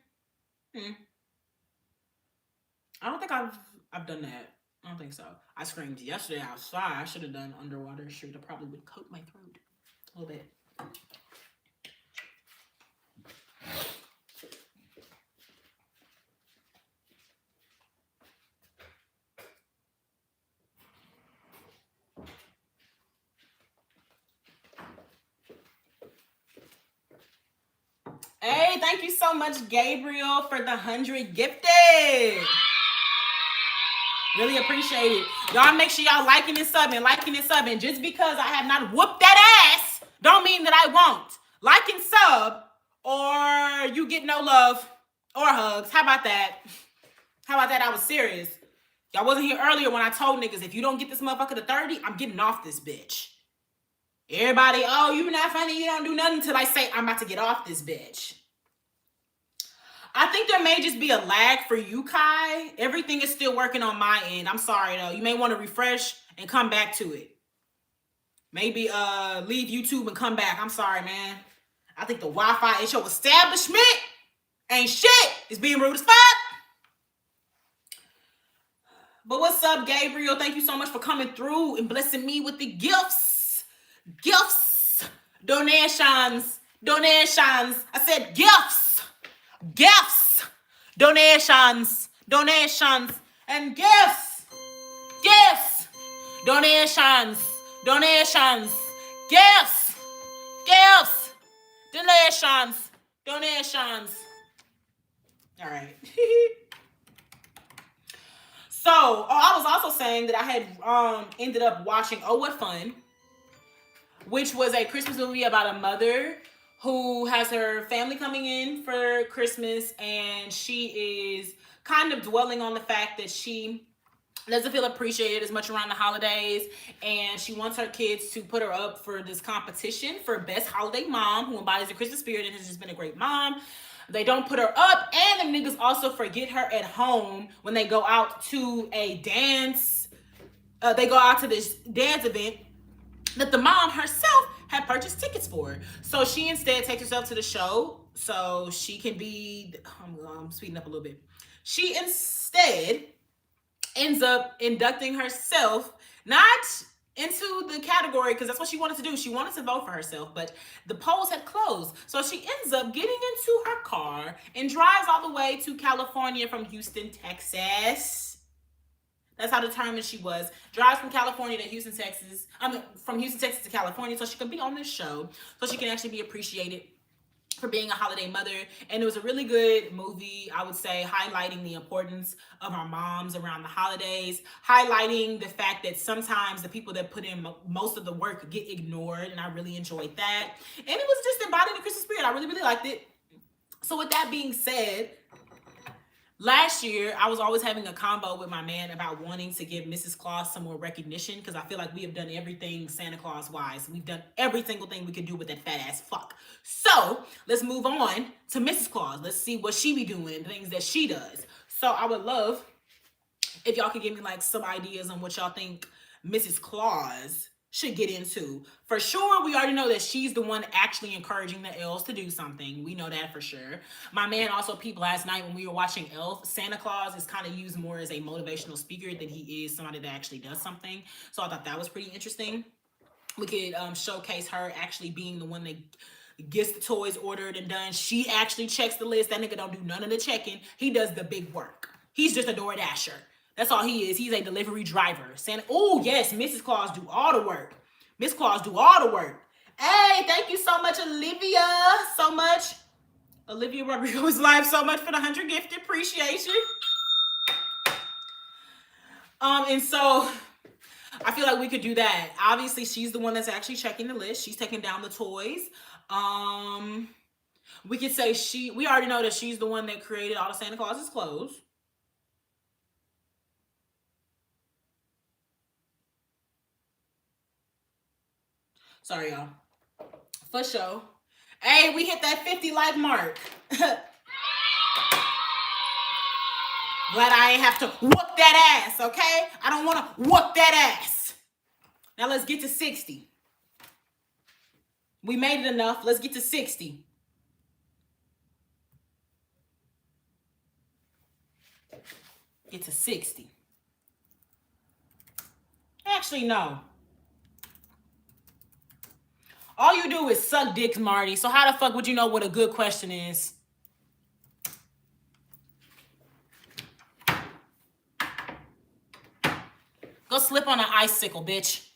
don't think I've done that. I don't think so. I screamed yesterday outside. I should have done underwater. Should have probably would coat my throat a little bit. Hey, thank you so much, Gabriel, for the 100 gifted. Really appreciate it. Y'all make sure y'all liking and subbing. Just because I have not whooped that ass, don't mean that I won't. Like and sub, or you get no love or hugs. How about that? I was serious. Y'all wasn't here earlier when I told niggas, if you don't get this motherfucker to 30, I'm getting off this bitch. Everybody, oh, you not funny, you don't do nothing until I say I'm about to get off this bitch. I think there may just be a lag for you, Kai. Everything is still working on my end. I'm sorry, though. You may want to refresh and come back to it. Maybe leave YouTube and come back. I'm sorry, man. I think the Wi-Fi at your establishment ain't shit. It's being rude as fuck. But what's up, Gabriel? Thank you so much for coming through and blessing me with the gifts. Donations. I said gifts. Donations, and gifts, donations, donations. All right. So, I was also saying that I had ended up watching Oh What Fun, which was a Christmas movie about a mother who has her family coming in for Christmas, and she is kind of dwelling on the fact that she doesn't feel appreciated as much around the holidays, and she wants her kids to put her up for this competition for best holiday mom who embodies the Christmas spirit and has just been a great mom. They don't put her up, and the niggas also forget her at home when they go out to a dance. They go out to this dance event that the mom herself had purchased tickets for. So she instead takes herself to the show so she can be, I'm speeding up a little bit. She instead ends up inducting herself, not into the category, because that's what she wanted to do. She wanted to vote for herself, but the polls had closed. So she ends up getting into her car and drives all the way to California from Houston, Texas. That's how determined she was. Drives from California to Houston, Texas. I mean, from Houston, Texas to California, so she could be on this show, so she can actually be appreciated for being a holiday mother. And it was a really good movie, I would say, highlighting the importance of our moms around the holidays, highlighting the fact that sometimes the people that put in most of the work get ignored, and I really enjoyed that. And it was just embodying the Christmas spirit. I really, really liked it. So with that being said, last year, I was always having a convo with my man about wanting to give Mrs. Claus some more recognition, because I feel like we have done everything Santa Claus wise. We've done every single thing we could do with that fat ass fuck. So let's move on to Mrs. Claus. Let's see what she be doing, things that she does. So I would love if y'all could give me like some ideas on what y'all think Mrs. Claus should get into. For sure, we already know that she's the one actually encouraging the elves to do something. We know that for sure. My man also peeped last night when we were watching Elf. Santa Claus is kind of used more as a motivational speaker than he is somebody that actually does something. So I thought that was pretty interesting. We could showcase her actually being the one that gets the toys ordered and done. She actually checks the list. That nigga don't do none of the checking. He does the big work. He's just a Door Dasher. That's all he is. He's a delivery driver. Santa. Oh, yes, Mrs. Claus do all the work. Miss Claus do all the work. Hey, thank you so much, Olivia. So much. Olivia Rodrigo's live so much for the 100 gifted. Appreciation. And so I feel like we could do that. Obviously, she's the one that's actually checking the list. She's taking down the toys. We could say we already know that she's the one that created all of Santa Claus's clothes. Sorry, y'all. For sure. Hey, we hit that 50 like mark. Glad I ain't have to whoop that ass, okay? I don't want to whoop that ass. Now let's get to 60. We made it enough. Let's get to 60. Get to 60. Actually, no. All you do is suck dicks, Marty. So how the fuck would you know what a good question is? Go slip on an icicle, bitch.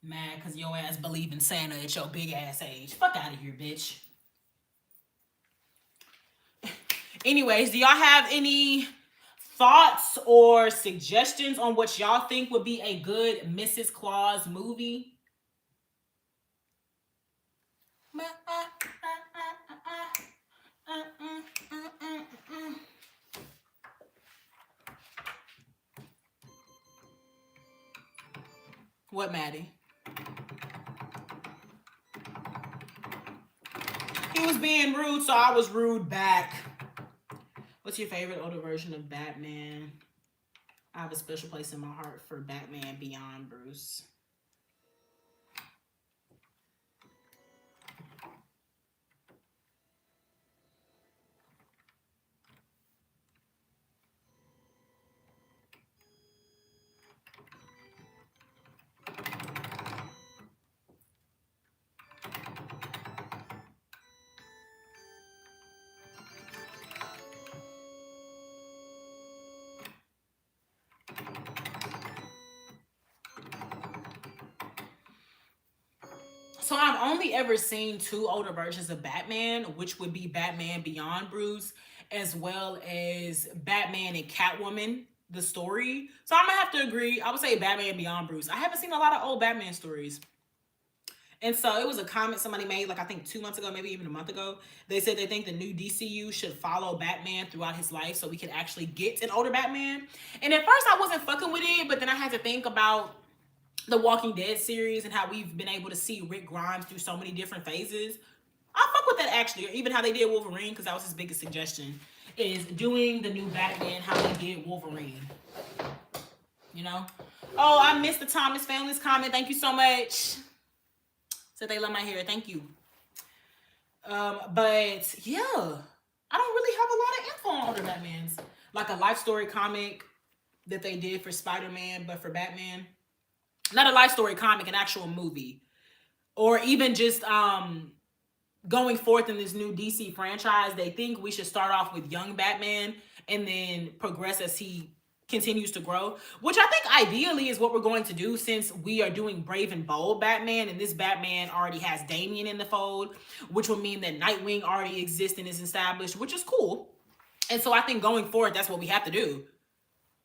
Mad because your ass believe in Santa at your big ass age. Fuck out of here, bitch. Anyways, do y'all have any thoughts or suggestions on what y'all think would be a good Mrs. Claus movie? What, Maddie? He was being rude, so I was rude back. What's your favorite older version of Batman? I have a special place in my heart for Batman Beyond Bruce. So I've only ever seen two older versions of Batman, which would be Batman Beyond Bruce, as well as Batman and Catwoman, the story. So I'm gonna have to agree. I would say Batman Beyond Bruce. I haven't seen a lot of old Batman stories. And so it was a comment somebody made, like I think 2 months ago, maybe even a month ago. They said they think the new DCU should follow Batman throughout his life so we can actually get an older Batman. And at first I wasn't fucking with it, but then I had to think about the Walking Dead series and how we've been able to see Rick Grimes through so many different phases. I fuck with that actually, or even how they did Wolverine, because that was his biggest suggestion, is doing the new Batman how they did Wolverine. You know? Oh, I missed the Thomas Family's comment. Thank you so much. Said they love my hair. Thank you. But yeah, I don't really have a lot of info on older Batmans. Like a life story comic. that they did for Spider-Man, but for Batman. Not a life story comic, an actual movie. Or even just going forth in this new DC franchise, they think we should start off with young Batman and then progress as he continues to grow, which I think ideally is what we're going to do, since we are doing Brave and Bold Batman, and this Batman already has Damian in the fold, which will mean that Nightwing already exists and is established, which is cool. And so I think going forward, that's what we have to do.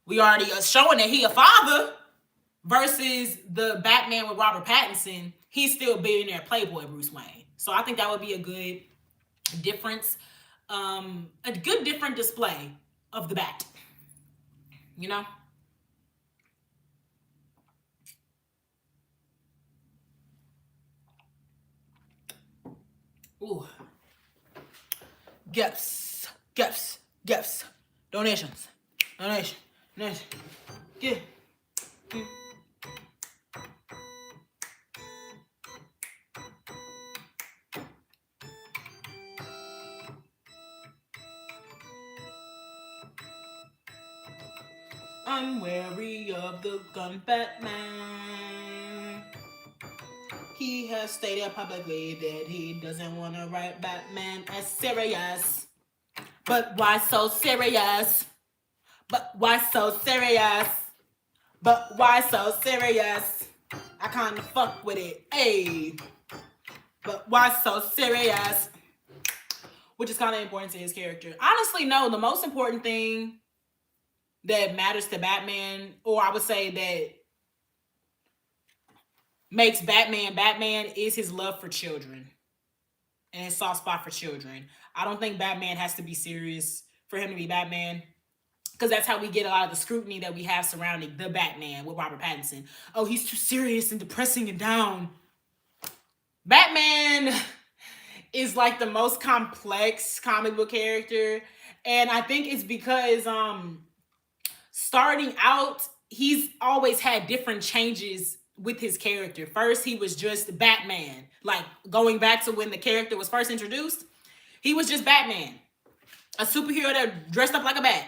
We already are showing that he a father, versus the Batman with Robert Pattinson. He's still billionaire playboy Bruce Wayne. So I think that would be a good difference, a good different display of the Bat. You know? Ooh. Gifts. Donations. Give. I'm wary of the gun Batman. He has stated publicly that he doesn't want to write Batman as serious. But why so serious? But why so serious? But why so serious? I can't fuck with it. Hey. But why so serious? Which is kind of important to his character. Honestly, no. The most important thing that matters to Batman, or I would say that makes Batman Batman, is his love for children and his soft spot for children. I don't think Batman has to be serious for him to be Batman, because that's how we get a lot of the scrutiny that we have surrounding the Batman with Robert Pattinson. Oh, he's too serious and depressing and down. Batman is like the most complex comic book character, and I think it's because starting out, he's always had different changes with his character. First, he was just Batman. Like, going back to when the character was first introduced, he was just Batman, a superhero that dressed up like a bat.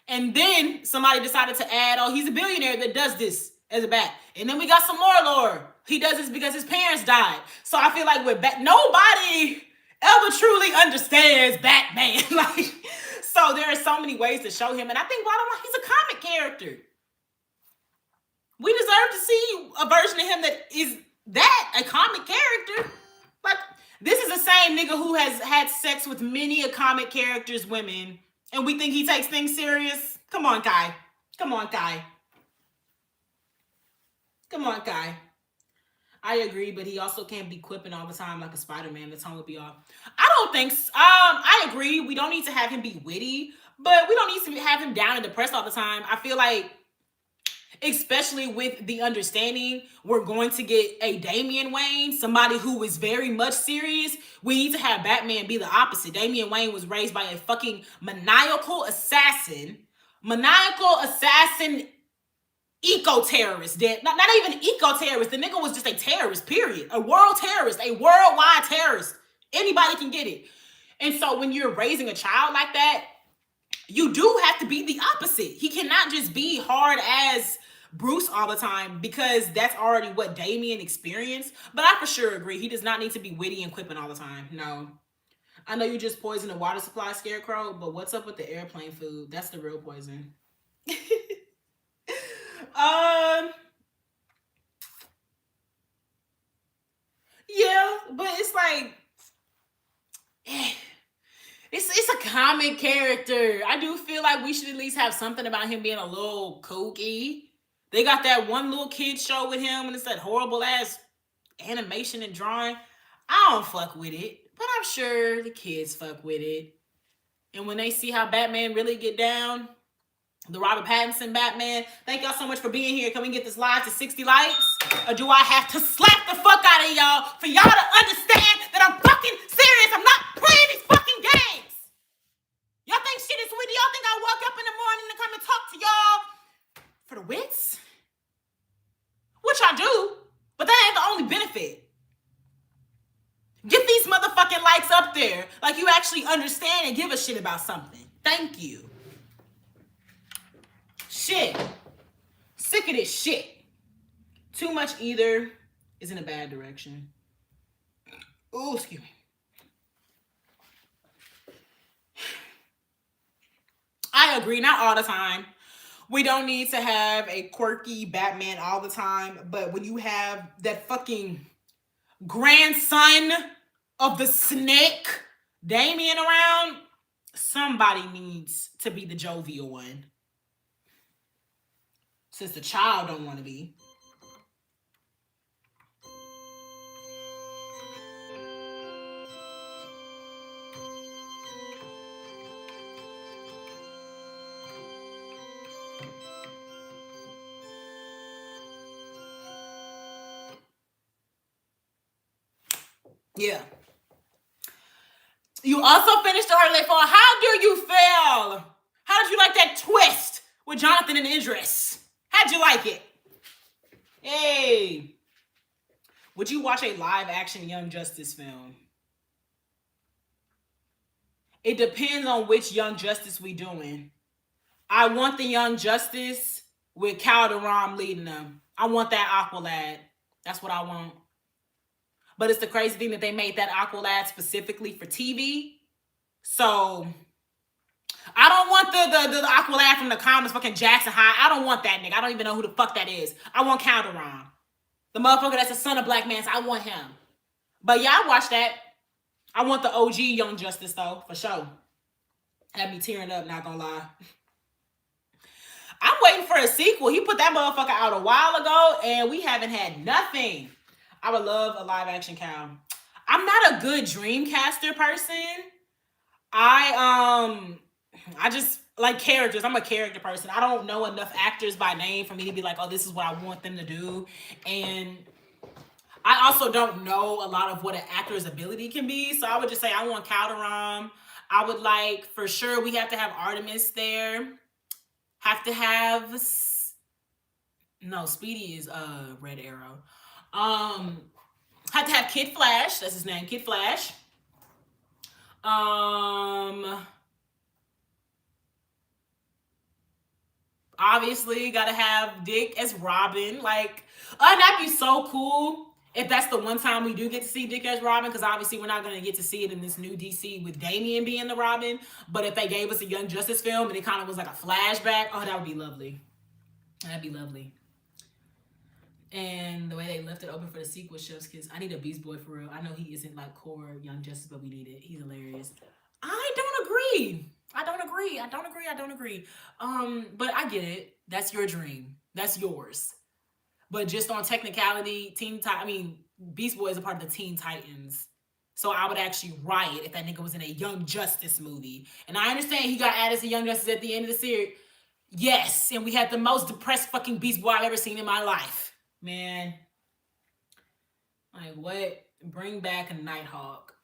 And then somebody decided to add, oh, he's a billionaire that does this as a bat. And then we got some more lore. He does this because his parents died. So I feel like with nobody ever truly understands Batman. Like, so there are so many ways to show him. And I think bottom line, he's a comic character. We deserve to see a version of him that is a comic character. Like, this is the same nigga who has had sex with many a comic character's women, and we think he takes things serious? Come on, Kai. I agree, but he also can't be quipping all the time like a Spider-Man. The tone would be off. I don't think so. I agree. We don't need to have him be witty, but we don't need to have him down and depressed all the time. I feel like, especially with the understanding we're going to get a Damian Wayne, somebody who is very much serious, we need to have Batman be the opposite. Damian Wayne was raised by a fucking maniacal assassin, eco-terrorist. Not even eco-terrorist. The nigga was just a terrorist, period. A world terrorist, a worldwide terrorist. Anybody can get it. And so when you're raising a child like that, you do have to be the opposite. He cannot just be hard as Bruce all the time, because that's already what Damian experienced. But I for sure agree. He does not need to be witty and quipping all the time. No. I know you just poisoned the water supply, Scarecrow, but what's up with the airplane food? That's the real poison. Yeah, but it's like, it's a comic character. I do feel like we should at least have something about him being a little kooky. They got that one little kid show with him, and it's that horrible ass animation and drawing. I don't fuck with it, but I'm sure the kids fuck with it. And when they see how Batman really get down, the Robert Pattinson Batman, thank y'all so much for being here. Can we get this live to 60 likes? Or do I have to slap the fuck out of y'all for y'all to understand that I'm fucking serious? I'm not playing these fucking games. Y'all think shit is sweet? Y'all think I woke up in the morning to come and talk to y'all for the wits? Which I do, but that ain't the only benefit. Get these motherfucking likes up there like you actually understand and give a shit about something. Thank you. shit. Sick of this shit. Too much either is in a bad direction. Oh, excuse me. I agree, not all the time. We don't need to have a quirky Batman all the time, but when you have that fucking grandson of the snake, Damian, around, somebody needs to be the jovial one. Since the child don't want to be. Yeah. You also finished the Hurley Fall. How do you feel? How did you like that twist with Jonathan and Idris? How'd you like it? Hey. Would you watch a live action Young Justice film? It depends on which Young Justice we doing. I want the Young Justice with Calderon leading them. I want that Aqualad. That's what I want. But it's the crazy thing that they made that Aqualad specifically for TV. So I don't want the Aqualad from the comics, fucking Jackson High. I don't want that nigga. I don't even know who the fuck that is. I want Calderon. The motherfucker that's the son of Black Manta. I want him. But yeah, I watch that. I want the OG Young Justice though, for sure. Had me tearing up, not gonna lie. I'm waiting for a sequel. He put that motherfucker out a while ago, and we haven't had nothing. I would love a live action Cal. I'm not a good Dreamcaster person. I just like characters. I'm a character person. I don't know enough actors by name for me to be like, oh, this is what I want them to do. And I also don't know a lot of what an actor's ability can be. So I would just say I want Calderon. I would like, for sure, we have to have Artemis there. Have to have... No, Speedy is Red Arrow. Have to have Kid Flash. That's his name, Kid Flash. Obviously, gotta have Dick as Robin. Like, that'd be so cool if that's the one time we do get to see Dick as Robin, because obviously we're not gonna get to see it in this new DC with Damian being the Robin. But if they gave us a Young Justice film and it kind of was like a flashback, oh, that would be lovely. That'd be lovely. And the way they left it open for the sequel shows, because I need a Beast Boy for real. I know he isn't like core Young Justice, but we need it. He's hilarious. I don't agree. But I get it. That's your dream. That's yours. But just on technicality, Beast Boy is a part of the Teen Titans. So I would actually riot if that nigga was in a Young Justice movie. And I understand he got added to Young Justice at the end of the series. Yes, and we had the most depressed fucking Beast Boy I've ever seen in my life. Man. Like, what? Bring back a Nighthawk.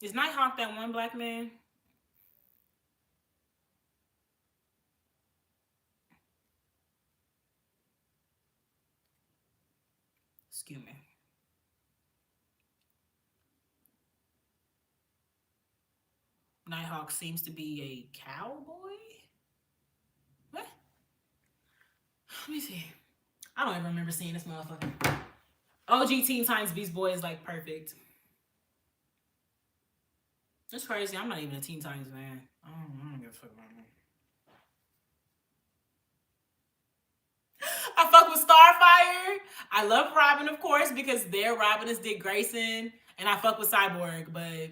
Is Nighthawk that one black man? Excuse me. Nighthawk seems to be a cowboy? What? Let me see. I don't even remember seeing this motherfucker. OG Teen Titans Beast Boy is like perfect. It's crazy. I'm not even a Teen Titans man. I don't give a fuck about him. I fuck with Starfire. I love Robin, of course, because their Robin is Dick Grayson. And I fuck with Cyborg, but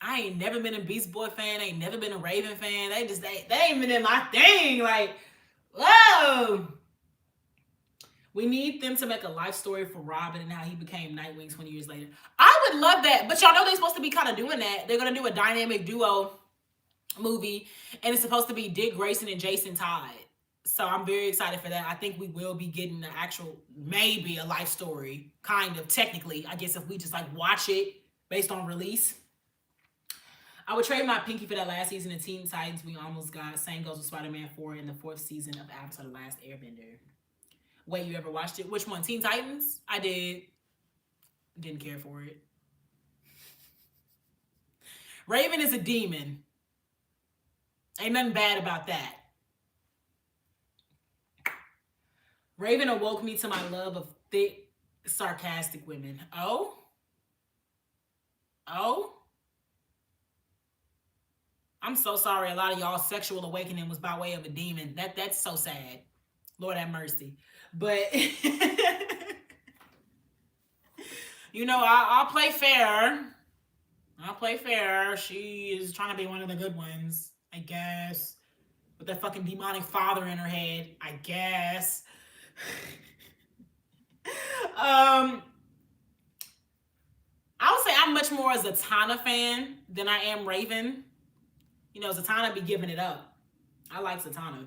I ain't never been a Beast Boy fan. I ain't never been a Raven fan. They ain't been in my thing. Like, whoa. We need them to make a life story for Robin and how he became Nightwing 20 years later. I would love that. But y'all know they're supposed to be kind of doing that. They're going to do a dynamic duo movie. And it's supposed to be Dick Grayson and Jason Todd. So I'm very excited for that. I think we will be getting an actual, maybe a life story. Kind of, technically. I guess if we just like watch it based on release. I would trade my pinky for that last season of Teen Titans we almost got. Same goes with Spider-Man 4 in the 4th season of Avatar The Last Airbender. Wait, you ever watched it? Which one? Teen Titans? I did. Didn't care for it. Raven is a demon. Ain't nothing bad about that. Raven awoke me to my love of thick, sarcastic women. Oh? Oh? I'm so sorry. A lot of y'all sexual awakening was by way of a demon. That's so sad. Lord have mercy. But you know, I'll play fair. I'll play fair. She is trying to be one of the good ones, I guess. With that fucking demonic father in her head, I guess. I would say I'm much more a Zatanna fan than I am Raven. You know, Zatanna be giving it up. I like Zatanna.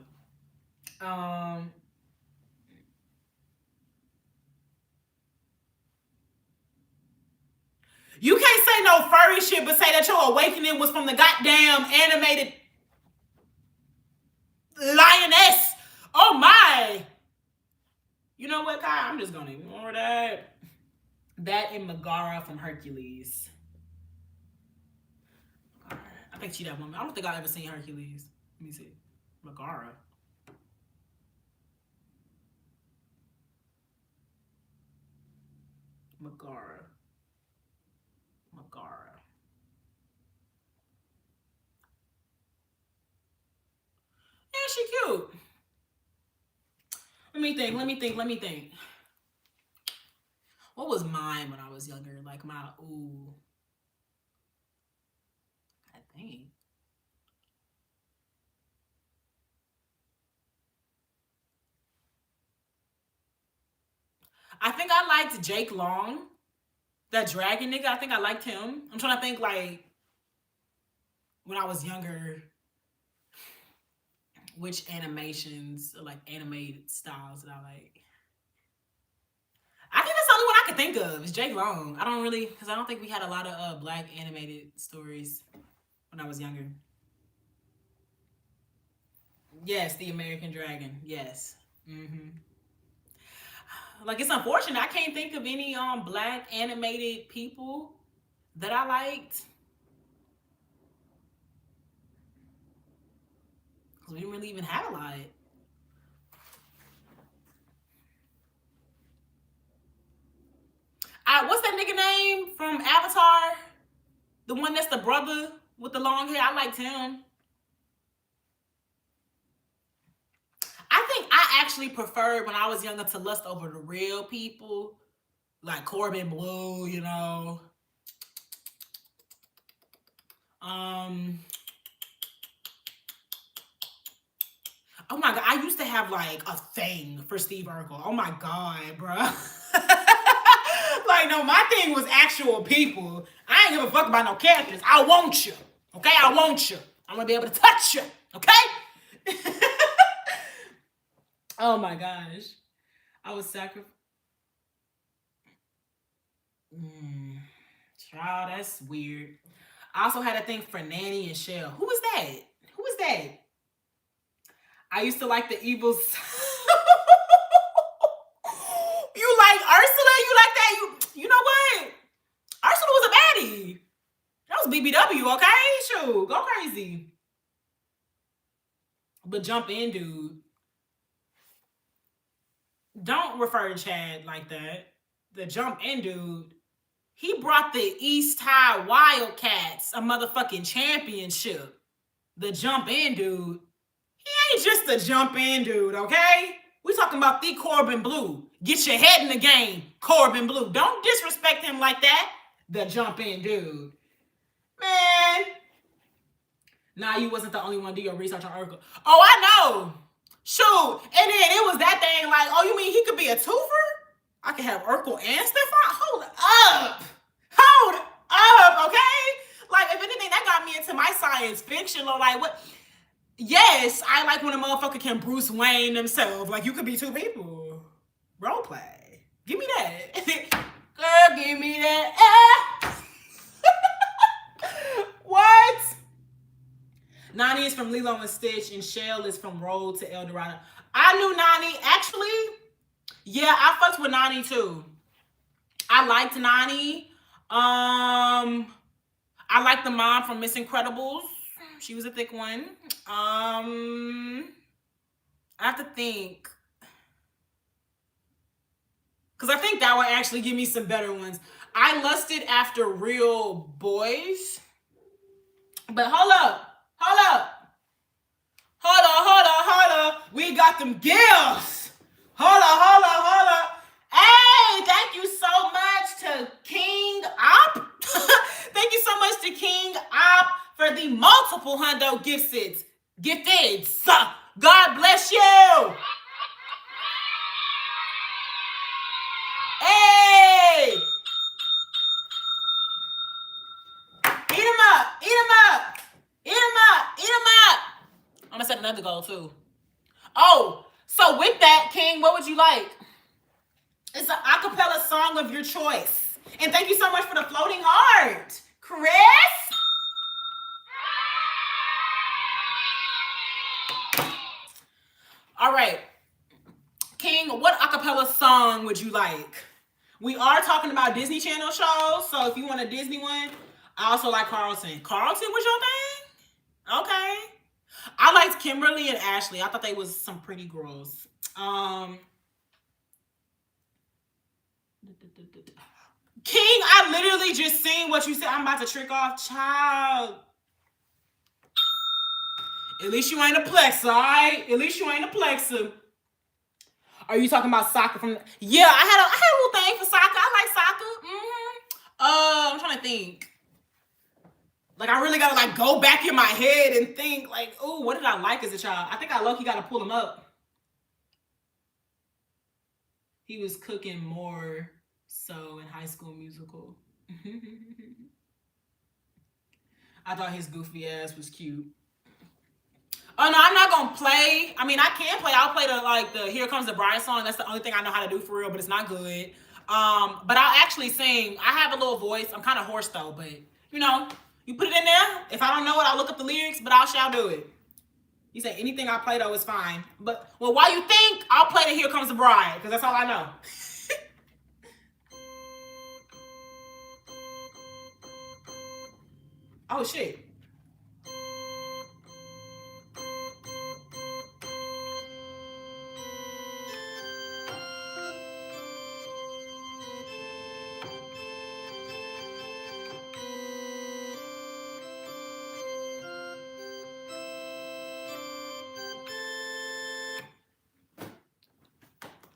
You can't say no furry shit, but say that your awakening was from the goddamn animated lioness. Oh my. You know what, Kai? I'm just gonna ignore that. That and Megara from Hercules. I think she that woman. I don't think I've ever seen Hercules. Let me see. Megara. Megara. Yeah, she cute. Let me think. What was mine when I was younger? Like my I think. I think I liked Jake Long. That dragon nigga. I think I liked him. I'm trying to think like when I was younger, which animations, like animated styles that I like. I think that's the only one I can think of is Jake Long. I don't really, because I don't think we had a lot of black animated stories when I was younger. Yes, the American Dragon. Yes. Like, it's unfortunate I can't think of any black animated people that I liked. Because we didn't really even have a lot. What's that nigga name from Avatar? The one that's the brother with the long hair. I liked him. I think I actually preferred when I was younger to lust over the real people, like Corbin Blue, you know. Oh my god, I used to have like a thing for Steve Urkel. Oh my god, bro. Like, no, my thing was actual people. I ain't give a fuck about no characters. I want you. Okay? I want you. I'm gonna be able to touch you. Okay? Oh my gosh. I was sacrificed. Child, that's weird. I also had a thing for Nanny and Shell. Who is that? Who is that? I used to like the evils. You like Ursula? You like that? You know what? Ursula was a baddie. That was BBW, okay? Shoot, go crazy. But Jump In, dude. Don't refer to Chad like that. The Jump In, dude. He brought the East High Wildcats a motherfucking championship. The Jump In, dude. He ain't just a Jump In, dude, okay? We talking about the Corbin Blue. Get your head in the game, Corbin Blue. Don't disrespect him like that. The Jump In, dude. Man. Nah, you wasn't the only one to do your research on Urkel. Oh, I know. Shoot. And then it was that thing like, oh, you mean he could be a twofer? I could have Urkel and Stefan? Hold up. Hold up, okay? Like, if anything, that got me into my science fiction. Like, what? Yes, I like when a motherfucker can Bruce Wayne himself. Like, you could be two people. Role play. Give me that. Girl, give me that. What? Nani is from Lilo and Stitch, and Shell is from Road to El Dorado. I knew Nani. Actually, yeah, I fucked with Nani too. I liked Nani. I liked the mom from Miss Incredibles. She was a thick one. I have to think. Because I think that would actually give me some better ones. I lusted after real boys. But hold up. We got them gifts. Hold up. Hey, thank you so much to King Op. Thank you so much to King Op for the multiple hundo gifteds. God bless you. Hey! Eat him up! I'm gonna set another goal too. Oh, so with that, King, what would you like? It's an acapella song of your choice. And thank you so much for the floating heart, Chris. All right. King, what acapella song would you like? We are talking about Disney Channel shows, so if you want a Disney one, I also like Carlton. Carlton was your thing? Okay. I liked Kimberly and Ashley. I thought they was some pretty girls. King, I literally just seen what you said. I'm about to trick off, child. At least you ain't a plexer, all right? At least you ain't a plexer. Are you talking about soccer from? Yeah, I had a little thing for soccer. I like soccer. I'm trying to think. Like, I really gotta like go back in my head and think like, oh, what did I like as a child? I think I low-key gotta pull him up. He was cooking more so in High School Musical. I thought his goofy ass was cute. Oh no, I'm not gonna play. I mean, I can play. I'll play the Here Comes the Bride song. That's the only thing I know how to do for real, but it's not good. But I'll actually sing. I have a little voice. I'm kind of hoarse though, but you know, you put it in there. If I don't know it, I'll look up the lyrics, but I shall do it. You say anything I play though is fine. But well, while you think, I'll play the Here Comes the Bride, because that's all I know. Oh shit.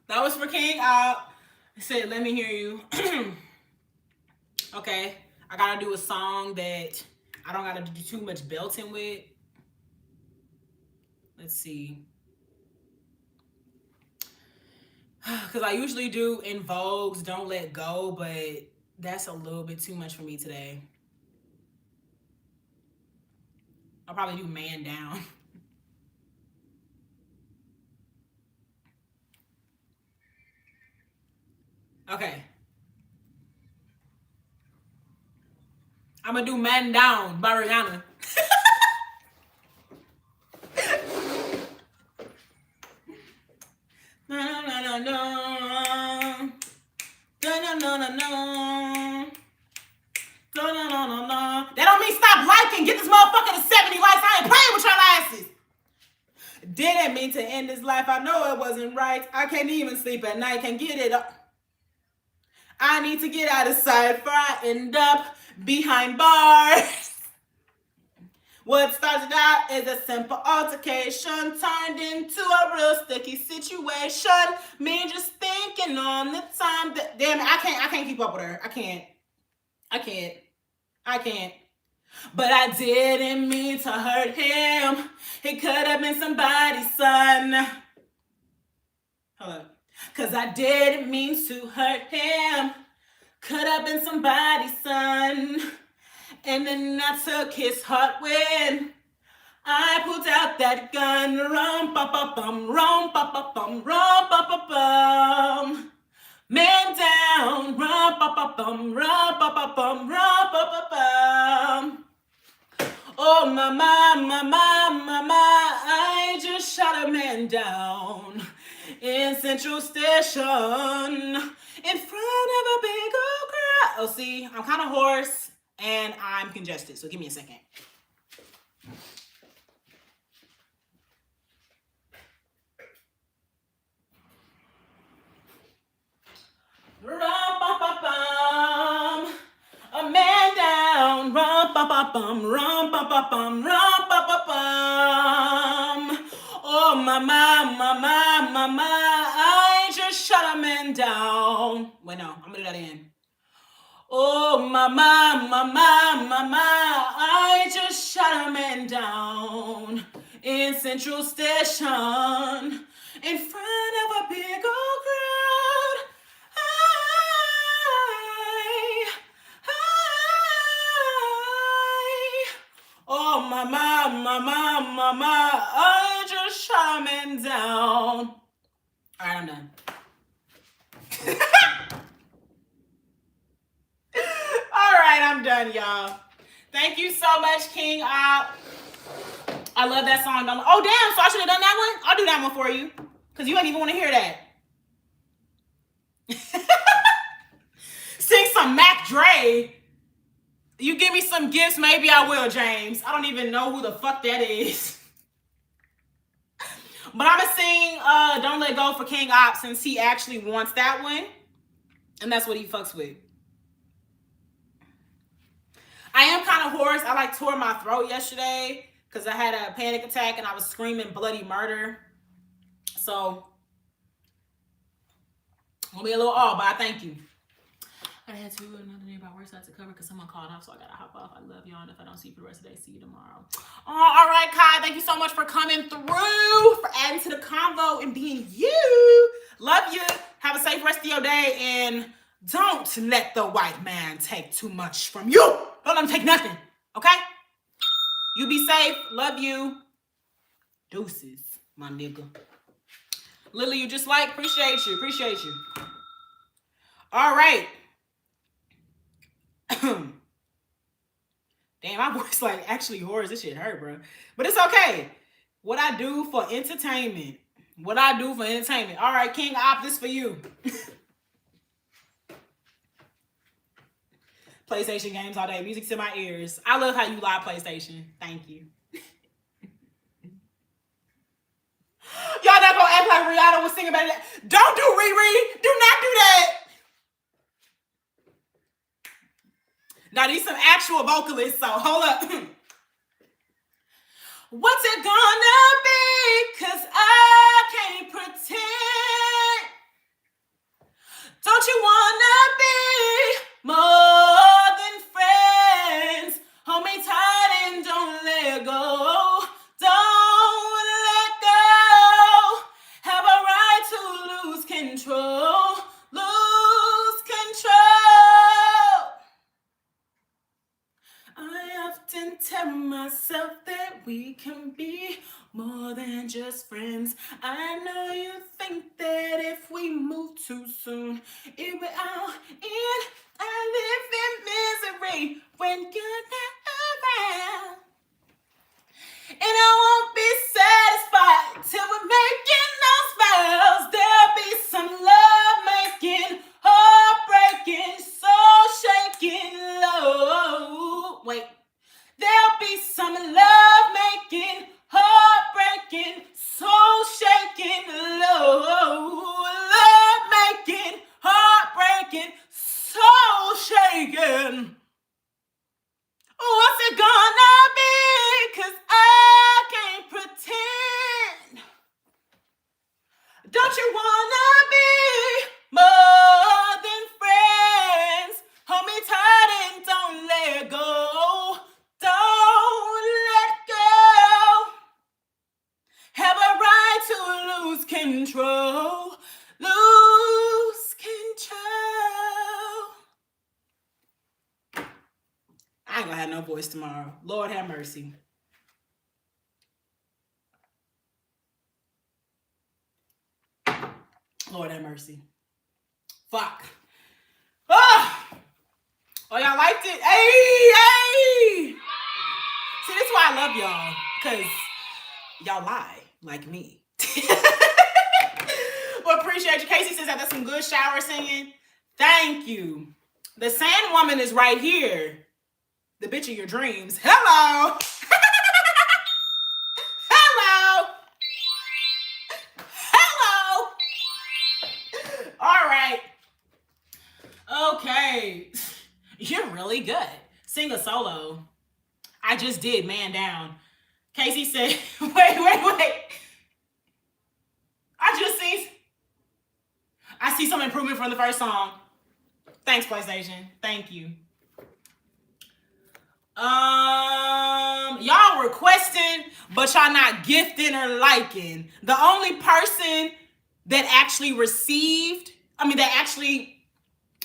That was for King. I said, let me hear you. Okay. I gotta do a song that I don't gotta do too much belting with. Let's see. Because I usually do In Vogue's Don't Let Go, but that's a little bit too much for me today. I'll probably do Man Down. Okay. I'm gonna do Man Down by Rihanna. No, no, no, no. No, no, no, no, no. No, no, no, no, no. That don't mean stop liking. Get this motherfucker to 70 likes. I ain't playing with your asses. Didn't mean to end this life. I know it wasn't right. I can't even sleep at night. Can't get it up. I need to get out of sight before I end up behind bars. What started out as a simple altercation turned into a real sticky situation. Me just thinking on the time that damn it, I can't keep up with her. I can't. But I didn't mean to hurt him. He could have been somebody's son. Hold up. Cause I didn't mean to hurt him. Could have been somebody's son. And then I took his heart when I pulled out that gun. Rum pa pa bum, rum pa pa bum, rum pa pa bum. Man down, rum pa pa bum, rum pa pa bum, rum pa pa bum. Oh my, I just shot a man down in Central Station in front of a big old crowd. Oh, see, I'm kind of hoarse and I'm congested, so give me a second. Rum-pa-pa-bum. A man down. Rum-pa-pa-bum. Rum-pa-pa-bum. Rum-pa-pa-bum. Oh, mama. I just shut a man down. Wait, no. I'm gonna do that again. Oh, mama, I just shut a man down in Central Station in front of a big old crowd. Oh, mama, I just shut a man down. All right, I'm done. All right, I'm done, y'all. Thank you so much, King Op. I love that song. Oh, damn, so I should have done that one? I'll do that one for you. Because you ain't even want to hear that. Sing some Mac Dre. You give me some gifts, maybe I will, James. I don't even know who the fuck that is. But I'm going to sing Don't Let Go for King Op since he actually wants that one. And that's what he fucks with. I am kind of hoarse. I tore my throat yesterday because I had a panic attack and I was screaming bloody murder. So, I'm going to be a little off, but I thank you. I had to another day about work, so I had to cover because someone called off, so I got to hop off. I love y'all, and if I don't see you for the rest of the day, see you tomorrow. Oh, all right, Kai, thank you so much for coming through, for adding to the convo and being you. Love you. Have a safe rest of your day, and don't let the white man take too much from you. Don't let him take nothing, okay? You be safe. Love you. Deuces, my nigga. Lily, you just appreciate you. All right. Damn, my voice actually hoarse. This shit hurt, bro. But it's okay. What I do for entertainment. All right, King Op, this for you. PlayStation games all day. Music to my ears. I love how you lie, PlayStation. Thank you. Y'all not gonna act like Rihanna was singing about that. Don't do Riri. Do not do that. Now these some actual vocalists, so hold up. What's it gonna be? 'Cause I can't pretend. Don't you wanna be more than friends? Hold me tight and don't let go. Don't let go. Have a right to lose control. Lose control. I often tell myself that we can be more than just friends. I know you think that if we move too soon, it will all end. I live in misery when you're not around. And I won't be satisfied till we're making those vows. There'll be some love making, heartbreaking, soul shaking low. Wait. There'll be some love making, heartbreaking, soul shaking low. Love making, heartbreaking, soul shaking. What's it gonna be? 'Cause I can't pretend. Don't you wanna be more than friends? Hold me tight and don't let go. Don't let go. Have a right to lose control. Lose control. I ain't gonna have no voice tomorrow. Lord have mercy. Lord have mercy. Fuck. Oh, y'all liked it? Hey! See, this is why I love y'all. Because y'all lie like me. Well, appreciate you. Casey says that's some good shower singing. Thank you. The Sand Woman is right here. The bitch of your dreams. Hello. Hello. All right. You're really good. Sing a solo. I just did Man Down. Casey said, wait. I see some improvement from the first song. Thanks, PlayStation. Thank you. Y'all requesting, but y'all not gifting or liking. The only person that actually that actually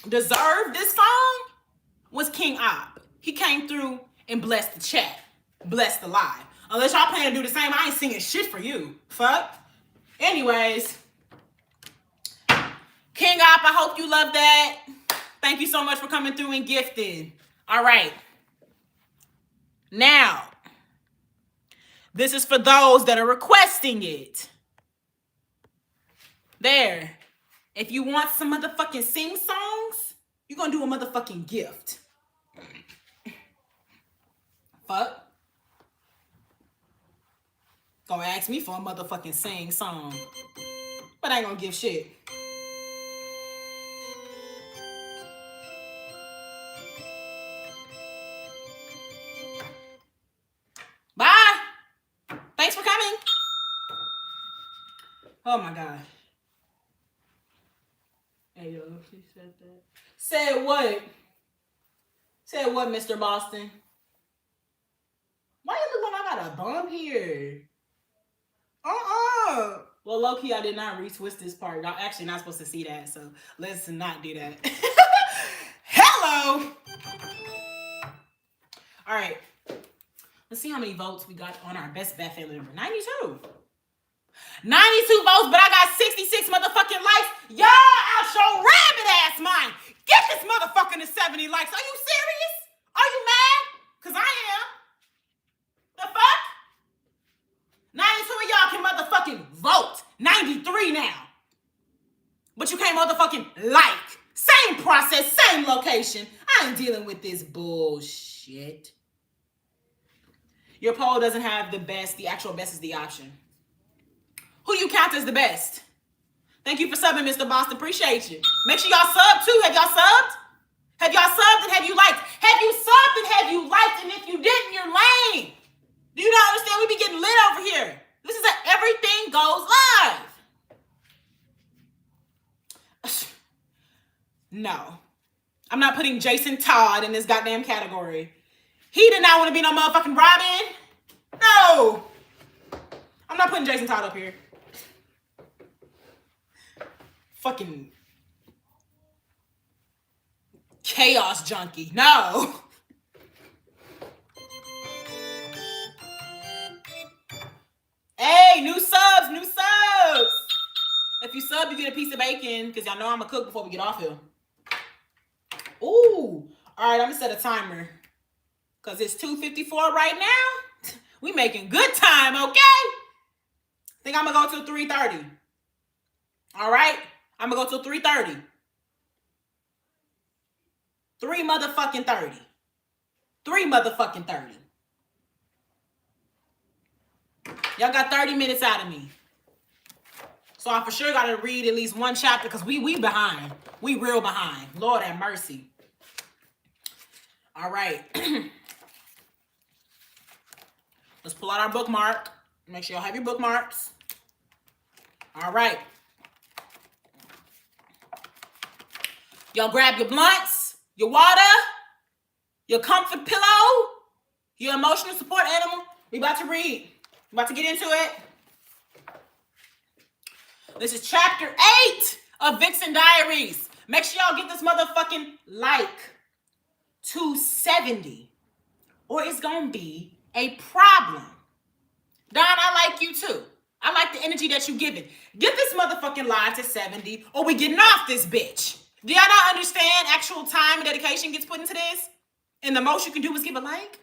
deserved this song was King Op. He came through and blessed the chat, blessed the live. Unless y'all plan to do the same, I ain't singing shit for you. Fuck. Anyways, King Op, I hope you love that. Thank you so much for coming through and gifting. All right. Now, this is for those that are requesting it. There. If you want some motherfucking sing songs, you're gonna do a motherfucking gift. Fuck. Gonna ask me for a motherfucking sing song. But I ain't gonna give shit. Bye. Thanks for coming. Oh my God. Hey, yo, she said that. Said what? Said what, Mr. Boston? Why you look like I got a bump here? Well, low-key, I did not retwist this part. Y'all actually not supposed to see that, so let's not do that. Hello! All right. Let's see how many votes we got on our best Bat family member. 92. 92 votes, but I got 66 motherfucking likes. Y'all out your rabbit ass mind. Get this motherfucker to 70 likes. Are you serious? Are you mad? Because I am. The fuck? 92 of y'all can motherfucking vote. 93 now. But you can't motherfucking like. Same process, same location. I ain't dealing with this bullshit. Your poll doesn't have the best. The actual best is the option. Who you count as the best? Thank you for subbing, Mr. Boston. Appreciate you. Make sure y'all sub too. Have y'all subbed? Have y'all subbed and have you liked? Have you subbed and have you liked? And if you didn't, you're lame. Do you not understand? We be getting lit over here. This is Everything Goes Live. No. I'm not putting Jason Todd in this goddamn category. He did not want to be no motherfucking Robin. No. I'm not putting Jason Todd up here. Fucking chaos junkie. No. Hey, new subs, new subs. If you sub, you get a piece of bacon because y'all know I'm going to cook before we get off here. Ooh. All right, I'm going to set a timer because it's 2:54 right now. We making good time, okay? I think I'm going to go till 3:30. All right? I'm going to go till 3:30. 3 motherfucking 30. 3 motherfucking 30. Y'all got 30 minutes out of me. So I for sure got to read at least one chapter because we behind. We real behind. Lord have mercy. All right. Let's pull out our bookmark. Make sure y'all have your bookmarks. All right. Y'all grab your blunts, your water, your comfort pillow, your emotional support animal. We about to read. We about to get into it. This is chapter 8 of Vixen Diaries. Make sure y'all get this motherfucking like to 70 or it's going to be a problem. Don, I like you too. I like the energy that you giving. Get this motherfucking live to 70 or we getting off this bitch. Do y'all not understand actual time and dedication gets put into this? And the most you can do is give a like?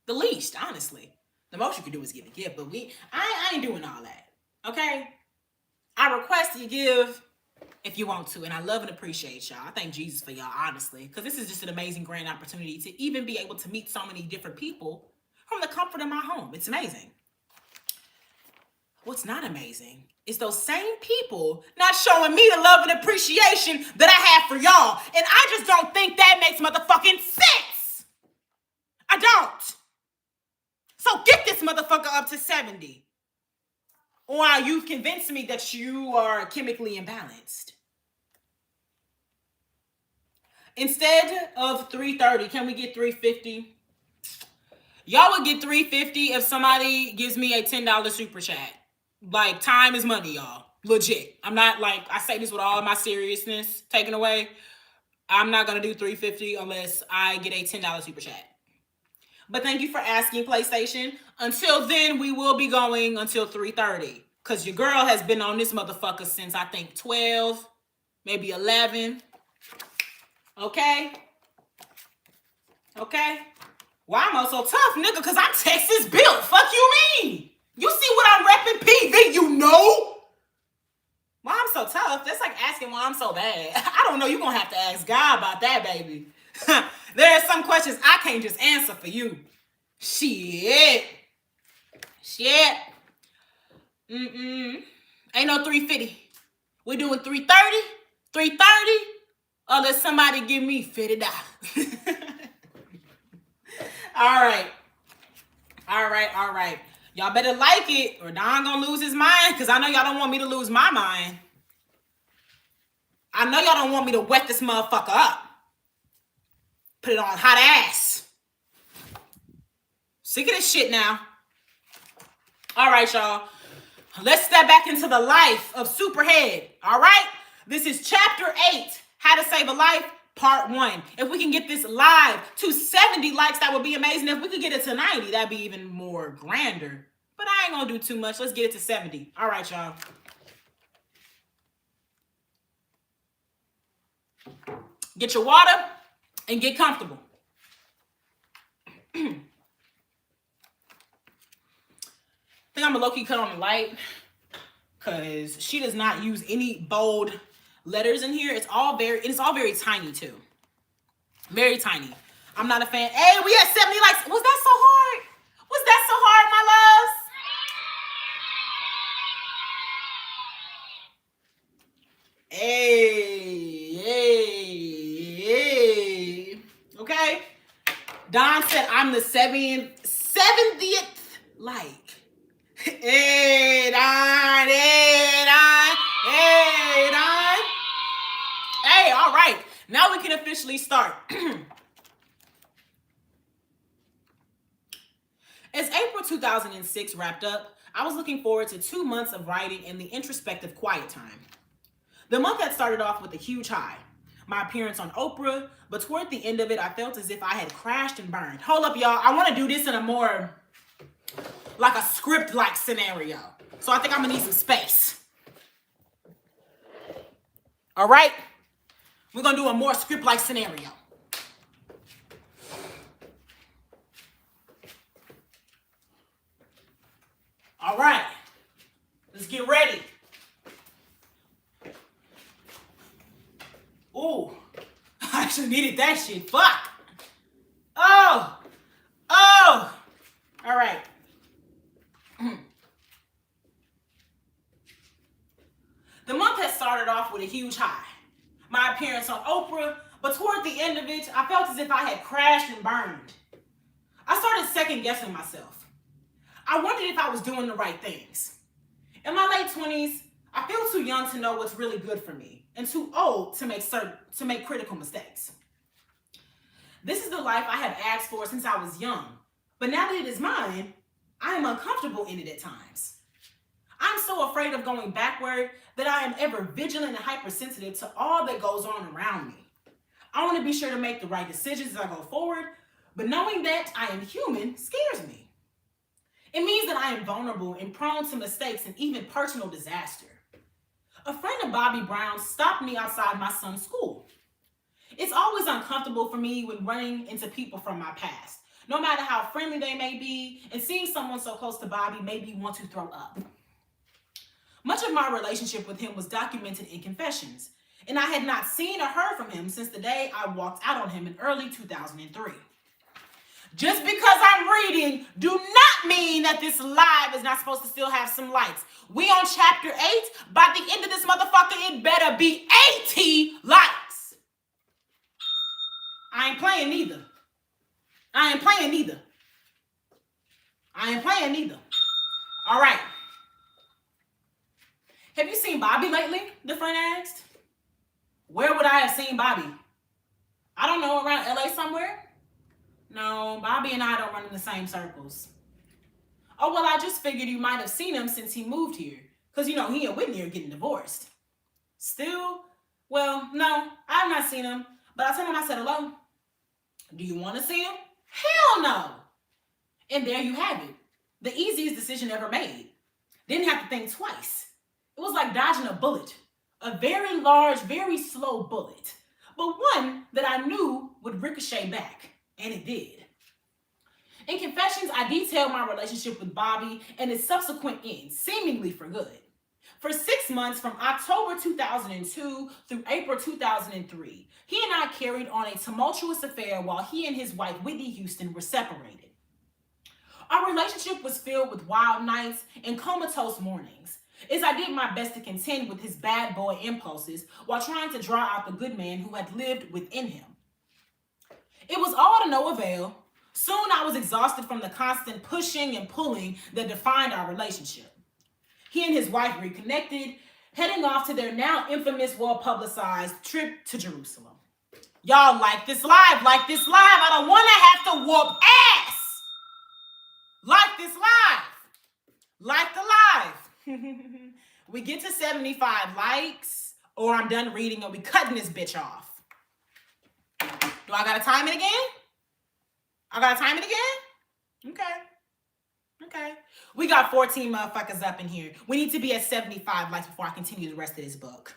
The least, honestly. The most you can do is give a gift, but I ain't doing all that. Okay? I request you give if you want to, and I love and appreciate y'all. I thank Jesus for y'all, honestly, because this is just an amazing, grand opportunity to even be able to meet so many different people from the comfort of my home. It's amazing. What's not amazing is those same people not showing me the love and appreciation that I have for y'all. And I just don't think that makes motherfucking sense. I don't. So get this motherfucker up to 70. Or you've convinced me that you are chemically imbalanced. Instead of 330, can we get 350? Y'all would get 350 if somebody gives me a $10 super chat. Like, time is money, y'all. Legit. I'm not like, I say this with all my seriousness taken away. I'm not going to do 350 unless I get a $10 super chat. But thank you for asking, PlayStation. Until then, we will be going until 3:30. Because your girl has been on this motherfucker since, I think, 12, maybe 11. Okay? Okay? Why am I so tough, nigga? Because I'm Texas built. Fuck you mean? You see what I'm repping, PV, you know? Why I'm so tough? That's like asking why I'm so bad. I don't know. You're going to have to ask God about that, baby. There are some questions I can't just answer for you. Shit. Ain't no 350. We're doing 330, 330, unless somebody give me $50. All right. Y'all better like it or Don gonna lose his mind, because I know y'all don't want me to lose my mind. I know y'all don't want me to wet this motherfucker up. Put it on hot ass. Sick of this shit now. All right, y'all. Let's step back into the life of Superhead. All right? This is chapter 8, How to Save a Life, part 1. If we can get this live to 70 likes, that would be amazing. If we could get it to 90, that'd be even more grander. But I ain't gonna do too much. Let's get it to 70. All right, y'all. Get your water and get comfortable. I think I'm gonna low-key cut on the light because she does not use any bold letters in here. It's all very tiny too. Very tiny. I'm not a fan. Hey, we had 70 likes. Was that so hard? Was that so hard, my loves? Hey. Okay. Don said I'm the 70th like. Hey, Don. Hey, all right. Now we can officially start. As April 2006 wrapped up, I was looking forward to 2 months of writing and the introspective quiet time. The month had started off with a huge high. My appearance on Oprah, but toward the end of it, I felt as if I had crashed and burned. Hold up, y'all. I want to do this in a more, like a script-like scenario. So I think I'm going to need some space. All right? We're going to do a more script-like scenario. All right. Let's get ready. Ooh. I actually needed that shit. Fuck. Oh. All right. The month had started off with a huge high. My appearance on Oprah, but toward the end of it, I felt as if I had crashed and burned. I started second guessing myself. I wondered if I was doing the right things. In my late 20s, I feel too young to know what's really good for me and too old to make critical mistakes. This is the life I have asked for since I was young, but now that it is mine, I am uncomfortable in it at times. I'm so afraid of going backward that I am ever vigilant and hypersensitive to all that goes on around me. I want to be sure to make the right decisions as I go forward, but knowing that I am human scares me. It means that I am vulnerable and prone to mistakes and even personal disaster. A friend of Bobby Brown's stopped me outside my son's school. It's always uncomfortable for me when running into people from my past, no matter how friendly they may be, and seeing someone so close to Bobby made me want to throw up. Much of my relationship with him was documented in confessions, and I had not seen or heard from him since the day I walked out on him in early 2003. Just because I'm reading do not mean that this live is not supposed to still have some likes. We on chapter 8. By the end of this motherfucker, it better be 80 likes. I ain't playing neither. I ain't playing neither. I ain't playing neither. All right. Have you seen Bobby lately? The friend asked. Where would I have seen Bobby? I don't know, around LA somewhere? No, Bobby and I don't run in the same circles. Oh, well, I just figured you might have seen him since he moved here. Because, you know, he and Whitney are getting divorced. Still? Well, no, I've not seen him. But I told him I said hello. Do you want to see him? Hell no. And there you have it. The easiest decision ever made. Didn't have to think twice. It was like dodging a bullet. A very large, very slow bullet. But one that I knew would ricochet back. And it did. In Confessions, I detailed my relationship with Bobby and its subsequent end, seemingly for good. For 6 months, from October 2002 through April 2003, he and I carried on a tumultuous affair while he and his wife, Whitney Houston, were separated. Our relationship was filled with wild nights and comatose mornings, as I did my best to contend with his bad boy impulses while trying to draw out the good man who had lived within him. It was all to no avail. Soon I was exhausted from the constant pushing and pulling that defined our relationship. He and his wife reconnected, heading off to their now infamous, well-publicized trip to Jerusalem. Y'all like this live, like this live. I don't want to have to whoop ass. Like this live. Like the live. We get to 75 likes, or I'm done reading and we cutting this bitch off. Do I gotta time it again? I gotta time it again? Okay. We got 14 motherfuckers up in here. We need to be at 75 likes before I continue the rest of this book.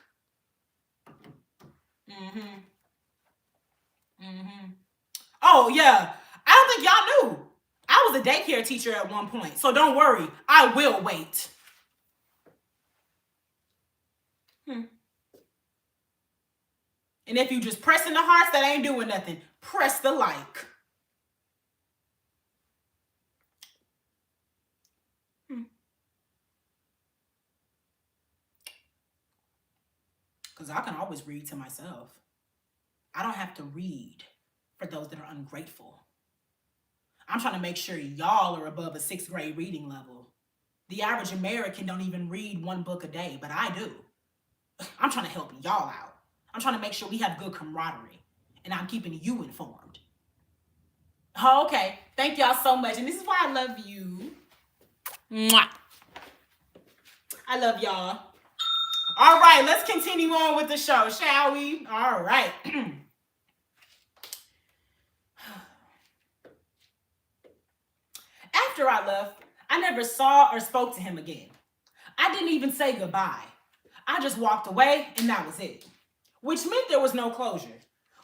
Oh, yeah. I don't think y'all knew. I was a daycare teacher at one point, so don't worry. I will wait. And if you just pressing the hearts, that ain't doing nothing. Press the like. Because I can always read to myself. I don't have to read for those that are ungrateful. I'm trying to make sure y'all are above a 6th grade reading level. The average American don't even read one book a day, but I do. I'm trying to help y'all out. I'm trying to make sure we have good camaraderie. And I'm keeping you informed. Oh, okay. Thank y'all so much. And this is why I love you. Mwah. I love y'all. All right, let's continue on with the show, shall we? All right. After I left, I never saw or spoke to him again. I didn't even say goodbye. I just walked away and that was it. Which meant there was no closure.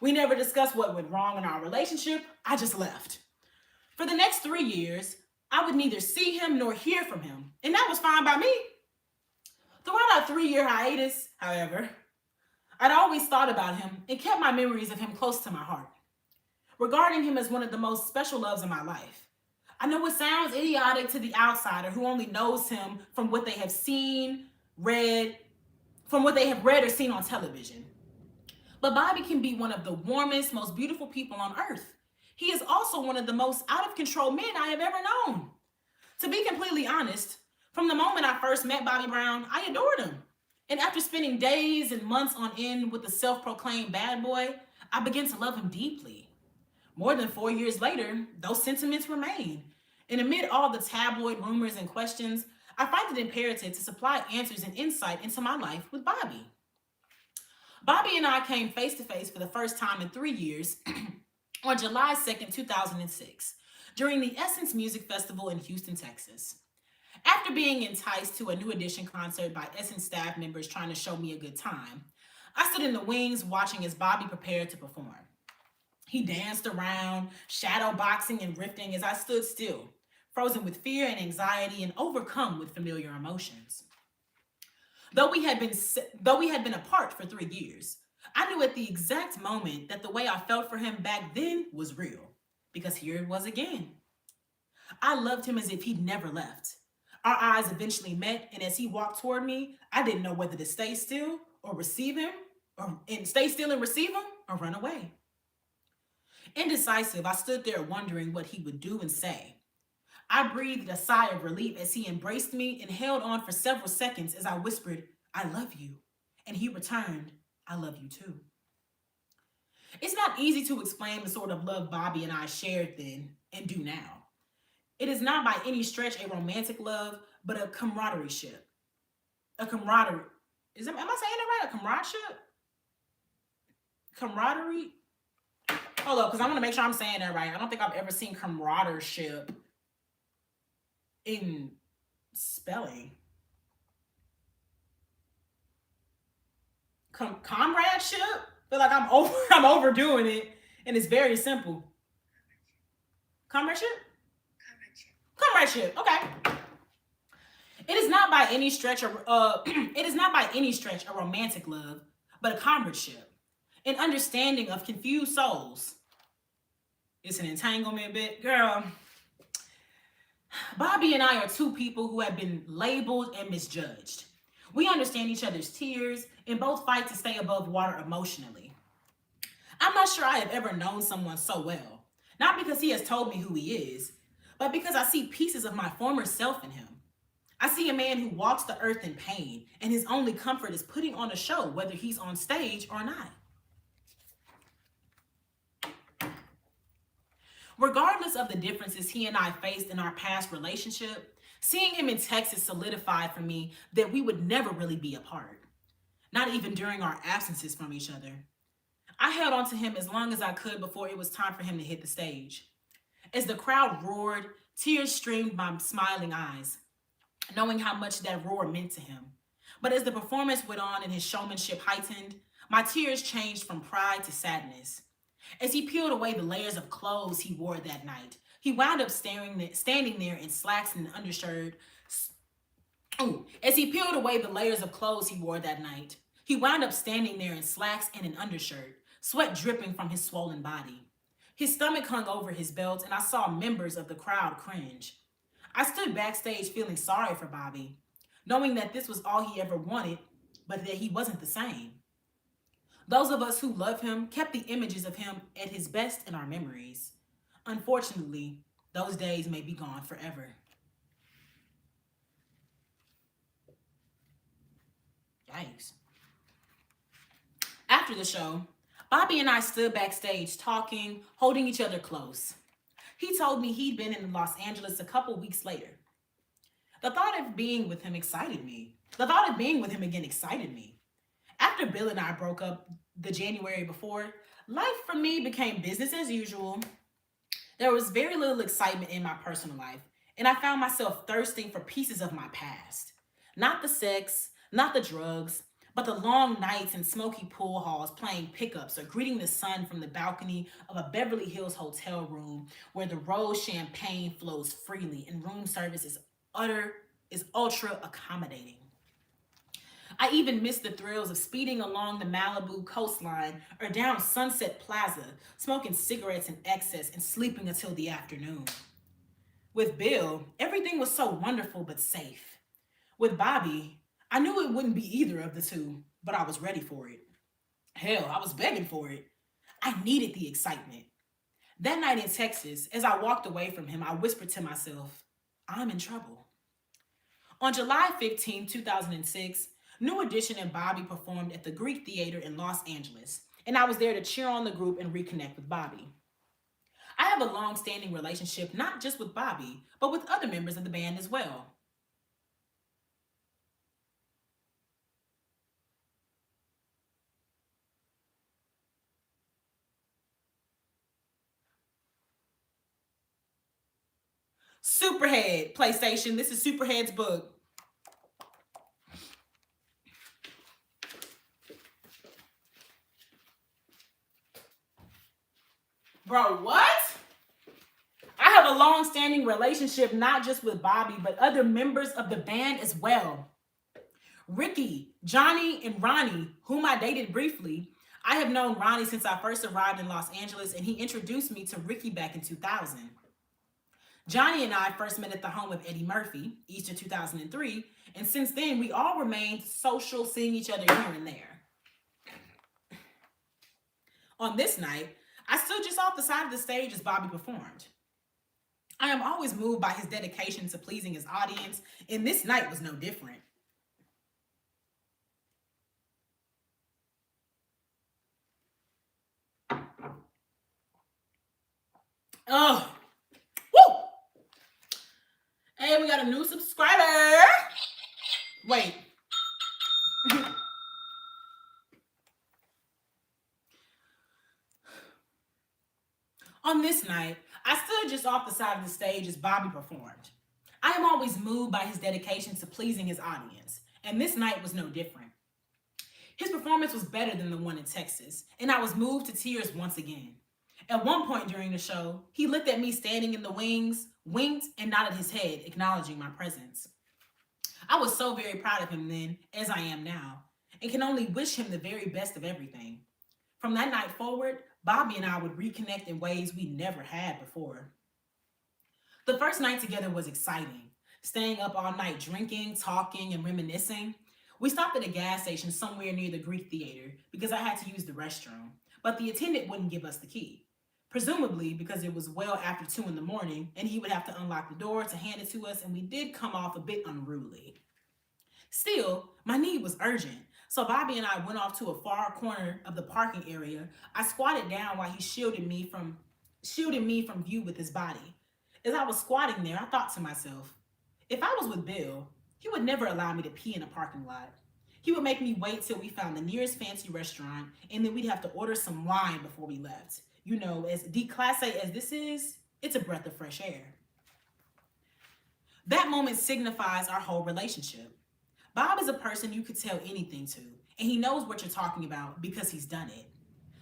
We never discussed what went wrong in our relationship. I just left. For the next 3 years, I would neither see him nor hear from him, and that was fine by me. Throughout our 3-year hiatus, however, I'd always thought about him and kept my memories of him close to my heart, regarding him as one of the most special loves in my life. I know it sounds idiotic to the outsider who only knows him from what they have read or seen on television. But Bobby can be one of the warmest, most beautiful people on earth. He is also one of the most out-of-control men I have ever known. To be completely honest, from the moment I first met Bobby Brown, I adored him. And after spending days and months on end with the self-proclaimed bad boy, I began to love him deeply. More than 4 years later, those sentiments remain. And amid all the tabloid rumors and questions, I find it imperative to supply answers and insight into my life with Bobby. Bobby and I came face to face for the first time in 3 years on July 2nd, 2006, during the Essence Music Festival in Houston, Texas. After being enticed to a New Edition concert by Essence staff members trying to show me a good time, I stood in the wings watching as Bobby prepared to perform. He danced around, shadow boxing and riffing as I stood still, frozen with fear and anxiety and overcome with familiar emotions. Though we had been apart for 3 years, I knew at the exact moment that the way I felt for him back then was real. Because here it was again. I loved him as if he'd never left. Our eyes eventually met, and as he walked toward me, I didn't know whether to stay still or receive him, or and stay still and receive him, or run away. Indecisive, I stood there wondering what he would do and say. I breathed a sigh of relief as he embraced me and held on for several seconds as I whispered, I love you. And he returned, I love you too. It's not easy to explain the sort of love Bobby and I shared then and do now. It is not by any stretch a romantic love, but a camaraderie ship. A camaraderie. Am I saying that right? A comradeship? Camaraderie? Hold up, because I want to make sure I'm saying that right. I don't think I've ever seen camaraderie in spelling. Comradeship? I feel like I'm overdoing it, and it's very simple. Comradeship? Comradeship. Okay. It is not by any stretch a romantic love, but a comradeship, an understanding of confused souls. It's an entanglement bit, girl. Bobby and I are two people who have been labeled and misjudged. We understand each other's tears and both fight to stay above water emotionally. I'm not sure I have ever known someone so well, not because he has told me who he is, but because I see pieces of my former self in him. I see a man who walks the earth in pain, and his only comfort is putting on a show, whether he's on stage or not. Regardless of the differences he and I faced in our past relationship, seeing him in Texas solidified for me that we would never really be apart, not even during our absences from each other. I held on to him as long as I could before it was time for him to hit the stage. As the crowd roared, tears streamed my smiling eyes, knowing how much that roar meant to him. But as the performance went on and his showmanship heightened, my tears changed from pride to sadness. As he peeled away the layers of clothes he wore that night, he wound up standing there in slacks and an undershirt. As he peeled away the layers of clothes he wore that night, he wound up standing there in slacks and an undershirt, sweat dripping from his swollen body. His stomach hung over his belt, and I saw members of the crowd cringe. I stood backstage feeling sorry for Bobby, knowing that this was all he ever wanted, but that he wasn't the same. Those of us who love him kept the images of him at his best in our memories. Unfortunately, those days may be gone forever. Yikes. After the show, Bobby and I stood backstage talking, holding each other close. He told me he'd been in Los Angeles a couple weeks later. The thought of being with him excited me. The thought of being with him again excited me. After Bill and I broke up the January before, life for me became business as usual. There was very little excitement in my personal life, and I found myself thirsting for pieces of my past. Not the sex, not the drugs, but the long nights in smoky pool halls playing pickups or greeting the sun from the balcony of a Beverly Hills hotel room where the rose champagne flows freely and room service is ultra accommodating. I even missed the thrills of speeding along the Malibu coastline or down Sunset Plaza, smoking cigarettes in excess and sleeping until the afternoon. With Bill, everything was so wonderful but safe. With Bobby, I knew it wouldn't be either of the two, but I was ready for it. Hell, I was begging for it. I needed the excitement. That night in Texas, as I walked away from him, I whispered to myself, I'm in trouble. On July 15, 2006, New Edition and Bobby performed at the Greek Theater in Los Angeles, and I was there to cheer on the group and reconnect with Bobby. I have a long-standing relationship not just with Bobby, but with other members of the band as well. Superhead, PlayStation. This is Superhead's book. Bro, what? I have a long-standing relationship not just with Bobby, but other members of the band as well. Ricky, Johnny, and Ronnie, whom I dated briefly, I have known Ronnie since I first arrived in Los Angeles, and he introduced me to Ricky back in 2000. Johnny and I first met at the home of Eddie Murphy, Easter 2003, and since then we all remained social, seeing each other here and there. On this night, I stood just off the side of the stage as Bobby performed. I am always moved by his dedication to pleasing his audience, and this night was no different. Oh, woo! Hey, we got a new subscriber. Wait. On this night, I stood just off the side of the stage as Bobby performed. I am always moved by his dedication to pleasing his audience, and this night was no different. His performance was better than the one in Texas, and I was moved to tears once again. At one point during the show, he looked at me standing in the wings, winked, and nodded his head, acknowledging my presence. I was so very proud of him then, as I am now, and can only wish him the very best of everything. From that night forward, Bobby and I would reconnect in ways we never had before. The first night together was exciting, staying up all night drinking, talking, and reminiscing. We stopped at a gas station somewhere near the Greek Theater because I had to use the restroom, but the attendant wouldn't give us the key. Presumably because it was well after 2 in the morning and he would have to unlock the door to hand it to us, and we did come off a bit unruly. Still, my need was urgent, so Bobby and I went off to a far corner of the parking area. I squatted down while he shielded me from view with his body. As I was squatting there, I thought to myself, if I was with Bill, he would never allow me to pee in a parking lot. He would make me wait till we found the nearest fancy restaurant, and then we'd have to order some wine before we left. You know, as declasse as this is, it's a breath of fresh air. That moment signifies our whole relationship. Bob is a person you could tell anything to, and he knows what you're talking about because he's done it.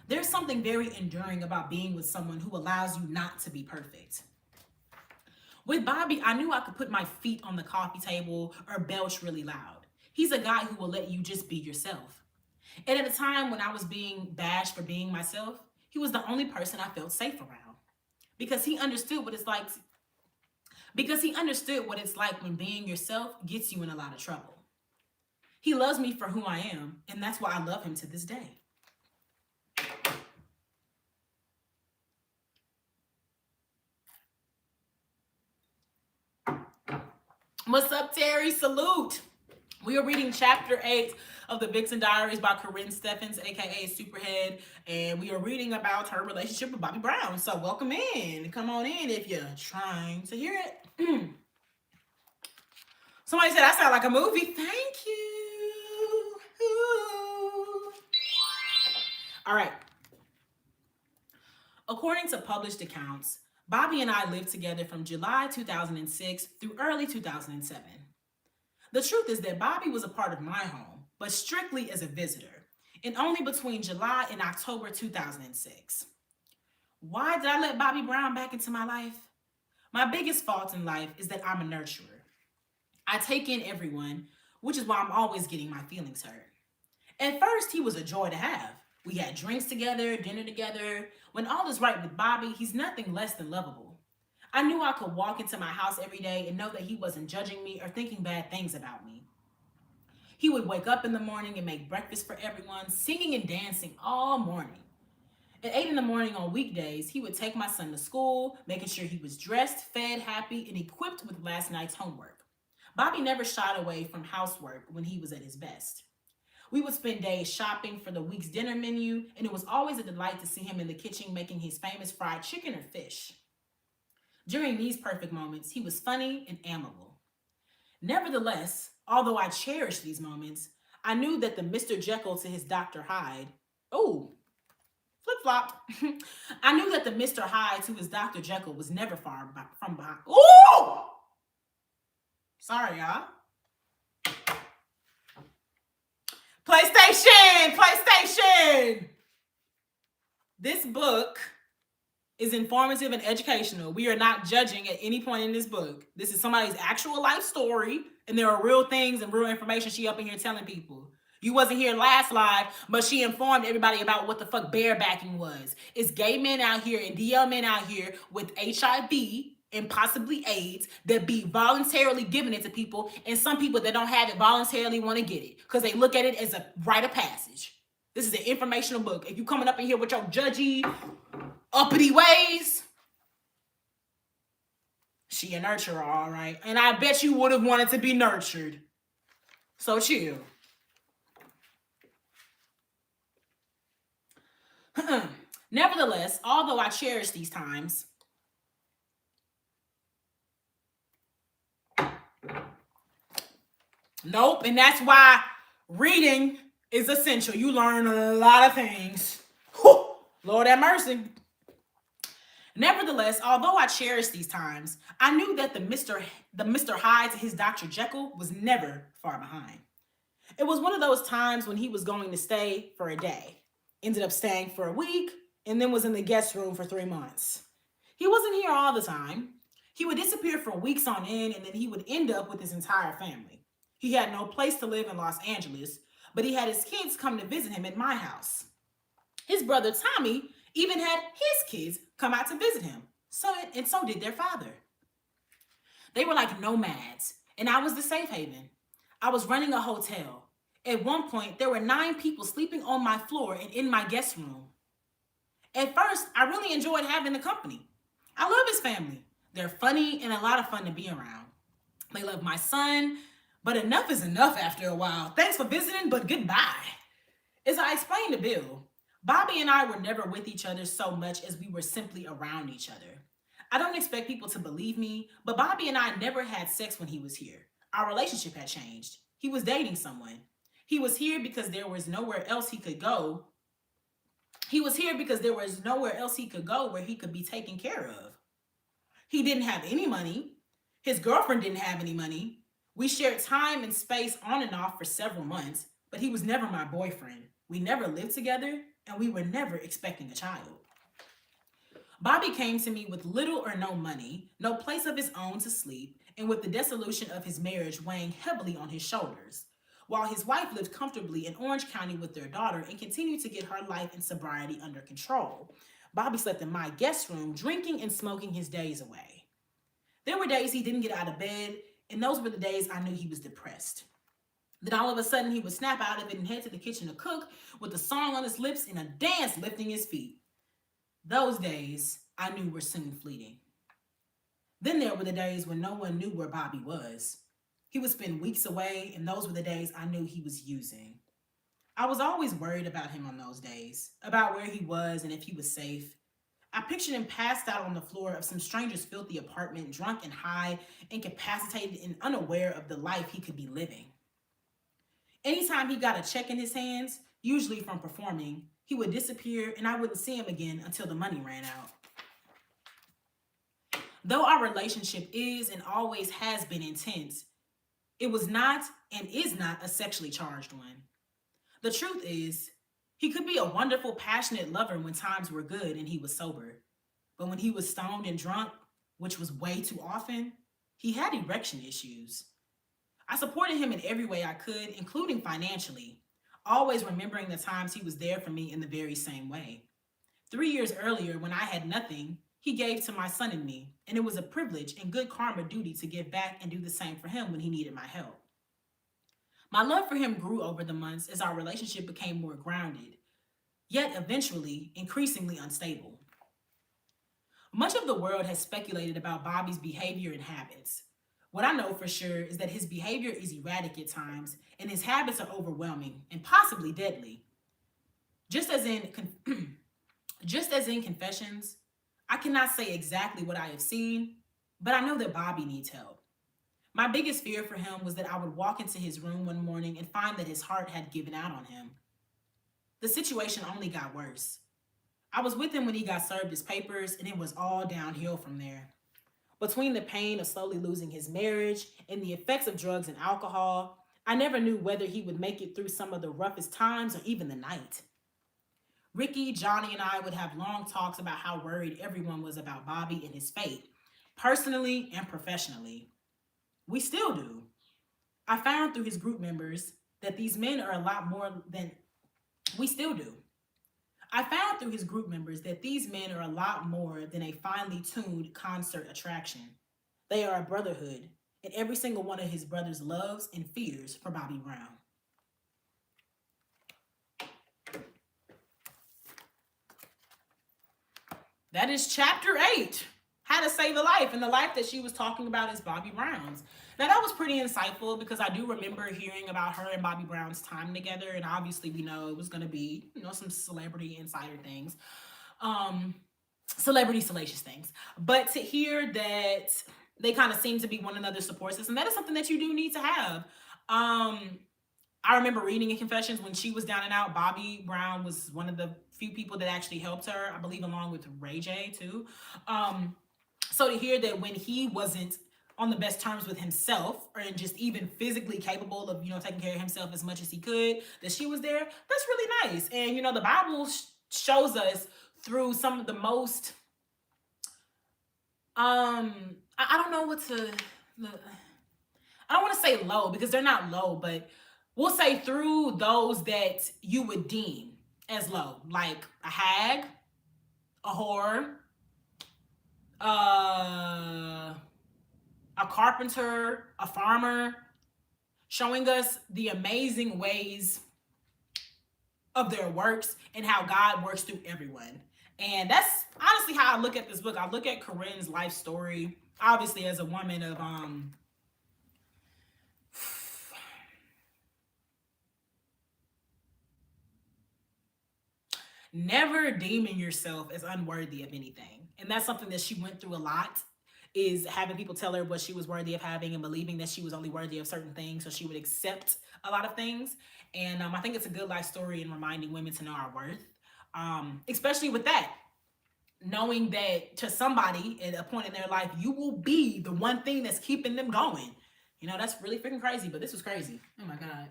There's something very enduring about being with someone who allows you not to be perfect. With Bobby, I knew I could put my feet on the coffee table or belch really loud. He's a guy who will let you just be yourself. And at a time when I was being bashed for being myself, he was the only person I felt safe around. Because he understood what it's like when being yourself gets you in a lot of trouble. He loves me for who I am, and that's why I love him to this day. What's up, Terry? Salute. We are reading chapter 8 of the Vixen Diaries by Corinne Steffens, aka Superhead, and we are reading about her relationship with Bobby Brown. So welcome in. Come on in if you're trying to hear it. Somebody said I sound like a movie. Thank you. Ooh. All right. According to published accounts, Bobby and I lived together from July 2006 through early 2007. The truth is that Bobby was a part of my home, but strictly as a visitor, and only between July and October 2006. Why did I let Bobby Brown back into my life? My biggest fault in life is that I'm a nurturer. I take in everyone, which is why I'm always getting my feelings hurt. At first, he was a joy to have. We had drinks together, dinner together. When all is right with Bobby, he's nothing less than lovable. I knew I could walk into my house every day and know that he wasn't judging me or thinking bad things about me. He would wake up in the morning and make breakfast for everyone, singing and dancing all morning. At 8 in the morning on weekdays, he would take my son to school, making sure he was dressed, fed, happy, and equipped with last night's homework. Bobby never shied away from housework when he was at his best. We would spend days shopping for the week's dinner menu, and it was always a delight to see him in the kitchen making his famous fried chicken or fish. During these perfect moments, he was funny and amiable. Nevertheless, although I cherished these moments, I knew that the Mr. Jekyll to his Dr. Hyde, flip-flop. I knew that the Mr. Hyde to his Dr. Jekyll was never far from behind. Ooh! Sorry, y'all. PlayStation! This book is informative and educational. We are not judging at any point in this book. This is somebody's actual life story, and there are real things and real information she up in here telling people. You wasn't here last live, but she informed everybody about what the fuck barebacking was. It's gay men out here and DL men out here with HIV and possibly AIDS that be voluntarily giving it to people, and some people that don't have it voluntarily want to get it because they look at it as a rite of passage. This is an informational book. If you coming up in here with your judgy, uppity ways, she a nurturer, all right. And I bet you would have wanted to be nurtured. So chill. Nevertheless, although I cherish these times, nope, and that's why reading is essential. You learn a lot of things. Whew, Lord have mercy. Nevertheless, although I cherish these times, I knew that the Mr. Hyde to his Dr. Jekyll was never far behind. It was one of those times when he was going to stay for a day, ended up staying for a week, and then was in the guest room for 3 months. He wasn't here all the time. He would disappear for weeks on end, and then he would end up with his entire family. He had no place to live in Los Angeles, but he had his kids come to visit him at my house. His brother Tommy even had his kids come out to visit him. So did their father. They were like nomads, and I was the safe haven. I was running a hotel. At one point, there were 9 people sleeping on my floor and in my guest room. At first, I really enjoyed having the company. I love his family. They're funny and a lot of fun to be around. They love my son, but enough is enough after a while. Thanks for visiting, but goodbye. As I explained to Bill, Bobby and I were never with each other so much as we were simply around each other. I don't expect people to believe me, but Bobby and I never had sex when he was here. Our relationship had changed. He was dating someone. He was here because there was nowhere else he could go. He was here because there was nowhere else he could go where he could be taken care of. He didn't have any money. His girlfriend didn't have any money. We shared time and space on and off for several months, but he was never my boyfriend. We never lived together, and we were never expecting a child. Bobby came to me with little or no money, no place of his own to sleep, and with the dissolution of his marriage weighing heavily on his shoulders, while his wife lived comfortably in Orange County with their daughter and continued to get her life and sobriety under control. Bobby slept in my guest room, drinking and smoking his days away. There were days he didn't get out of bed, and those were the days I knew he was depressed. Then all of a sudden, he would snap out of it and head to the kitchen to cook with a song on his lips and a dance lifting his feet. Those days, I knew were soon fleeting. Then there were the days when no one knew where Bobby was. He would spend weeks away, and those were the days I knew he was using. I was always worried about him on those days, about where he was and if he was safe. I pictured him passed out on the floor of some stranger's filthy apartment, drunk and high, incapacitated and unaware of the life he could be living. Anytime he got a check in his hands, usually from performing, he would disappear and I wouldn't see him again until the money ran out. Though our relationship is and always has been intense, it was not and is not a sexually charged one. The truth is, he could be a wonderful, passionate lover when times were good and he was sober. But when he was stoned and drunk, which was way too often, he had erection issues. I supported him in every way I could, including financially, always remembering the times he was there for me in the very same way. 3 years earlier, when I had nothing, he gave to my son and me, and it was a privilege and good karma duty to give back and do the same for him when he needed my help. My love for him grew over the months as our relationship became more grounded, yet eventually increasingly unstable. Much of the world has speculated about Bobby's behavior and habits. What I know for sure is that his behavior is erratic at times, and his habits are overwhelming and possibly deadly. Just as in Confessions, I cannot say exactly what I have seen, but I know that Bobby needs help. My biggest fear for him was that I would walk into his room one morning and find that his heart had given out on him. The situation only got worse. I was with him when he got served his papers, and it was all downhill from there. Between the pain of slowly losing his marriage and the effects of drugs and alcohol, I never knew whether he would make it through some of the roughest times or even the night. Ricky, Johnny, and I would have long talks about how worried everyone was about Bobby and his fate, personally and professionally. We still do. I found through his group members that these men are a lot more than we still do. I found through his group members that these men are a lot more than a finely tuned concert attraction. They are a brotherhood, and every single one of his brothers loves and fears for Bobby Brown. That is chapter 8. How to Save a Life. And the life that she was talking about is Bobby Brown's. Now, that was pretty insightful because I do remember hearing about her and Bobby Brown's time together. And obviously, we know it was going to be, some celebrity insider things, celebrity salacious things. But to hear that they kind of seem to be one another's support system, that is something that you do need to have. I remember reading in Confessions when she was down and out, Bobby Brown was one of the few people that actually helped her, I believe, along with Ray J too. So to hear that when he wasn't on the best terms with himself or just even physically capable of, taking care of himself as much as he could, that she was there, that's really nice. And, the Bible shows us through some of the most, I don't know what to, I don't want to say low because they're not low, but we'll say through those that you would deem as low, like a hag, a whore, a carpenter, a farmer, showing us the amazing ways of their works and how God works through everyone. And that's honestly how I look at this book. I look at Corinne's life story, obviously as a woman of never deeming yourself as unworthy of anything. And that's something that she went through a lot, is having people tell her what she was worthy of having and believing that she was only worthy of certain things, so she would accept a lot of things. And I think it's a good life story in reminding women to know our worth, especially with that, knowing that to somebody at a point in their life, you will be the one thing that's keeping them going. That's really freaking crazy, but this was crazy. Oh my God.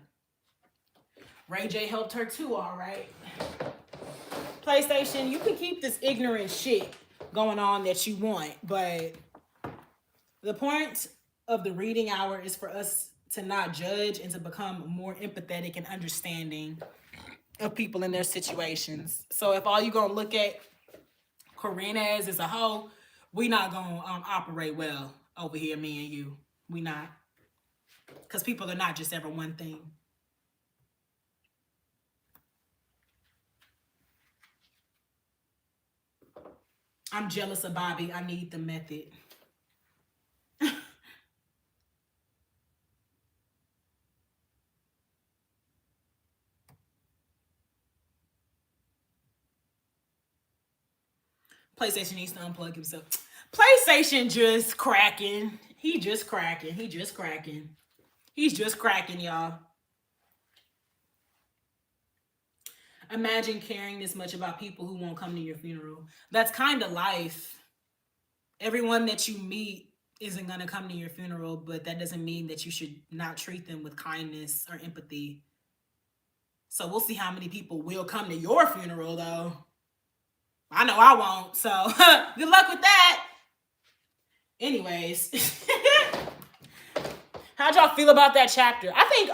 Ray J helped her too, all right. PlayStation, you can keep this ignorant shit going on that you want, but the point of the reading hour is for us to not judge and to become more empathetic and understanding of people in their situations. So if all you're gonna look at Corinne as is a hoe, we not gonna operate well over here, me and you. We not, because people are not just ever one thing. I'm jealous of Bobby. I need the method. PlayStation needs to unplug himself. PlayStation just cracking. He just cracking. He just cracking. He's just cracking, y'all. Imagine caring this much about people who won't come to your funeral. That's kind of life. Everyone that you meet isn't going to come to your funeral, but that doesn't mean that you should not treat them with kindness or empathy. So we'll see how many people will come to your funeral, though. I know I won't, so good luck with that. Anyways, how'd y'all feel about that chapter? I think,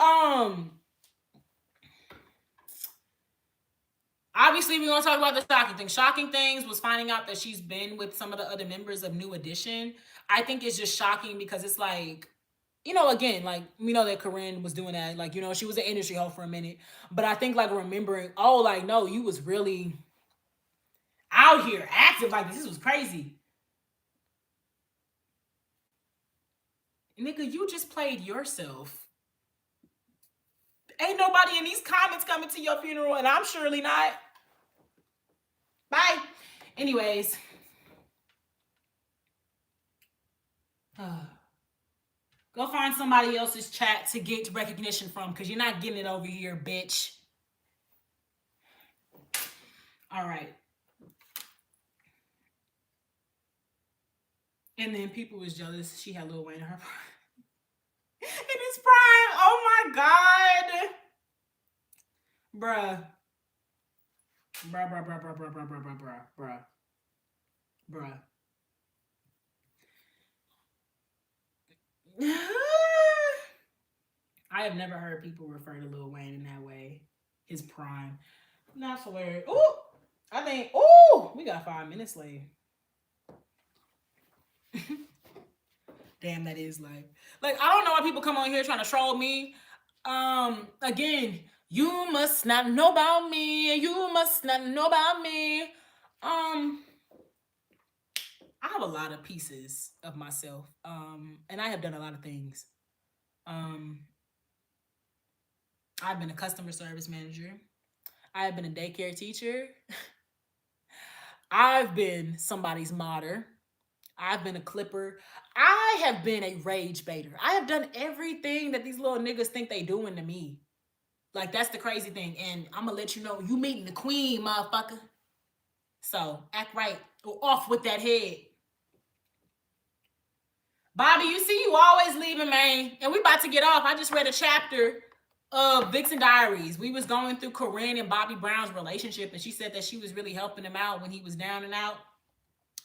obviously we're going to talk about the shocking things. Shocking things was finding out that she's been with some of the other members of New Edition. I think it's just shocking because it's like, again, like, we know that Corinne was doing that. Like, she was an industry hoe for a minute. But I think, like, remembering, no, you was really out here active like this. This was crazy. Nigga, you just played yourself. Ain't nobody in these comments coming to your funeral, and I'm surely not. Bye. Anyways. Go find somebody else's chat to get recognition from, because you're not getting it over here, bitch. All right. And then people was jealous she had Lil Wayne in her prime. In his prime. Oh my God. Bruh. I have never heard people refer to Lil Wayne in that way. His prime. Not hilarious. Ooh, I think. Ooh, we got 5 minutes left. Damn, that is life. Like, I don't know why people come on here trying to troll me. Again, you must not know about me. You must not know about me. I have a lot of pieces of myself. And I have done a lot of things. I've been a customer service manager. I have been a daycare teacher. I've been somebody's modder. I've been a clipper. I have been a rage baiter. I have done everything that these little niggas think they doing to me. Like, that's the crazy thing. And I'm gonna let you know, you meeting the queen, motherfucker. So, act right or off with that head. Bobby, you see you always leaving, man. And we about to get off. I just read a chapter of Vixen Diaries. We was going through Corinne and Bobby Brown's relationship, and she said that she was really helping him out when he was down and out,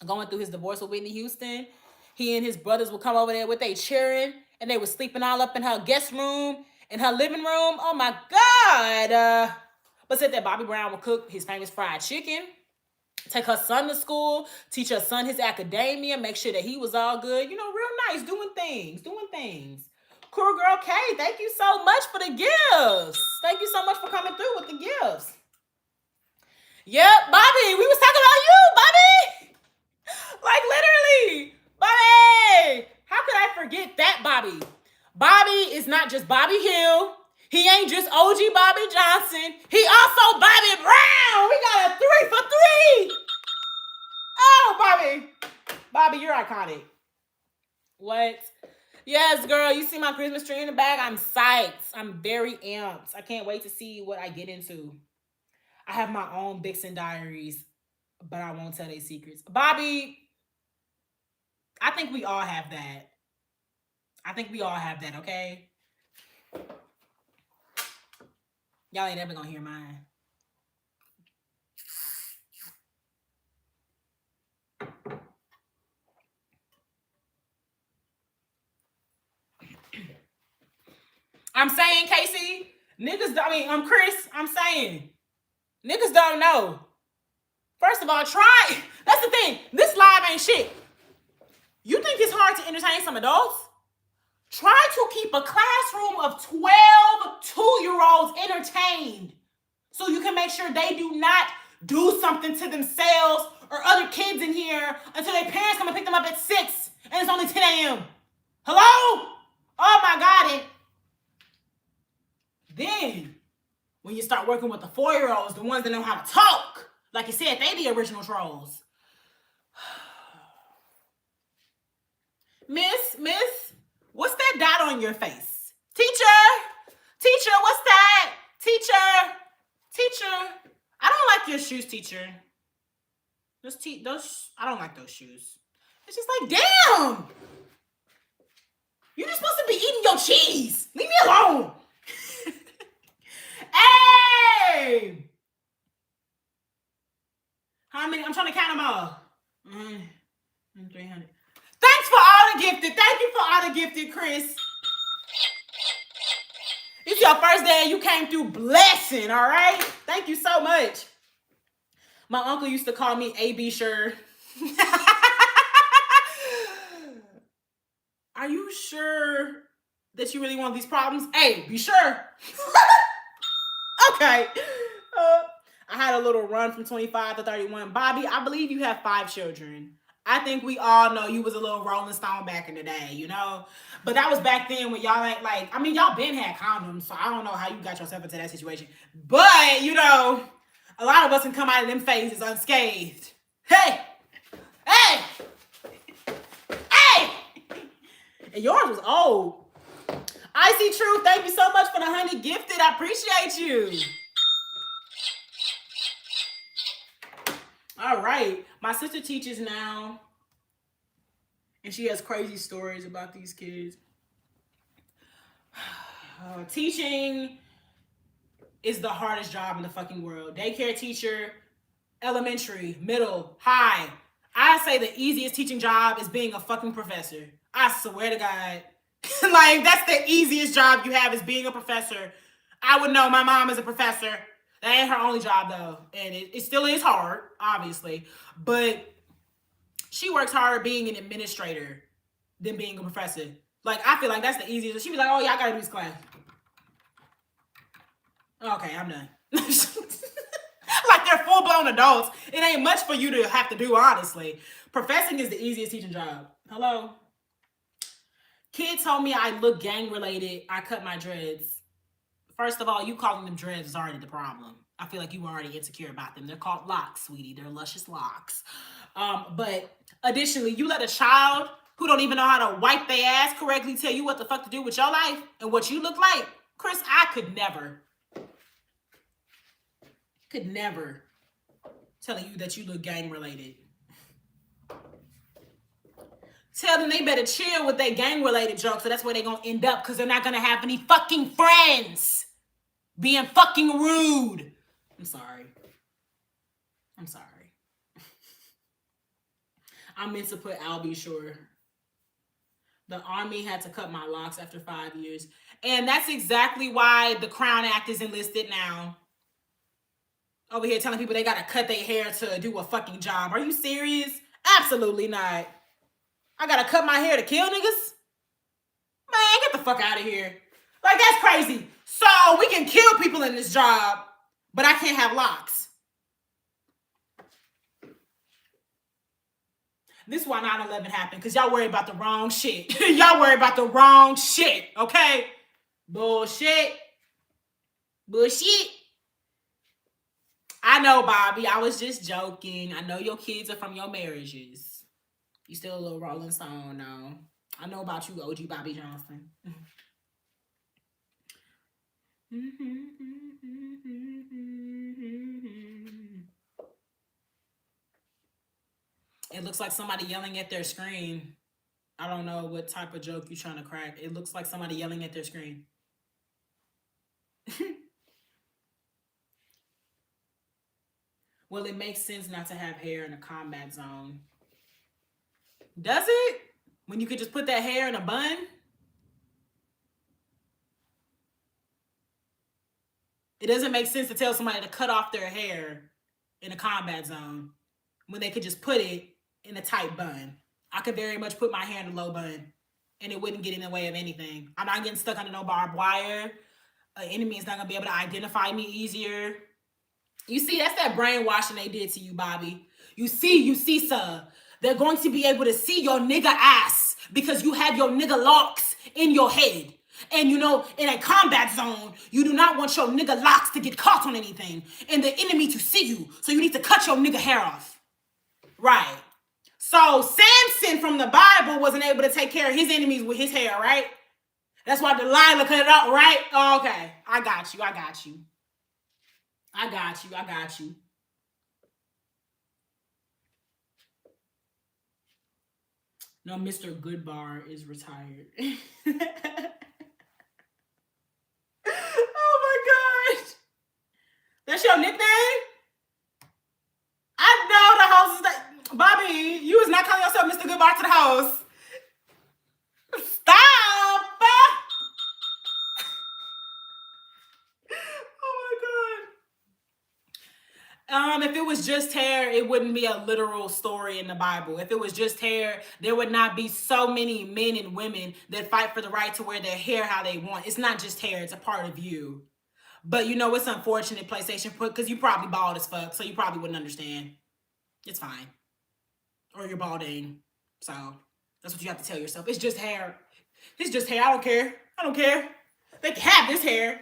going through his divorce with Whitney Houston. He and his brothers would come over there with their cheering, and they were sleeping all up in her guest room, in her living room. Oh my God. But said that Bobby Brown would cook his famous fried chicken, take her son to school, teach her son his academia, make sure that he was all good. You know, real nice, doing things. Cool Girl K, thank you so much for the gifts. Thank you so much for coming through with the gifts. Yep, Bobby, we was talking about you, Bobby. Like, literally, Bobby. How could I forget that, Bobby? Bobby is not just Bobby Hill. He ain't just OG Bobby Johnson. He also Bobby Brown. We got a 3 for 3. Oh, Bobby. Bobby, you're iconic. What? Yes, girl, you see my Christmas tree in the back? I'm psyched. I'm very amped. I can't wait to see what I get into. I have my own Vixen Diaries, but I won't tell their secrets. Bobby, I think we all have that. Okay? Y'all ain't ever gonna hear mine. I'm saying, Casey, Chris, I'm saying, niggas don't know. First of all, try. That's the thing. This live ain't shit. You think it's hard to entertain some adults? Try to keep a classroom of 12 2-year-olds entertained so you can make sure they do not do something to themselves or other kids in here until their parents come and pick them up at 6 and it's only 10 a.m. Hello? Oh my God. And then, when you start working with the 4-year-olds, the ones that know how to talk, like you said, they the original trolls. Miss, what's that dot on your face? Teacher, what's that? Teacher. I don't like your shoes, teacher. I don't like those shoes. It's just like, damn! You're just supposed to be eating your cheese. Leave me alone. Hey! How many? I'm trying to count them all. 300. Thanks for all the gifted. Thank you for all the gifted, Chris. It's your first day and you came through blessing, all right? Thank you so much. My uncle used to call me A.B. Sure. Are you sure that you really want these problems? Hey, be sure. Okay. I had a little run from 25 to 31. Bobby, I believe you have 5 children. I think we all know you was a little Rolling Stone back in the day, you know? But that was back then when y'all ain't like, I mean, y'all been had condoms, so I don't know how you got yourself into that situation. But, you know, a lot of us can come out of them phases unscathed. Hey! And yours was old. Icy Truth, thank you so much for the honey gifted. I appreciate you. All right. My sister teaches now, and she has crazy stories about these kids. Teaching is the hardest job in the fucking world. Daycare teacher, elementary, middle, high. I say the easiest teaching job is being a fucking professor. I swear to God. Like, that's the easiest job you have is being a professor. I would know my mom is a professor. That ain't her only job, though. And it still is hard, obviously. But she works harder being an administrator than being a professor. Like, I feel like that's the easiest. She be like, oh, yeah, I gotta do this class. Okay, I'm done. Like, they're full-blown adults. It ain't much for you to have to do, honestly. Professing is the easiest teaching job. Hello? Kid told me I look gang-related. I cut my dreads. First of all, you calling them dreads is already the problem. I feel like you were already insecure about them. They're called locks, sweetie. They're luscious locks. But additionally, you let a child who don't even know how to wipe their ass correctly tell you what the fuck to do with your life and what you look like. Chris, I could never tell you that you look gang related. Tell them they better chill with their gang related jokes, so that's where they're gonna end up, because they're not gonna have any fucking friends. Being fucking rude. I'm sorry. I meant to put I'll be sure. The army had to cut my locks after 5 years. And that's exactly why the Crown Act is enlisted now. Over here telling people they gotta cut their hair to do a fucking job. Are you serious? Absolutely not. I gotta cut my hair to kill niggas? Man, get the fuck out of here. Like, that's crazy. So we can kill people in this job, but I can't have locks. This is why 9/11 happened, because y'all worry about the wrong shit. Y'all worry about the wrong shit, okay? Bullshit. I know, Bobby. I was just joking. I know your kids are from your marriages. You still a little Rolling Stone, no. I know about you, OG Bobby Johnson. It looks like somebody yelling at their screen. I don't know what type of joke you're trying to crack. It looks like somebody yelling at their screen. Well, it makes sense not to have hair in a combat zone. Does it? When you could just put that hair in a bun? It doesn't make sense to tell somebody to cut off their hair in a combat zone when they could just put it in a tight bun. I could very much put my hair in a low bun and it wouldn't get in the way of anything. I'm not getting stuck under no barbed wire. An enemy is not going to be able to identify me easier. You see, that's that brainwashing they did to you, Bobby. You see, sir. They're going to be able to see your nigga ass because you have your nigga locks in your head. And you know, in a combat zone, you do not want your nigga locks to get caught on anything and the enemy to see you. So you need to cut your nigga hair off. Right. So Samson from the Bible wasn't able to take care of his enemies with his hair, right? That's why Delilah cut it off, right? Oh, okay. I got you. No, Mr. Goodbar is retired. Oh my gosh. That's your nickname? I know the host is like, Bobby, you was not calling yourself Mr. Goodbar to the host. Stop. Oh my God. If it was just hair, it wouldn't be a literal story in the Bible. If it was just hair, there would not be so many men and women that fight for the right to wear their hair how they want. It's not just hair, it's a part of you. But you know, it's unfortunate, PlayStation, because you probably bald as fuck, so you probably wouldn't understand. It's fine. Or you're balding. So that's what you have to tell yourself. It's just hair. It's just hair. I don't care. They can have this hair.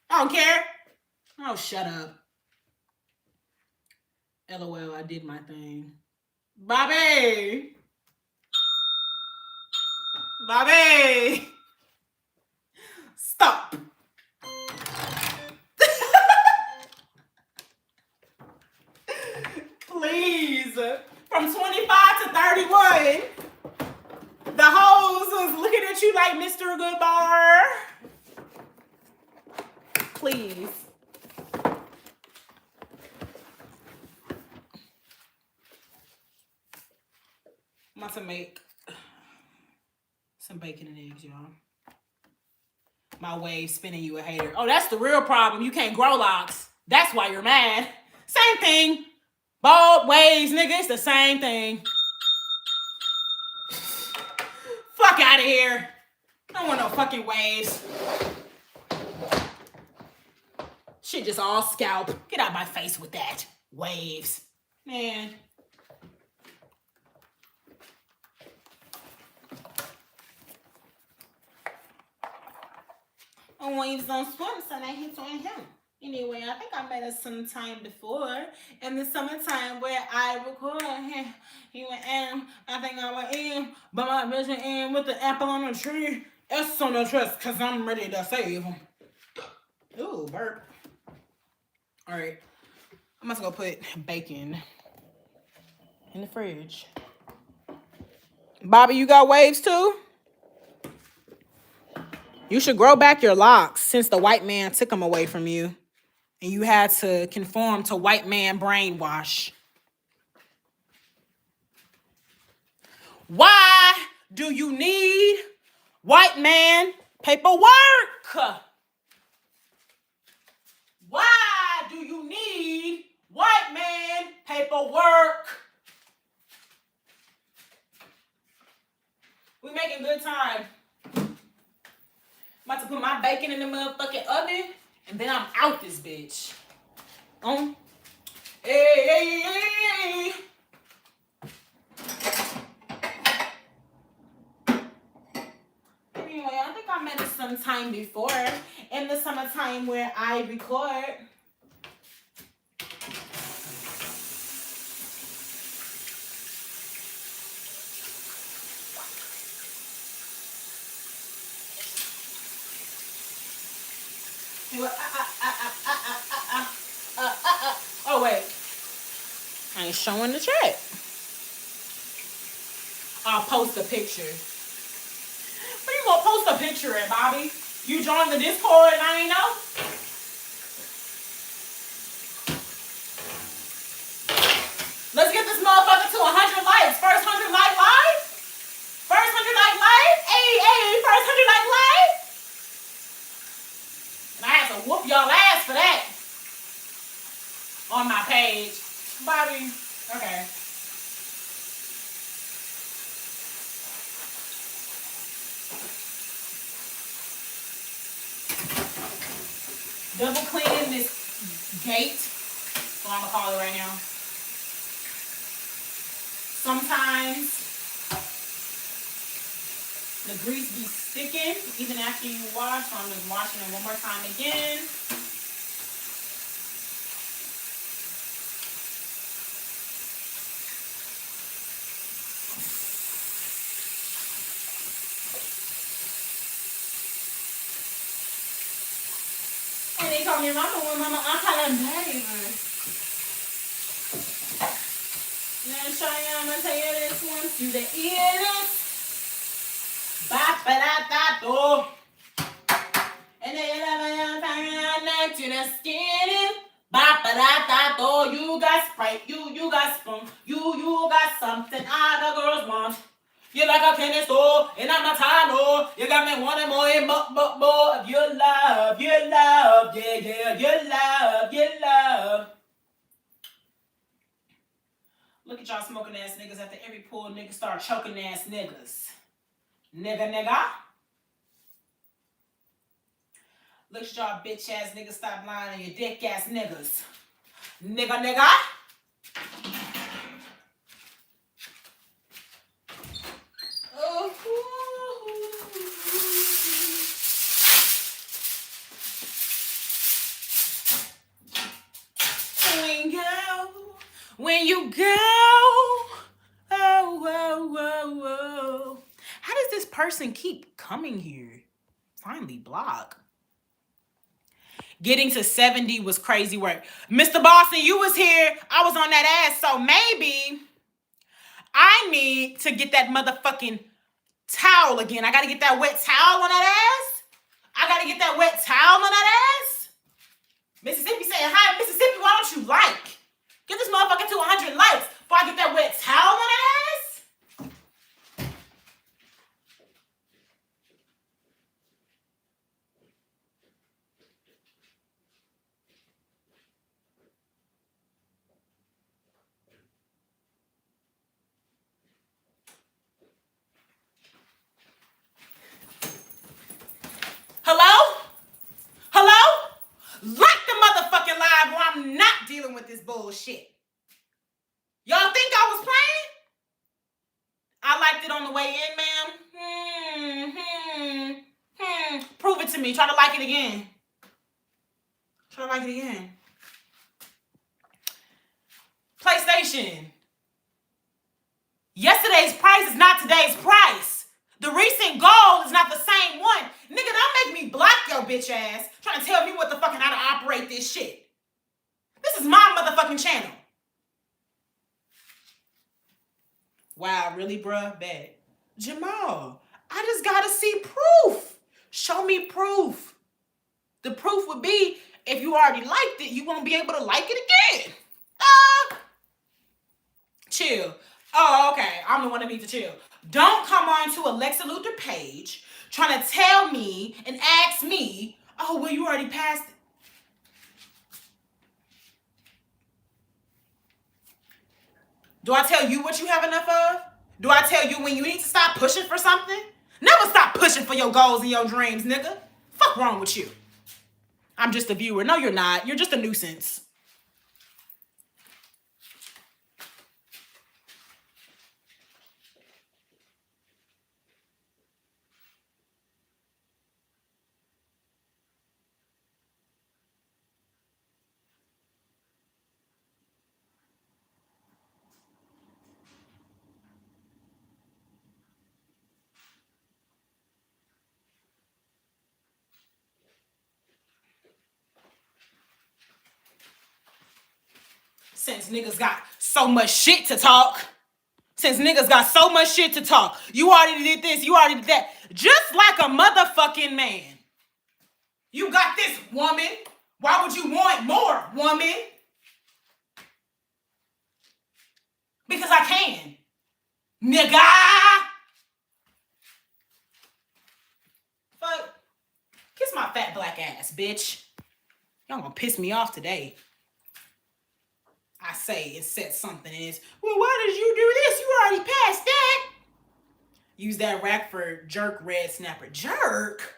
I don't care. Oh, shut up. LOL, I did my thing. Bobby! Stop. Please. From 25 to 31, the hoes was looking at you like Mr. Goodbar. Please. I'm about to make Some bacon and eggs, y'all. My wave spinning you a hater. Oh, that's the real problem. You can't grow locks. That's why you're mad. Same thing. Bald waves, nigga. It's the same thing. Fuck out of here. I don't want no fucking waves. Shit just all scalp. Get out my face with that. Waves. Man. Waves don't swim, so they hit on him. Anyway, I think I met us sometime before in the summertime where I recorded him. He went in, I think I went in, but my vision in with the apple on the tree. It's on the chest, cause I'm ready to save him. Ooh, burp. All right, I'm about to go put bacon in the fridge. Bobby, you got waves too? You should grow back your locks since the white man took them away from you. And you had to conform to white man brainwash. Why do you need white man paperwork? Why do you need white man paperwork? We making good time. I'm about to put my bacon in the motherfucking oven, and then I'm out this bitch. Hey. Anyway, I think I met it sometime before in the summertime where I record. Oh, wait. I ain't showing the chat. I'll post a picture. Where you gonna post a picture at, Bobby? You joined the Discord and I ain't know? Let's get this motherfucker to 100 likes. First 100 like live? First 100 like live? Hey, first 100 like live? And I had to whoop y'all ass for that. On my page. Bobby. Okay. Double cleaning this gate. That's what I'm gonna call it right now. Sometimes the grease be sticking even after you wash, so I'm just washing it one more time again. And they call me mama when mama, I call them baby. Now show you, I'm gonna tell you this once you the ear this. Ba-ba-da-da-do. And then you neck to the skin. Ba-ba-da-da-do. You got Sprite, you got spoon, you got something other girls want. You like a candy store, and I'm not tired, you got me wanting more and more of your love, yeah, your love. Look at y'all smoking ass niggas after every pool nigga start choking ass niggas. Nigga. Look at y'all bitch ass niggas stop lying on your dick ass niggas. Nigga. When you go, oh. How does this person keep coming here? Finally block. Getting to 70 was crazy work. Mr. Boston, you was here. I was on that ass. So maybe I need to get that motherfucking towel again. I got to get that wet towel on that ass. Mississippi saying, hi, Mississippi, why don't you like? Get this motherfucker to 100 likes before I get that wet towel on that ass. bullshit. Y'all think I was playing? I liked it on the way in, ma'am. Prove it to me. Try to like it again. Try to like it again. PlayStation. Yesterday's price is not today's price. The recent goal is not the same one. Nigga, don't make me block your bitch ass trying to tell me what the fucking how to operate this shit. This is my motherfucking channel. Wow, really, bruh? Bad. Jamal, I just gotta see proof. Show me proof. The proof would be if you already liked it, you won't be able to like it again. Chill. Oh, okay. I'm the one that needs to chill. Don't come on to Alexa Luthor page trying to tell me and ask me, oh, well, you already passed it. Do I tell you what you have enough of? Do I tell you when you need to stop pushing for something? Never stop pushing for your goals and your dreams, nigga. Fuck wrong with you? I'm just a viewer. No, you're not. You're just a nuisance. Since niggas got so much shit to talk. Since niggas got so much shit to talk. You already did this, you already did that. Just like a motherfucking man. You got this, woman. Why would you want more, woman? Because I can. Nigga. Fuck. Kiss my fat black ass, bitch. Y'all gonna piss me off today. I say and said something and it's, well, why did you do this? You already passed that. Use that rack for jerk red snapper. Jerk?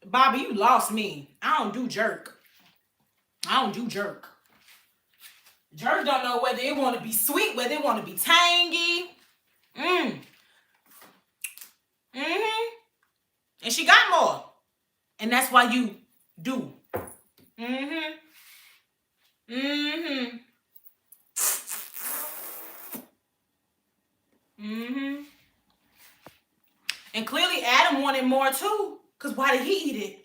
Bobby, you lost me. I don't do jerk. I don't do jerk. Jerk don't know whether it want to be sweet, whether it want to be tangy. And she got more. And that's why you do. And clearly Adam wanted more too. Because why did he eat it?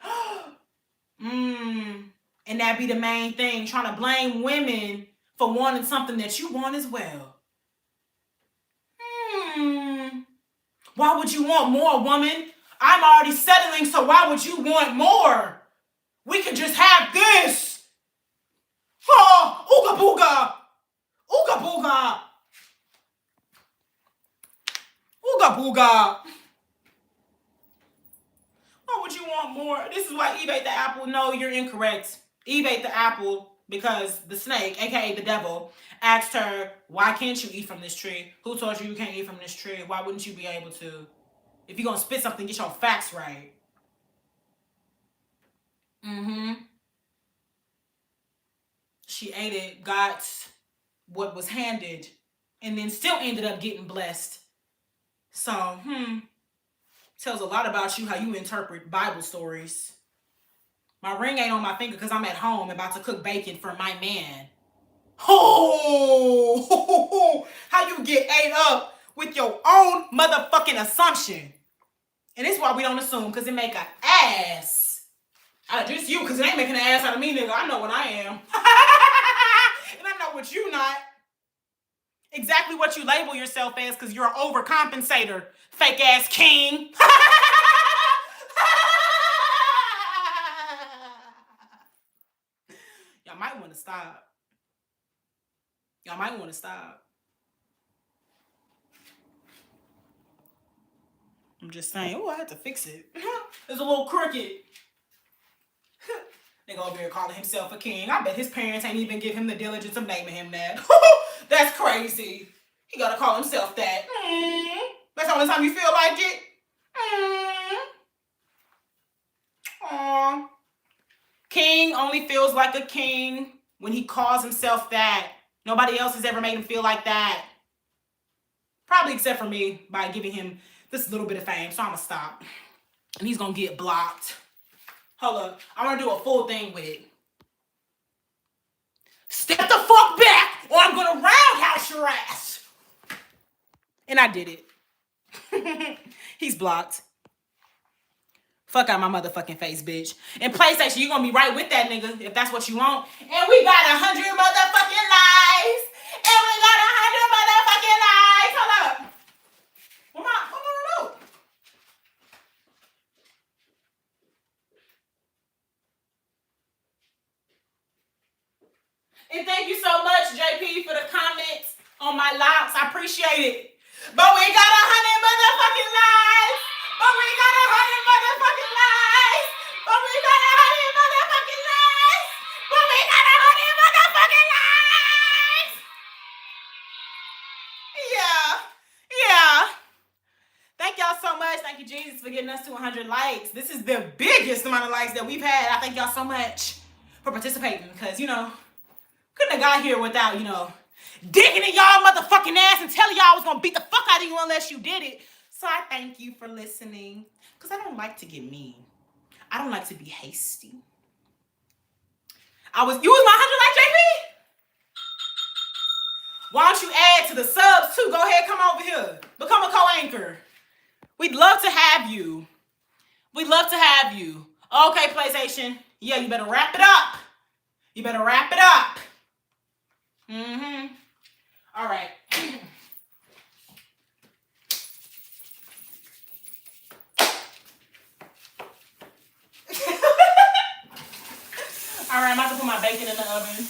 And that be the main thing. Trying to blame women for wanting something that you want as well. Why would you want more, woman? I'm already settling, so why would you want more? We could just have this. Oh, ooga booga. Ooga booga. Ooga booga. Why would you want more? This is why Eve ate the apple. No, you're incorrect. Eve ate the apple because the snake, aka the devil, asked her, why can't you eat from this tree? Who told you you can't eat from this tree? Why wouldn't you be able to? If you're going to spit something, get your facts right. She ate it, got what was handed, and then still ended up getting blessed. So, tells a lot about you how you interpret Bible stories. My ring ain't on my finger because I'm at home about to cook bacon for my man. Oh, how you get ate up with your own motherfucking assumption. And this is why we don't assume, because it make an ass out of just you, because it ain't making an ass out of me, nigga. I know what I am. And I know what you not. Exactly what you label yourself as, because you're an overcompensator, fake ass king. Y'all might want to stop. Y'all might want to stop. I'm just saying, oh, I had to fix it. It's a little crooked. Nigga over here calling himself a king. I bet his parents ain't even give him the diligence of naming him that. That's crazy. He gotta call himself that. That's the only time you feel like it. Aww. King only feels like a king when he calls himself that. Nobody else has ever made him feel like that. Probably except for me by giving him this little bit of fame. So I'm going to stop. And he's going to get blocked. Hold up. I want to do a full thing with it. Step the fuck back or I'm going to roundhouse your ass. And I did it. He's blocked. Fuck out my motherfucking face, bitch. And PlayStation, you gonna be right with that nigga if that's what you want. And we got 100 motherfucking lives. And we got 100 motherfucking lives. Hold up. Where my remote? And thank you so much, JP, for the comments on my locks. I appreciate it. But we got 100 motherfucking lives. But we got 100 motherfucking lives. But we got 100 motherfucking lives. But we got 100 motherfucking lives. Yeah. Thank y'all so much. Thank you, Jesus, for getting us to 100 likes. This is the biggest amount of likes that we've had. I thank y'all so much for participating because, couldn't have got here without, digging in y'all motherfucking ass and telling y'all I was going to beat the fuck out of you unless you did it. So I thank you for listening because I don't like to get mean. I don't like to be hasty. You was my 100 like JP? Why don't you add to the subs too? Go ahead, come over here. Become a co-anchor. We'd love to have you. Okay, PlayStation. Yeah, you better wrap it up. All right. All right, I'm about to put my bacon in the oven.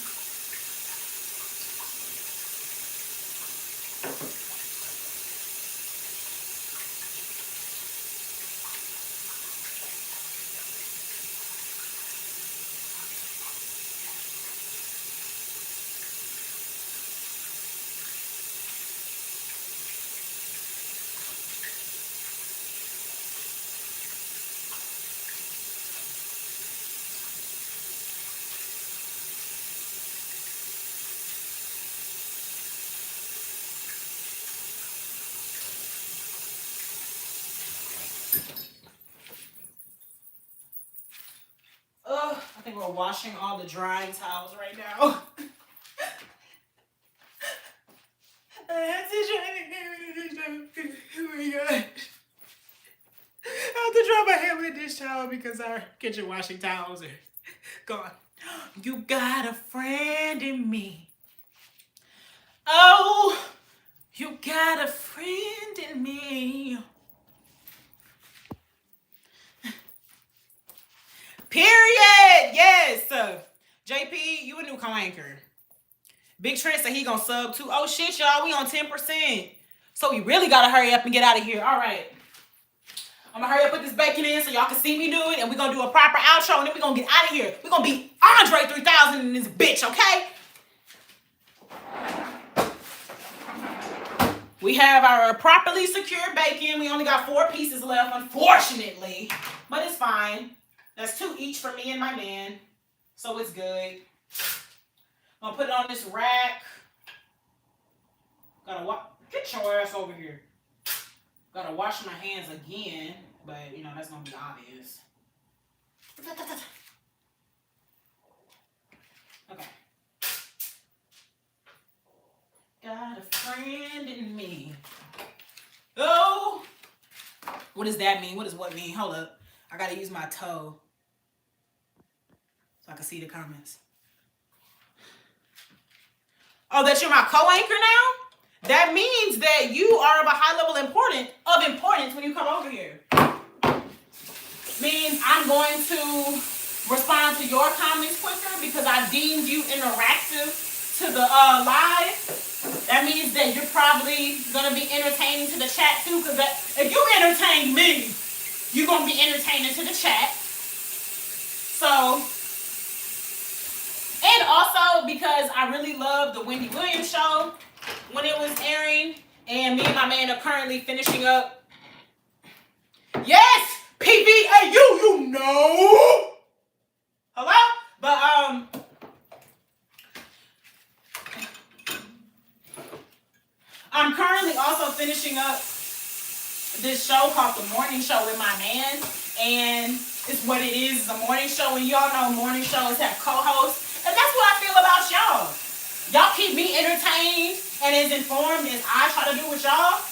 I think we're washing all the drying towels right now. I have to dry my hair with a dish towel because our kitchen washing towels are gone. You got a friend in me. Oh, you got a friend in me. Period. Yes. JP, you a new co-anchor. Big Trent said he gonna sub too. Oh shit, y'all. We on 10%. So we really gotta hurry up and get out of here. All right. I'm gonna hurry up, put this bacon in so y'all can see me do it. And we're gonna do a proper outro and then we're gonna get out of here. We're gonna be Andre 3000 in this bitch, okay? We have our properly secured bacon. We only got 4 pieces left, unfortunately. But it's fine. That's 2 each for me and my man. So it's good. I'm gonna put it on this rack. Get your ass over here. Gotta wash my hands again, but that's gonna be obvious. Okay. Got a friend in me. Oh! What does that mean? What does what mean? Hold up. I gotta use my toe so I can see the comments. Oh, that you're my co-anchor now? That means that you are of a high level of importance when you come over here. Means I'm going to respond to your comments quicker because I deemed you interactive to the live. That means that you're probably gonna be entertaining to the chat too, because if you entertain me, you're gonna be entertaining to the chat. So, and also because I really love the Wendy Williams show when it was airing, and me and my man are currently finishing up. Yes, PVAU, you know. Hello? But finishing up this show called The Morning Show with my man, and it's what it is. It's a morning show, and y'all know morning shows have co-hosts, and that's what I feel about y'all. Y'all keep me entertained and as informed as I try to do with y'all.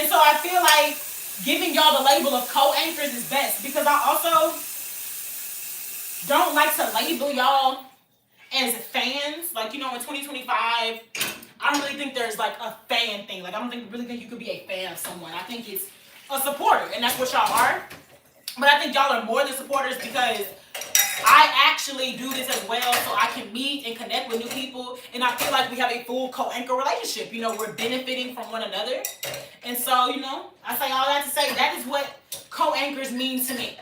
And so I feel like giving y'all the label of co-anchors is best, because I also don't like to label y'all as fans. Like, you know, in 2025, I don't really think there's like a fan thing. Like, I don't really think you could be a fan of someone. I think it's a supporter, and that's what y'all are. But I think y'all are more than supporters, because I actually do this as well so I can meet and connect with new people, and I feel like we have a full co-anchor relationship. You know, we're benefiting from one another. And so, you know, I say all that to say that is what co-anchors mean to me.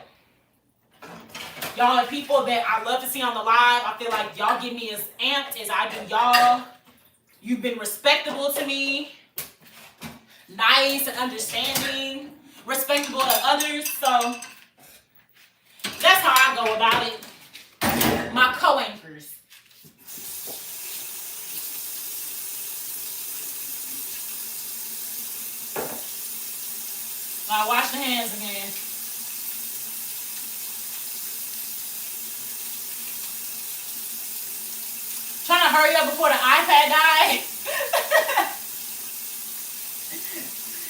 Y'all are people that I love to see on the live. I feel like y'all get me as amped as I do y'all. You've been respectable to me, nice and understanding, respectable to others. So that's how I go about it. My co-anchors. All right, wash the hands again. Trying to hurry up before the iPad dies.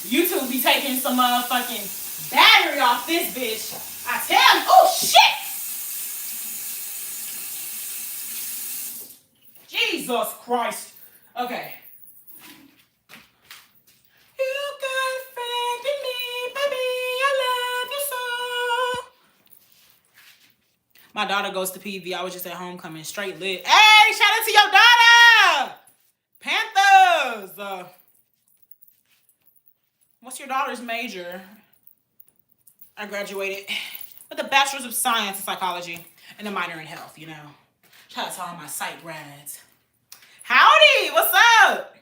YouTube be taking some motherfucking battery off this bitch. I tell you. Oh, shit! Jesus Christ. Okay. You got a friend in me, baby. I love you so. My daughter goes to PV. I was just at homecoming, straight lit. Hey, shout out to your daughter! Panthers! What's your daughter's major? I graduated with a bachelor's of science in psychology and a minor in health, you know. Shout out to all my psych grads. Howdy, what's up?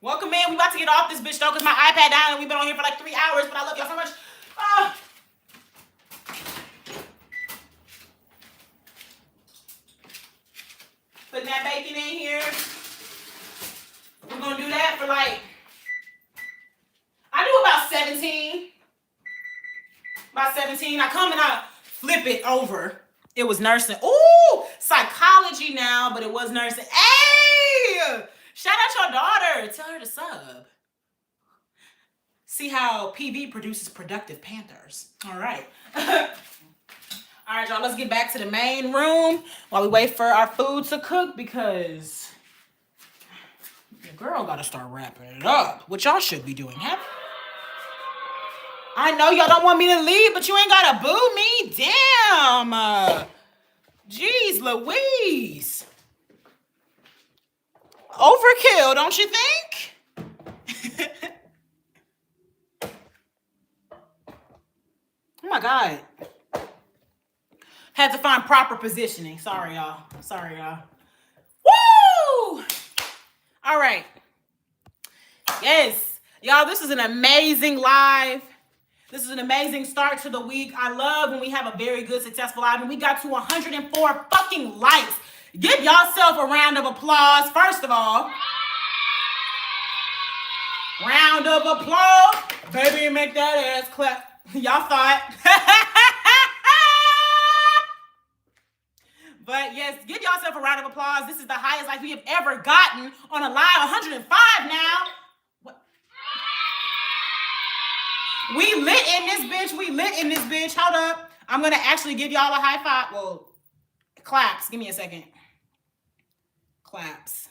Welcome in. We about to get off this bitch though, because my iPad died and we've been on here for like 3 hours, but I love y'all so much. Putting that bacon in here. We're gonna do that for like, I do about 17. About 17. I come and I flip it over. It was nursing. Ooh, psychology now, but it was nursing. Hey! Shout out your daughter. Tell her to sub. See how PV produces productive Panthers. All right. All right, y'all, let's get back to the main room while we wait for our food to cook, because your girl got to start wrapping it up, which y'all should be doing. I know y'all don't want me to leave, but you ain't got to boo me. Damn. Jeez Louise. Overkill, don't you think? Oh, my God. Had to find proper positioning. Sorry, y'all. Woo! All right. Yes. Y'all, this is an amazing live. This is an amazing start to the week. I love when we have a very good, successful live. And we got to 104 fucking likes. Give yourself a round of applause, first of all. Round of applause. Baby, make that ass clap. Y'all thought. But yes, give yourself a round of applause. This is the highest like we have ever gotten on a live. 105 now. What? We lit in this bitch. Hold up. I'm going to actually give y'all a high five. Well, claps. Give me a second. Claps.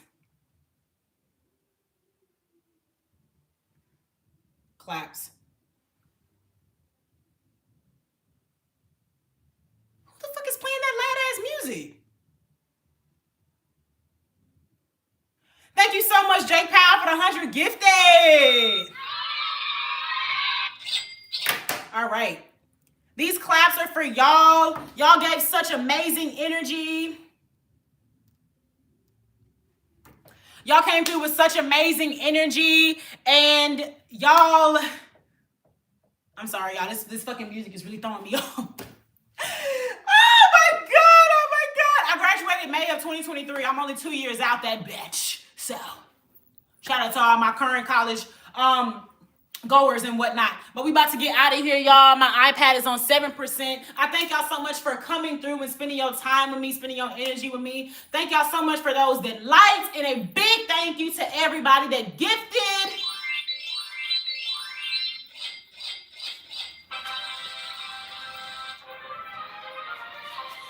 Who the fuck is playing that loud ass music? Thank you so much, Jake Powell, for the 100 gifted. All right. These claps are for y'all. Y'all gave such amazing energy. Y'all came through with such amazing energy. And y'all, I'm sorry, y'all. This fucking music is really throwing me off. Oh my God. I graduated May of 2023. I'm only 2 years out that bitch. So, shout out to all my current college goers and whatnot. But we about to get out of here, y'all. My iPad is on 7%. I thank y'all so much for coming through and spending your time with me, spending your energy with me. Thank y'all so much for those that liked, and a big thank you to everybody that gifted.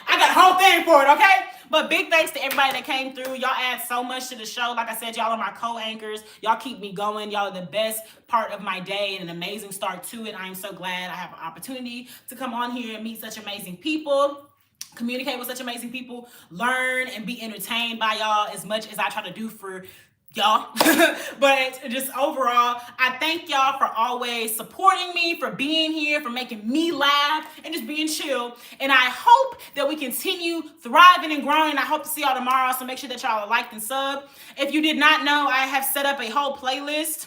I got a whole thing for it, okay? But big thanks to everybody that came through. Y'all add so much to the show. Like I said, y'all are my co-anchors. Y'all keep me going. Y'all are the best part of my day and an amazing start to it. I am so glad I have an opportunity to come on here and meet such amazing people, communicate with such amazing people, learn and be entertained by y'all as much as I try to do for y'all. But just overall, I thank y'all for always supporting me, for being here, for making me laugh, and just being chill. And I hope that we continue thriving and growing. I hope to see y'all tomorrow, so make sure that y'all are liked and sub. If you did not know, I have set up a whole playlist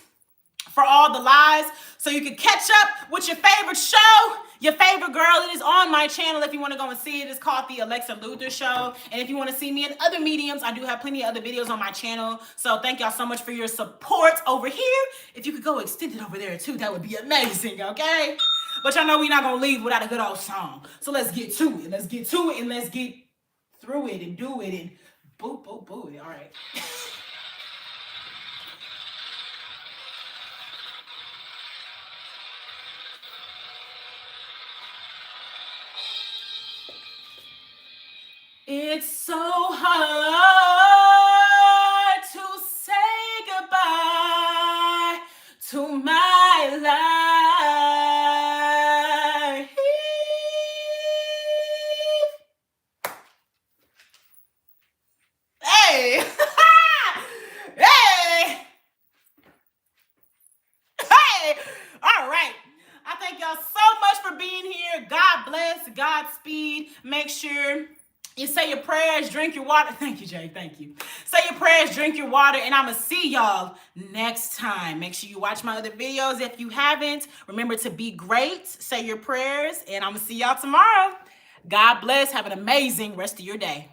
for all the lies, so you can catch up with your favorite show, your favorite girl. It is on my channel if you want to go and see it. It's called The Alexa Luther Show. And if you want to see me in other mediums, I do have plenty of other videos on my channel. So thank y'all so much for your support over here. If you could go extend it over there too, that would be amazing, okay? But y'all know we're not going to leave without a good old song. So let's get to it. Let's get to it, and let's get through it and do it and boo, boo, boo it. All right. It's so hard to say goodbye to my life. Hey! Hey! Hey! All right. I thank y'all so much for being here. God bless. Godspeed. Make sure you say your prayers, drink your water. Thank you, Jay. Thank you. Say your prayers, drink your water, and I'm going to see y'all next time. Make sure you watch my other videos if you haven't. Remember to be great, say your prayers, and I'm going to see y'all tomorrow. God bless. Have an amazing rest of your day.